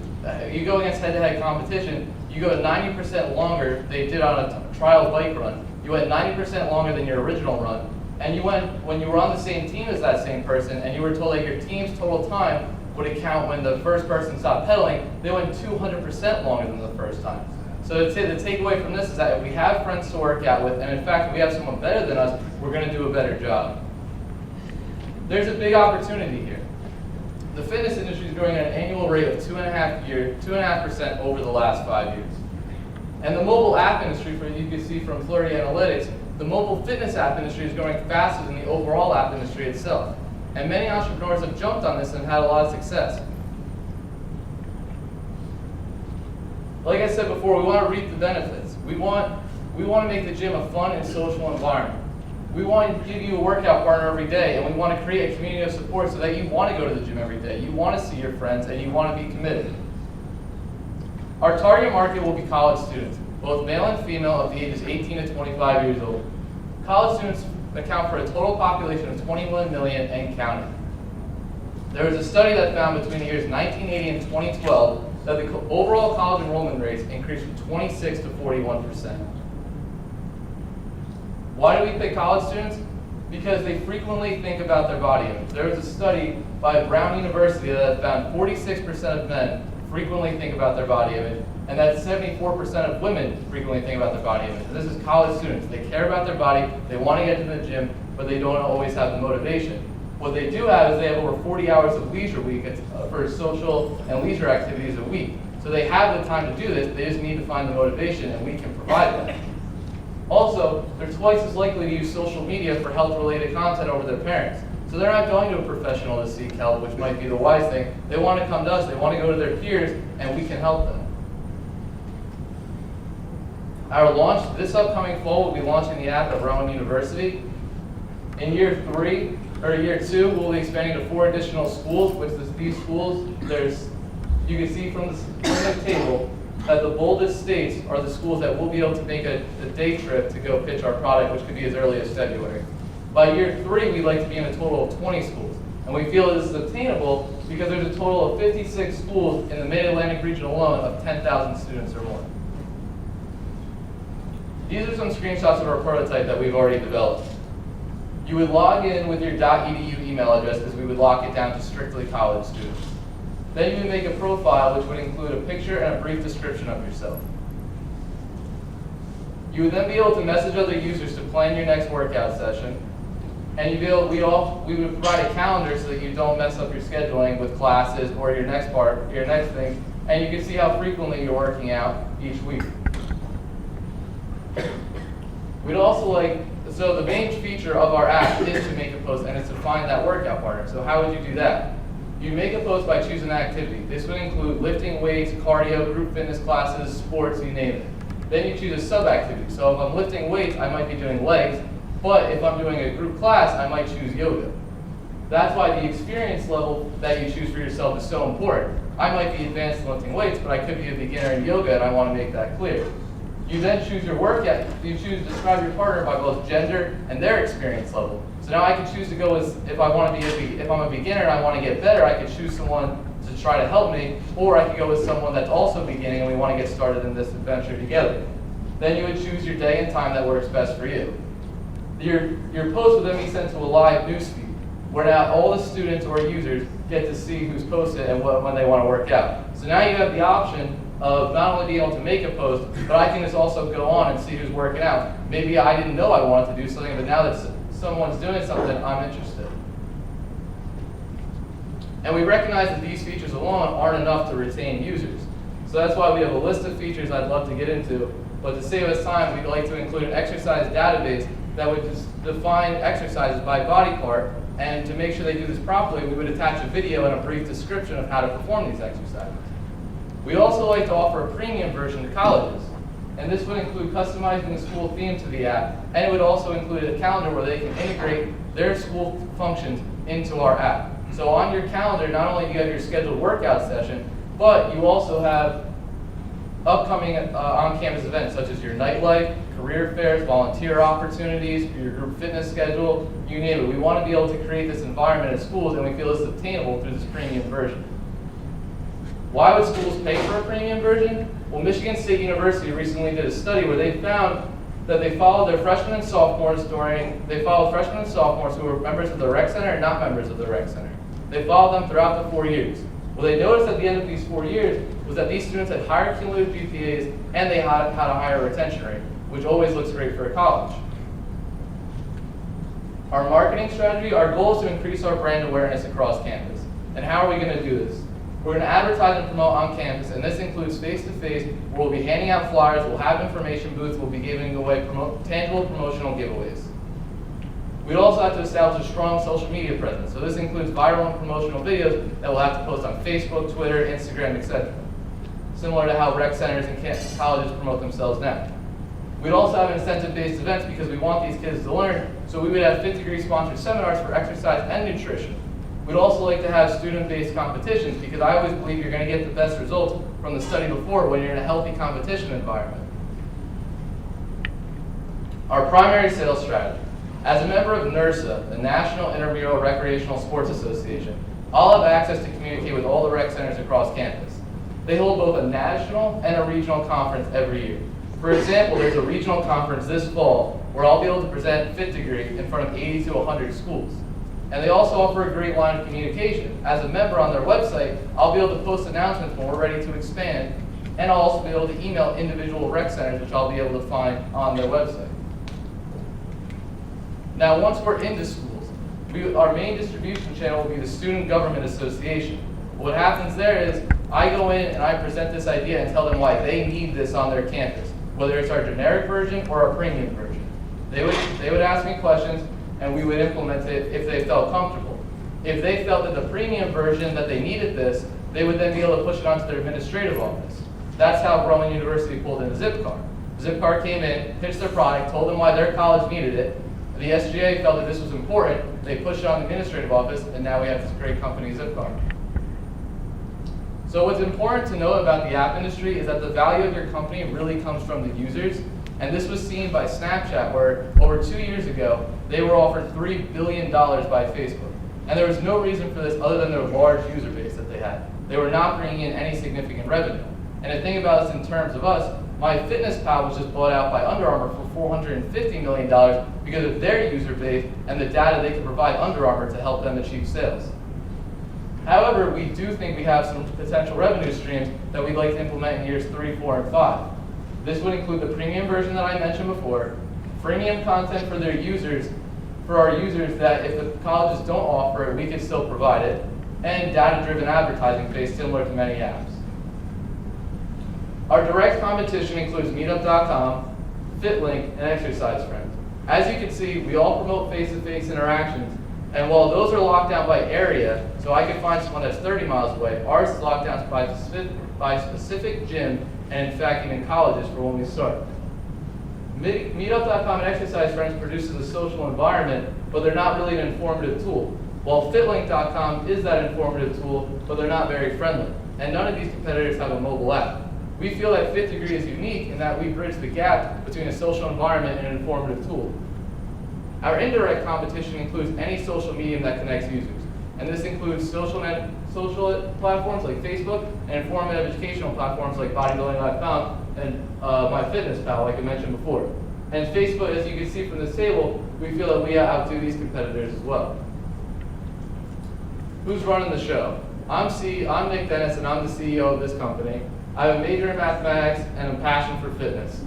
you go against head-to-head competition, you go 90% longer. They did on a trial bike run. You went 90% longer than your original run. And you went, when you were on the same team as that same person, and you were told that your team's total time would account when the first person stopped pedaling, they went 200% longer than the first time. So the takeaway from this is that if we have friends to work out with, and in fact, if we have someone better than us, we're going to do a better job. There's a big opportunity here. The fitness industry is growing at an annual rate of 2.5% over the last 5 years. And the mobile app industry, you can see from Flurry Analytics, the mobile fitness app industry is growing faster than the overall app industry itself. And many entrepreneurs have jumped on this and had a lot of success. Like I said before, we want to reap the benefits. We want to make the gym a fun and social environment. We want to give you a workout partner every day, and we want to create a community of support so that you want to go to the gym every day, you want to see your friends, and you want to be committed. Our target market will be college students, both male and female of the ages 18 to 25 years old. College students account for a total population of 21 million and counting. There was a study that found between the years 1980 and 2012 that the overall college enrollment rates increased from 26 to 41%. Why do we pick college students? Because they frequently think about their body image. There was a study by Brown University that found 46% of men frequently think about their body image, and that 74% of women frequently think about their body image. And this is college students. They care about their body, they want to get to the gym, but they don't always have the motivation. What they do have is they have over 40 hours of leisure week for social and leisure activities a week. So they have the time to do this, they just need to find the motivation, and we can provide that. Also, they're twice as likely to use social media for health-related content over their parents. So they're not going to a professional to seek help, which might be the wise thing. They want to come to us, they want to go to their peers, and we can help them. Our launch, this upcoming fall, we'll be launching the app at Rowan University. In year 2, we'll be expanding to 4 additional schools, which is these schools, you can see from the table that the boldest states are the schools that will be able to make a day trip to go pitch our product, which could be as early as February. By year 3, we'd like to be in a total of 20 schools. And we feel this is obtainable because there's a total of 56 schools in the Mid-Atlantic region alone of 10,000 students or more. These are some screenshots of our prototype that we've already developed. You would log in with your .edu email address because we would lock it down to strictly college students. Then you would make a profile which would include a picture and a brief description of yourself. You would then be able to message other users to plan your next workout session. And we would provide a calendar so that you don't mess up your scheduling with classes or your next thing. And you can see how frequently you're working out each week. We'd also so the main feature of our app is to make a post, and it's to find that workout partner. So how would you do that? You make a post by choosing an activity. This would include lifting weights, cardio, group fitness classes, sports, you name it. Then you choose a sub-activity. So if I'm lifting weights, I might be doing legs, but if I'm doing a group class, I might choose yoga. That's why the experience level that you choose for yourself is so important. I might be advanced in lifting weights, but I could be a beginner in yoga, and I want to make that clear. You then choose your workout. You choose to describe your partner by both gender and their experience level. So now I can choose to go as if I'm a beginner and I want to get better, I could choose someone to try to help me, or I could go with someone that's also beginning and we want to get started in this adventure together. Then you would choose your day and time that works best for you. Your post would then be sent to a live newsfeed, where now all the students or users get to see who's posted and when they want to work out. So now you have the option of not only being able to make a post, but I can just also go on and see who's working out. Maybe I didn't know I wanted to do something, but now that someone's doing something, I'm interested. And we recognize that these features alone aren't enough to retain users. So that's why we have a list of features I'd love to get into, but to save us time, we'd like to include an exercise database that would just define exercises by body part, and to make sure they do this properly, we would attach a video and a brief description of how to perform these exercises. We also like to offer a premium version to colleges, and this would include customizing the school theme to the app, and it would also include a calendar where they can integrate their school functions into our app. So on your calendar, not only do you have your scheduled workout session, but you also have upcoming on-campus events such as your nightlife, career fairs, volunteer opportunities, your group fitness schedule, you name it. We want to be able to create this environment at schools, and we feel it's obtainable through this premium version. Why would schools pay for a premium version? Well, Michigan State University recently did a study where they found that they followed their freshmen and sophomores who were members of the rec center and not members of the rec center. They followed them throughout the 4 years. What they noticed at the end of these 4 years was that these students had higher cumulative GPAs and they had a higher retention rate, which always looks great for a college. Our marketing strategy, our goal is to increase our brand awareness across campus. And how are we going to do this? We're going to advertise and promote on campus, and this includes face-to-face, where we'll be handing out flyers, we'll have information booths, we'll be giving away tangible promotional giveaways. We'd also have to establish a strong social media presence, so this includes viral and promotional videos that we'll have to post on Facebook, Twitter, Instagram, etc. Similar to how rec centers and colleges promote themselves now. We'd also have incentive-based events because we want these kids to learn, so we would have Fit Degree sponsored seminars for exercise and nutrition. We'd also like to have student-based competitions because I always believe you're going to get the best results from the study before when you're in a healthy competition environment. Our primary sales strategy. As a member of NERSA, the National Intramural Recreational Sports Association, I'll have access to communicate with all the rec centers across campus. They hold both a national and a regional conference every year. For example, there's a regional conference this fall where I'll be able to present Fit Degree in front of 80 to 100 schools. And they also offer a great line of communication. As a member on their website, I'll be able to post announcements when we're ready to expand, and I'll also be able to email individual rec centers, which I'll be able to find on their website. Now, once we're into schools, our main distribution channel will be the Student Government Association. What happens there is I go in and I present this idea and tell them why they need this on their campus. whether it's our generic version or our premium version. They would ask me questions, and we would implement it if they felt comfortable. If they felt that the premium version, that they needed this, they would then be able to push it onto their administrative office. That's how Rowan University pulled in Zipcar. Zipcar came in, pitched their product, told them why their college needed it. The SGA felt that this was important. They pushed it on the administrative office, and now we have this great company, Zipcar. So what's important to know about the app industry is that the value of your company really comes from the users. And this was seen by Snapchat, where over 2 years ago, they were offered $3 billion by Facebook. And there was no reason for this other than their large user base that they had. They were not bringing in any significant revenue. And the thing about this in terms of us, MyFitnessPal was just bought out by Under Armour for $450 million because of their user base and the data they could provide Under Armour to help them achieve sales. However, we do think we have some potential revenue streams that we'd like to implement in years 3, 4, and 5. This would include the premium version that I mentioned before, freemium content for their users, for our users that if the colleges don't offer it, we can still provide it, and data-driven advertising based similar to many apps. Our direct competition includes Meetup.com, FitLink, and Exercise Friends. As you can see, we all promote face-to-face interactions, and while those are locked down by area, so I can find someone that's 30 miles away, ours is locked down by specific gym, and in fact even colleges for when we start. Meetup.com and Exercise Friends produces a social environment, but they're not really an informative tool. While FitLink.com is that informative tool, but they're not very friendly. And none of these competitors have a mobile app. We feel that Fit Degree is unique in that we bridge the gap between a social environment and an informative tool. Our indirect competition includes any social medium that connects users. And this includes social platforms like Facebook and informative educational platforms like Bodybuilding.com and MyFitnessPal, like I mentioned before. And Facebook, as you can see from this table, we feel that we outdo these competitors as well. Who's running the show? I'm Nick Dennis, and I'm the CEO of this company. I have a major in mathematics and a passion for fitness.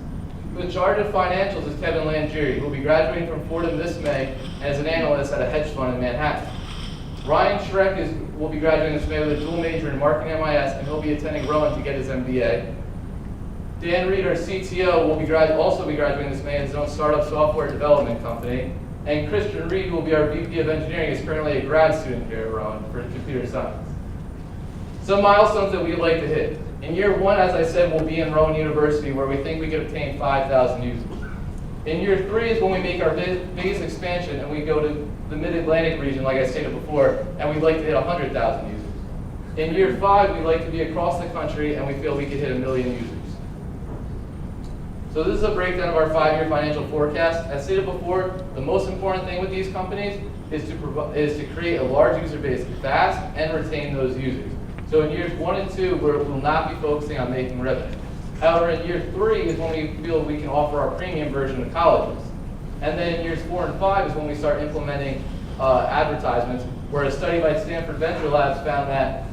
In charge of financials is Kevin Langieri, who will be graduating from Fordham this May as an analyst at a hedge fund in Manhattan. Ryan Schreck will be graduating this May with a dual major in marketing MIS, and he'll be attending Rowan to get his MBA. Dan Reed, our CTO, will also be graduating this May at his own startup software development company. And Christian Reed, who will be our VP of Engineering, is currently a grad student here at Rowan for computer science. Some milestones that we'd like to hit. In year 1, as I said, we'll be in Rowan University, where we think we could obtain 5,000 users. In year 3 is when we make our biggest expansion, and we go to the Mid-Atlantic region, like I stated before, and we'd like to hit 100,000 users. In year 5, we'd like to be across the country, and we feel we could hit 1 million users. So this is a breakdown of our 5-year financial forecast. As stated before, the most important thing with these companies is to create a large user base fast and retain those users. So in years 1 and 2, we'll not be focusing on making revenue. However, in year 3 is when we feel we can offer our premium version to colleges. And then in years 4 and 5 is when we start implementing advertisements, where a study by Stanford Venture Labs found that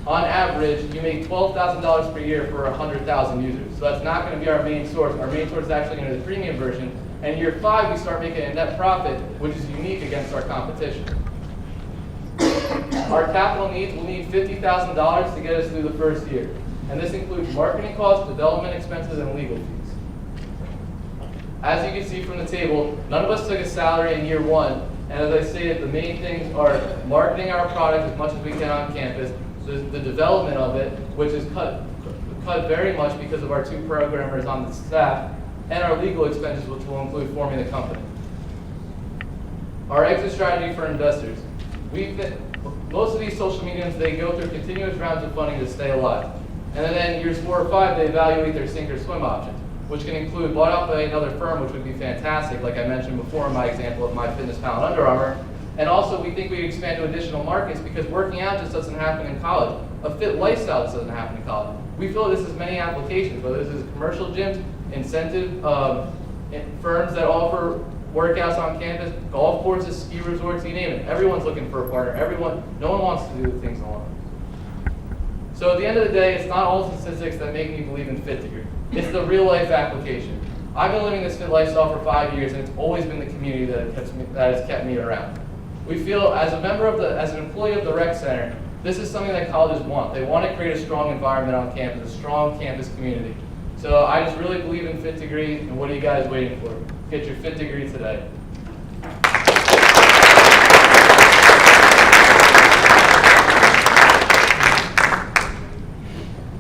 on average, you make $12,000 per year for 100,000 users. So that's not going to be our main source. Our main source is actually going to be the premium version. And in year 5, we start making a net profit, which is unique against our competition. Our capital needs will need $50,000 to get us through the first year. And this includes marketing costs, development expenses, and legal fees. As you can see from the table, none of us took a salary in year 1. And as I stated, the main things are marketing our product as much as we can on campus, the development of it, which is cut very much because of our 2 programmers on the staff, and our legal expenses, which will include forming the company. Our exit strategy for investors. Most of these social mediums, they go through continuous rounds of funding to stay alive. And then in years 4 or 5, they evaluate their sink or swim options, which can include bought out by another firm, which would be fantastic, like I mentioned before in my example of MyFitnessPal and Under Armour. And also, we think we can expand to additional markets because working out just doesn't happen in college. A fit lifestyle just doesn't happen in college. We feel this has many applications, whether this is commercial gyms, incentive firms that offer workouts on campus, golf courses, ski resorts, you name it. Everyone's looking for a partner. No one wants to do things alone. So at the end of the day, it's not all statistics that make me believe in Fit Degree. It's the real life application. I've been living this fit lifestyle for 5 years, and it's always been the community that has kept me around. We feel, as an employee of the rec center, this is something that colleges want. They want to create a strong environment on campus, a strong campus community. So I just really believe in Fit Degree, and what are you guys waiting for? Get your Fit Degree today.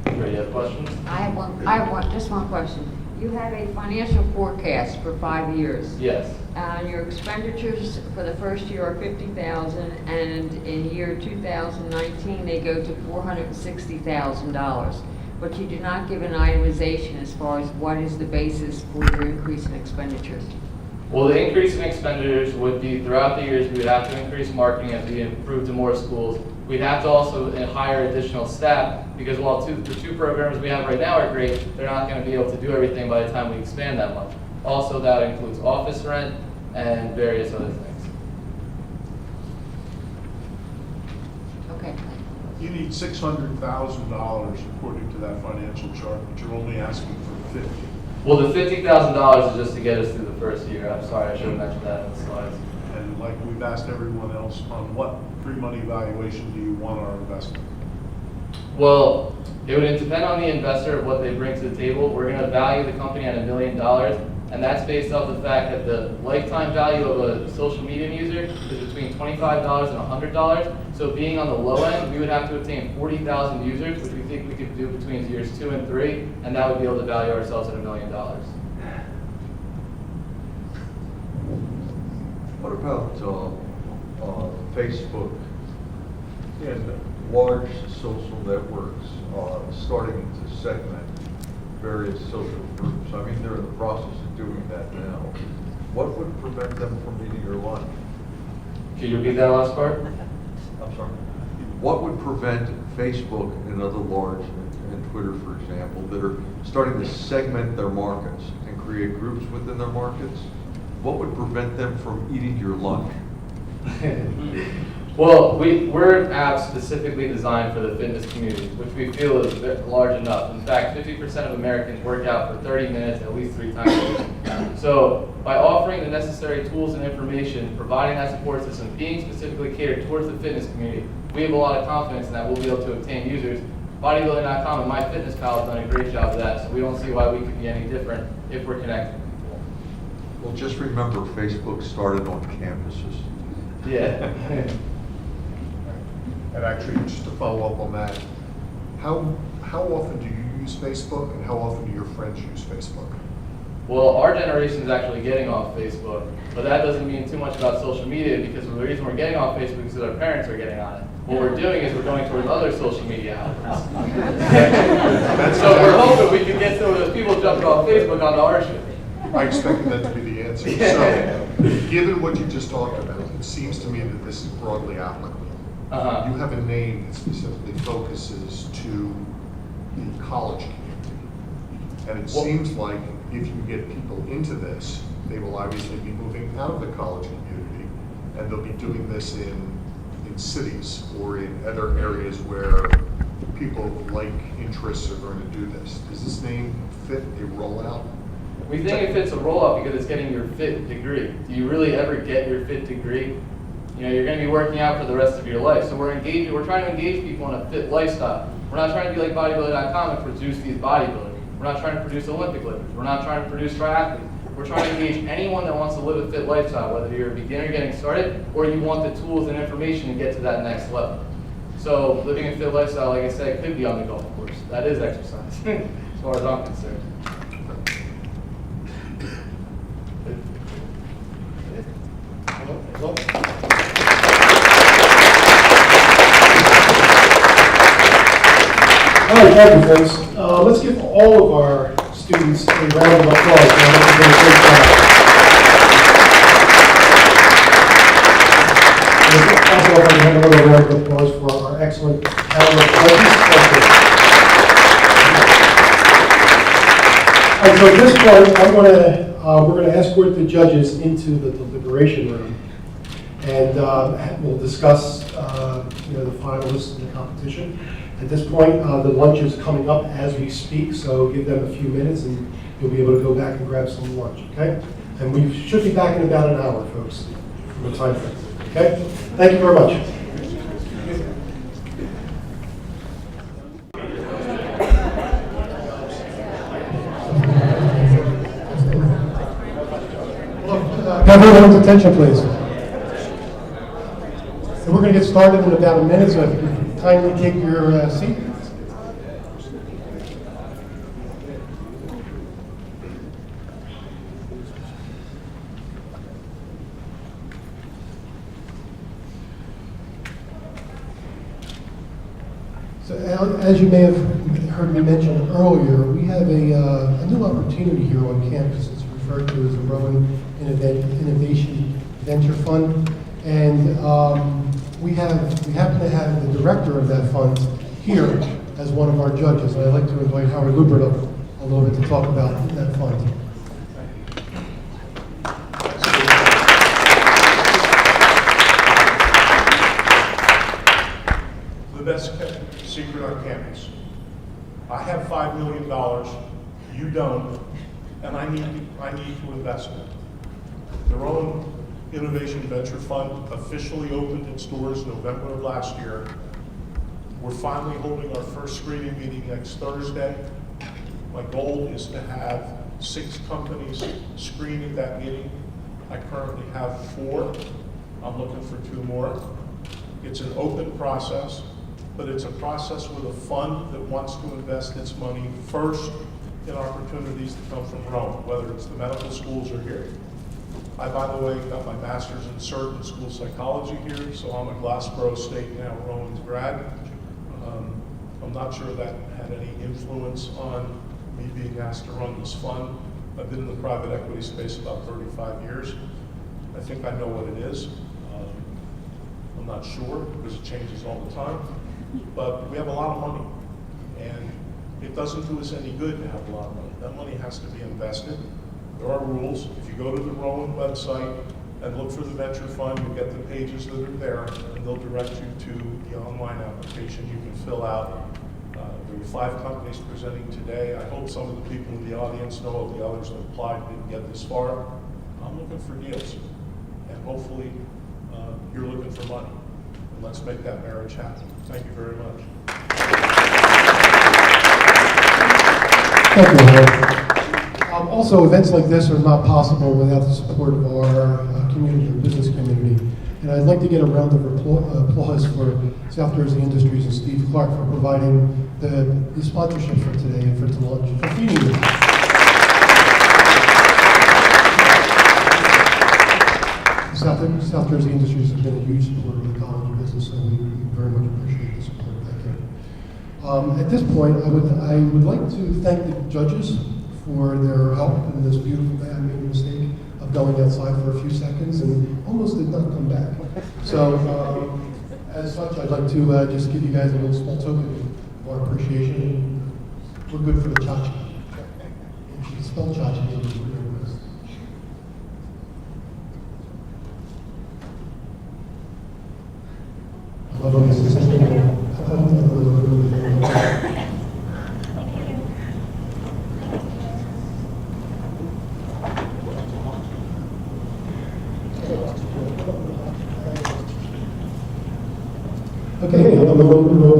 Great, you have questions? I have just one question. You have a financial forecast for 5 years. Yes. Your expenditures for the first year are $50,000, and in year 2019, they go to $460,000. But you do not give an itemization as far as what is the basis for your increase in expenditures. Well, the increase in expenditures would be throughout the years. We would have to increase marketing as we improve to more schools. We'd have to also hire additional staff because while the two programs we have right now are great, they're not going to be able to do everything by the time we expand that much. Also, that includes office rent and various other things. Okay. You need $600,000 according to that financial chart, but you're only asking for 50. Well, the $50,000 is just to get us through the first year. I'm sorry, I should have mentioned that in the slides. And like we've asked everyone else, on what pre-money valuation do you want our investment? Well, it would depend on the investor of what they bring to the table. We're going to value the company at $1 million, and that's based off the fact that the lifetime value of a social media user is between $25 and $100. So being on the low end, we would have to obtain 40,000 users, which we think we could do between years 2 and 3, and that would be able to value ourselves at $1 million. What about Facebook and large social networks starting to segment various social groups? I mean, they're in the process of doing that now. What would prevent them from eating your lunch? Can you repeat that last part? I'm sorry. What would prevent Facebook and other large, and Twitter, for example, that are starting to segment their markets and create groups within their markets? What would prevent them from eating your lunch? Well, we're an app specifically designed for the fitness community, which we feel is large enough. In fact, 50% of Americans work out for 30 minutes at least 3 times a week. So by offering the necessary tools and information, providing that support system, being specifically catered towards the fitness community, we have a lot of confidence in that we'll be able to obtain users. Bodybuilding.com and MyFitnessPal have done a great job of that, so we don't see why we could be any different if we're connected. Well, just remember, Facebook started on campuses. Yeah. And actually, just to follow up on that, how often do you use Facebook, and how often do your friends use Facebook? Well, our generation is actually getting off Facebook, but that doesn't mean too much about social media because the reason we're getting off Facebook is that our parents are getting on it. What we're doing is we're going towards other social media outlets. So we're hoping we can get some of those people jumping off Facebook onto our shit. I expected that to be the answer. So, given what you just talked about, it seems to me that this is broadly applicable. You have a name that specifically focuses to the college community. And it seems like if you get people into this, they will obviously be moving out of the college community, and they'll be doing this in cities or in other areas where people of like interests are going to do this. Does this name fit a rollout? We think it fits a rollout because it's getting your fit degree. Do you really ever get your fit degree? You know, you're going to be working out for the rest of your life. So we're trying to engage people in a fit lifestyle. We're not trying to be like bodybuilding.com and produce these bodybuilders. We're not trying to produce Olympic lifters. We're not trying to produce triathletes. We're trying to engage anyone that wants to live a fit lifestyle, whether you're a beginner getting started or you want the tools and information to get to that next level. So living a fit lifestyle, like I said, could be on the golf course. That is exercise, as far as I'm concerned. All right, thank you, folks. Let's give all of our students a round of applause. They've done a great job. Also, I'd like to have another round of applause for our excellent panel of judges. And so at this point, we're going to escort the judges into the deliberation room, and we'll discuss the finalists in the competition. At this point, the lunch is coming up as we speak, so give them a few minutes and you'll be able to go back and grab some lunch, okay? And we should be back in about an hour, folks, from the time frame, okay? Thank you very much. have everyone's attention, please? So we're going to get started in about a minute, so if you could kindly take your seat. So as you may have heard me mention earlier, we have a new opportunity here on campus. It's referred to as the Rowan Innovation Venture Fund. And we happen to have the director of that fund here as one of our judges. And I'd like to invite Howard Lubert up a little bit to talk about that fund. The best kept secret on campus. I have $5 million, you don't, and I need to invest in it. The Rowan Innovation Venture Fund officially opened its doors November of last year. We're finally holding our first screening meeting next Thursday. My goal is to have 6 companies screen at that meeting. I currently have 4. I'm looking for 2 more. It's an open process, but it's a process with a fund that wants to invest its money first in opportunities that come from Rowan, whether it's the medical schools or here. I, by the way, got my master's in cert in school psychology here, so I'm a Glassboro State, now Rowan's grad. I'm not sure that had any influence on me being asked to run this fund. I've been in the private equity space about 35 years. I think I know what it is. I'm not sure because it changes all the time. But we have a lot of money, and it doesn't do us any good to have a lot of money. That money has to be invested. There are rules. If you go to the Rowan website and look for the venture fund, you get the pages that are there, and they'll direct you to the online application you can fill out. There were 5 companies presenting today. I hope some of the people in the audience know of the others that applied didn't get this far. I'm looking for deals, and hopefully you're looking for money. And let's make that marriage happen. Thank you very much. Thank you, Howard. Also, events like this are not possible without the support of our community and business community. And I'd like to get a round of applause for South Jersey Industries and Steve Clark for providing the sponsorship for today and for feeding you. South Jersey Industries has been a huge supporter of the College of Business, and we very much appreciate the support. Thank you. At this point, I would like to thank the judges for their help in this beautiful day. I made the mistake of going outside for a few seconds and almost did not come back. So, as such, I'd like to just give you guys a little small token of our appreciation. We're good for the cha-cha. If you spell cha-cha, you'll be really impressed. I love this. Okay, I'm going to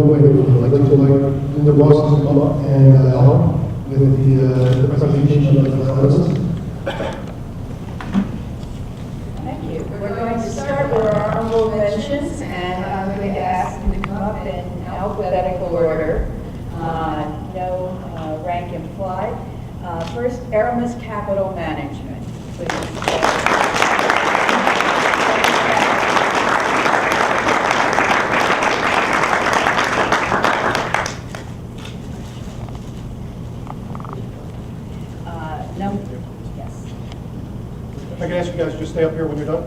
wait. I'd like to invite Linda Ross to come up and help with the presentation of the funds. Thank you. We're going to start with our honorable mentions, and I'm going to ask them to come up in alphabetical order. No rank implied. First, Aramis Capital Management, please. If I can ask you guys to just stay up here when you're done.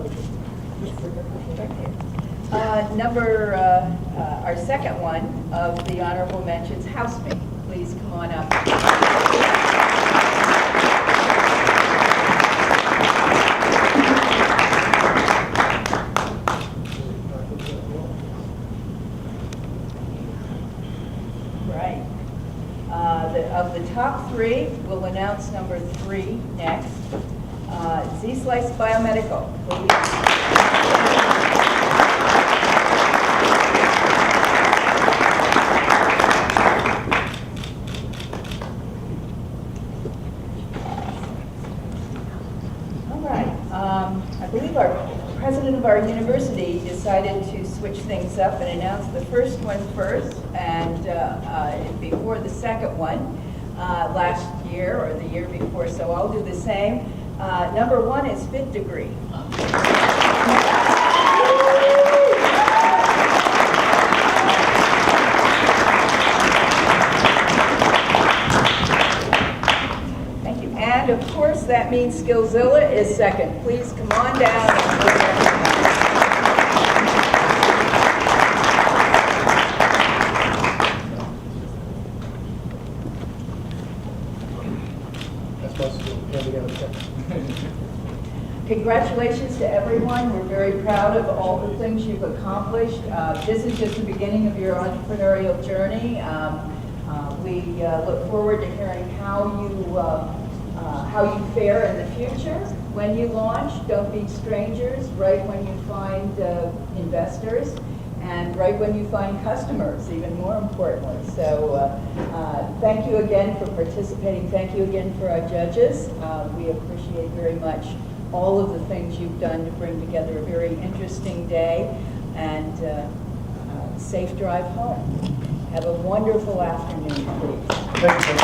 Our second one of the honorable mentions, Housemate. Please come on up. Right. Of the top 3, we'll announce number 3 next. Z-Slice Biomedical, please. All right. up and announce the first one first, and before the second one last year or the year before, so I'll do the same. Number 1 is Fit Degree. Thank you. And of course, that means Skillzilla is second. Please come on down. Congratulations to everyone. We're very proud of all the things you've accomplished. This is just the beginning of your entrepreneurial journey. We look forward to hearing how you fare in the future. When you launch, don't be strangers. Right when you find investors, and right when you find customers, even more importantly. So thank you again for participating. Thank you again for our judges. We appreciate very much all of the things you've done to bring together a very interesting day, and safe drive home. Have a wonderful afternoon, please. Thank you.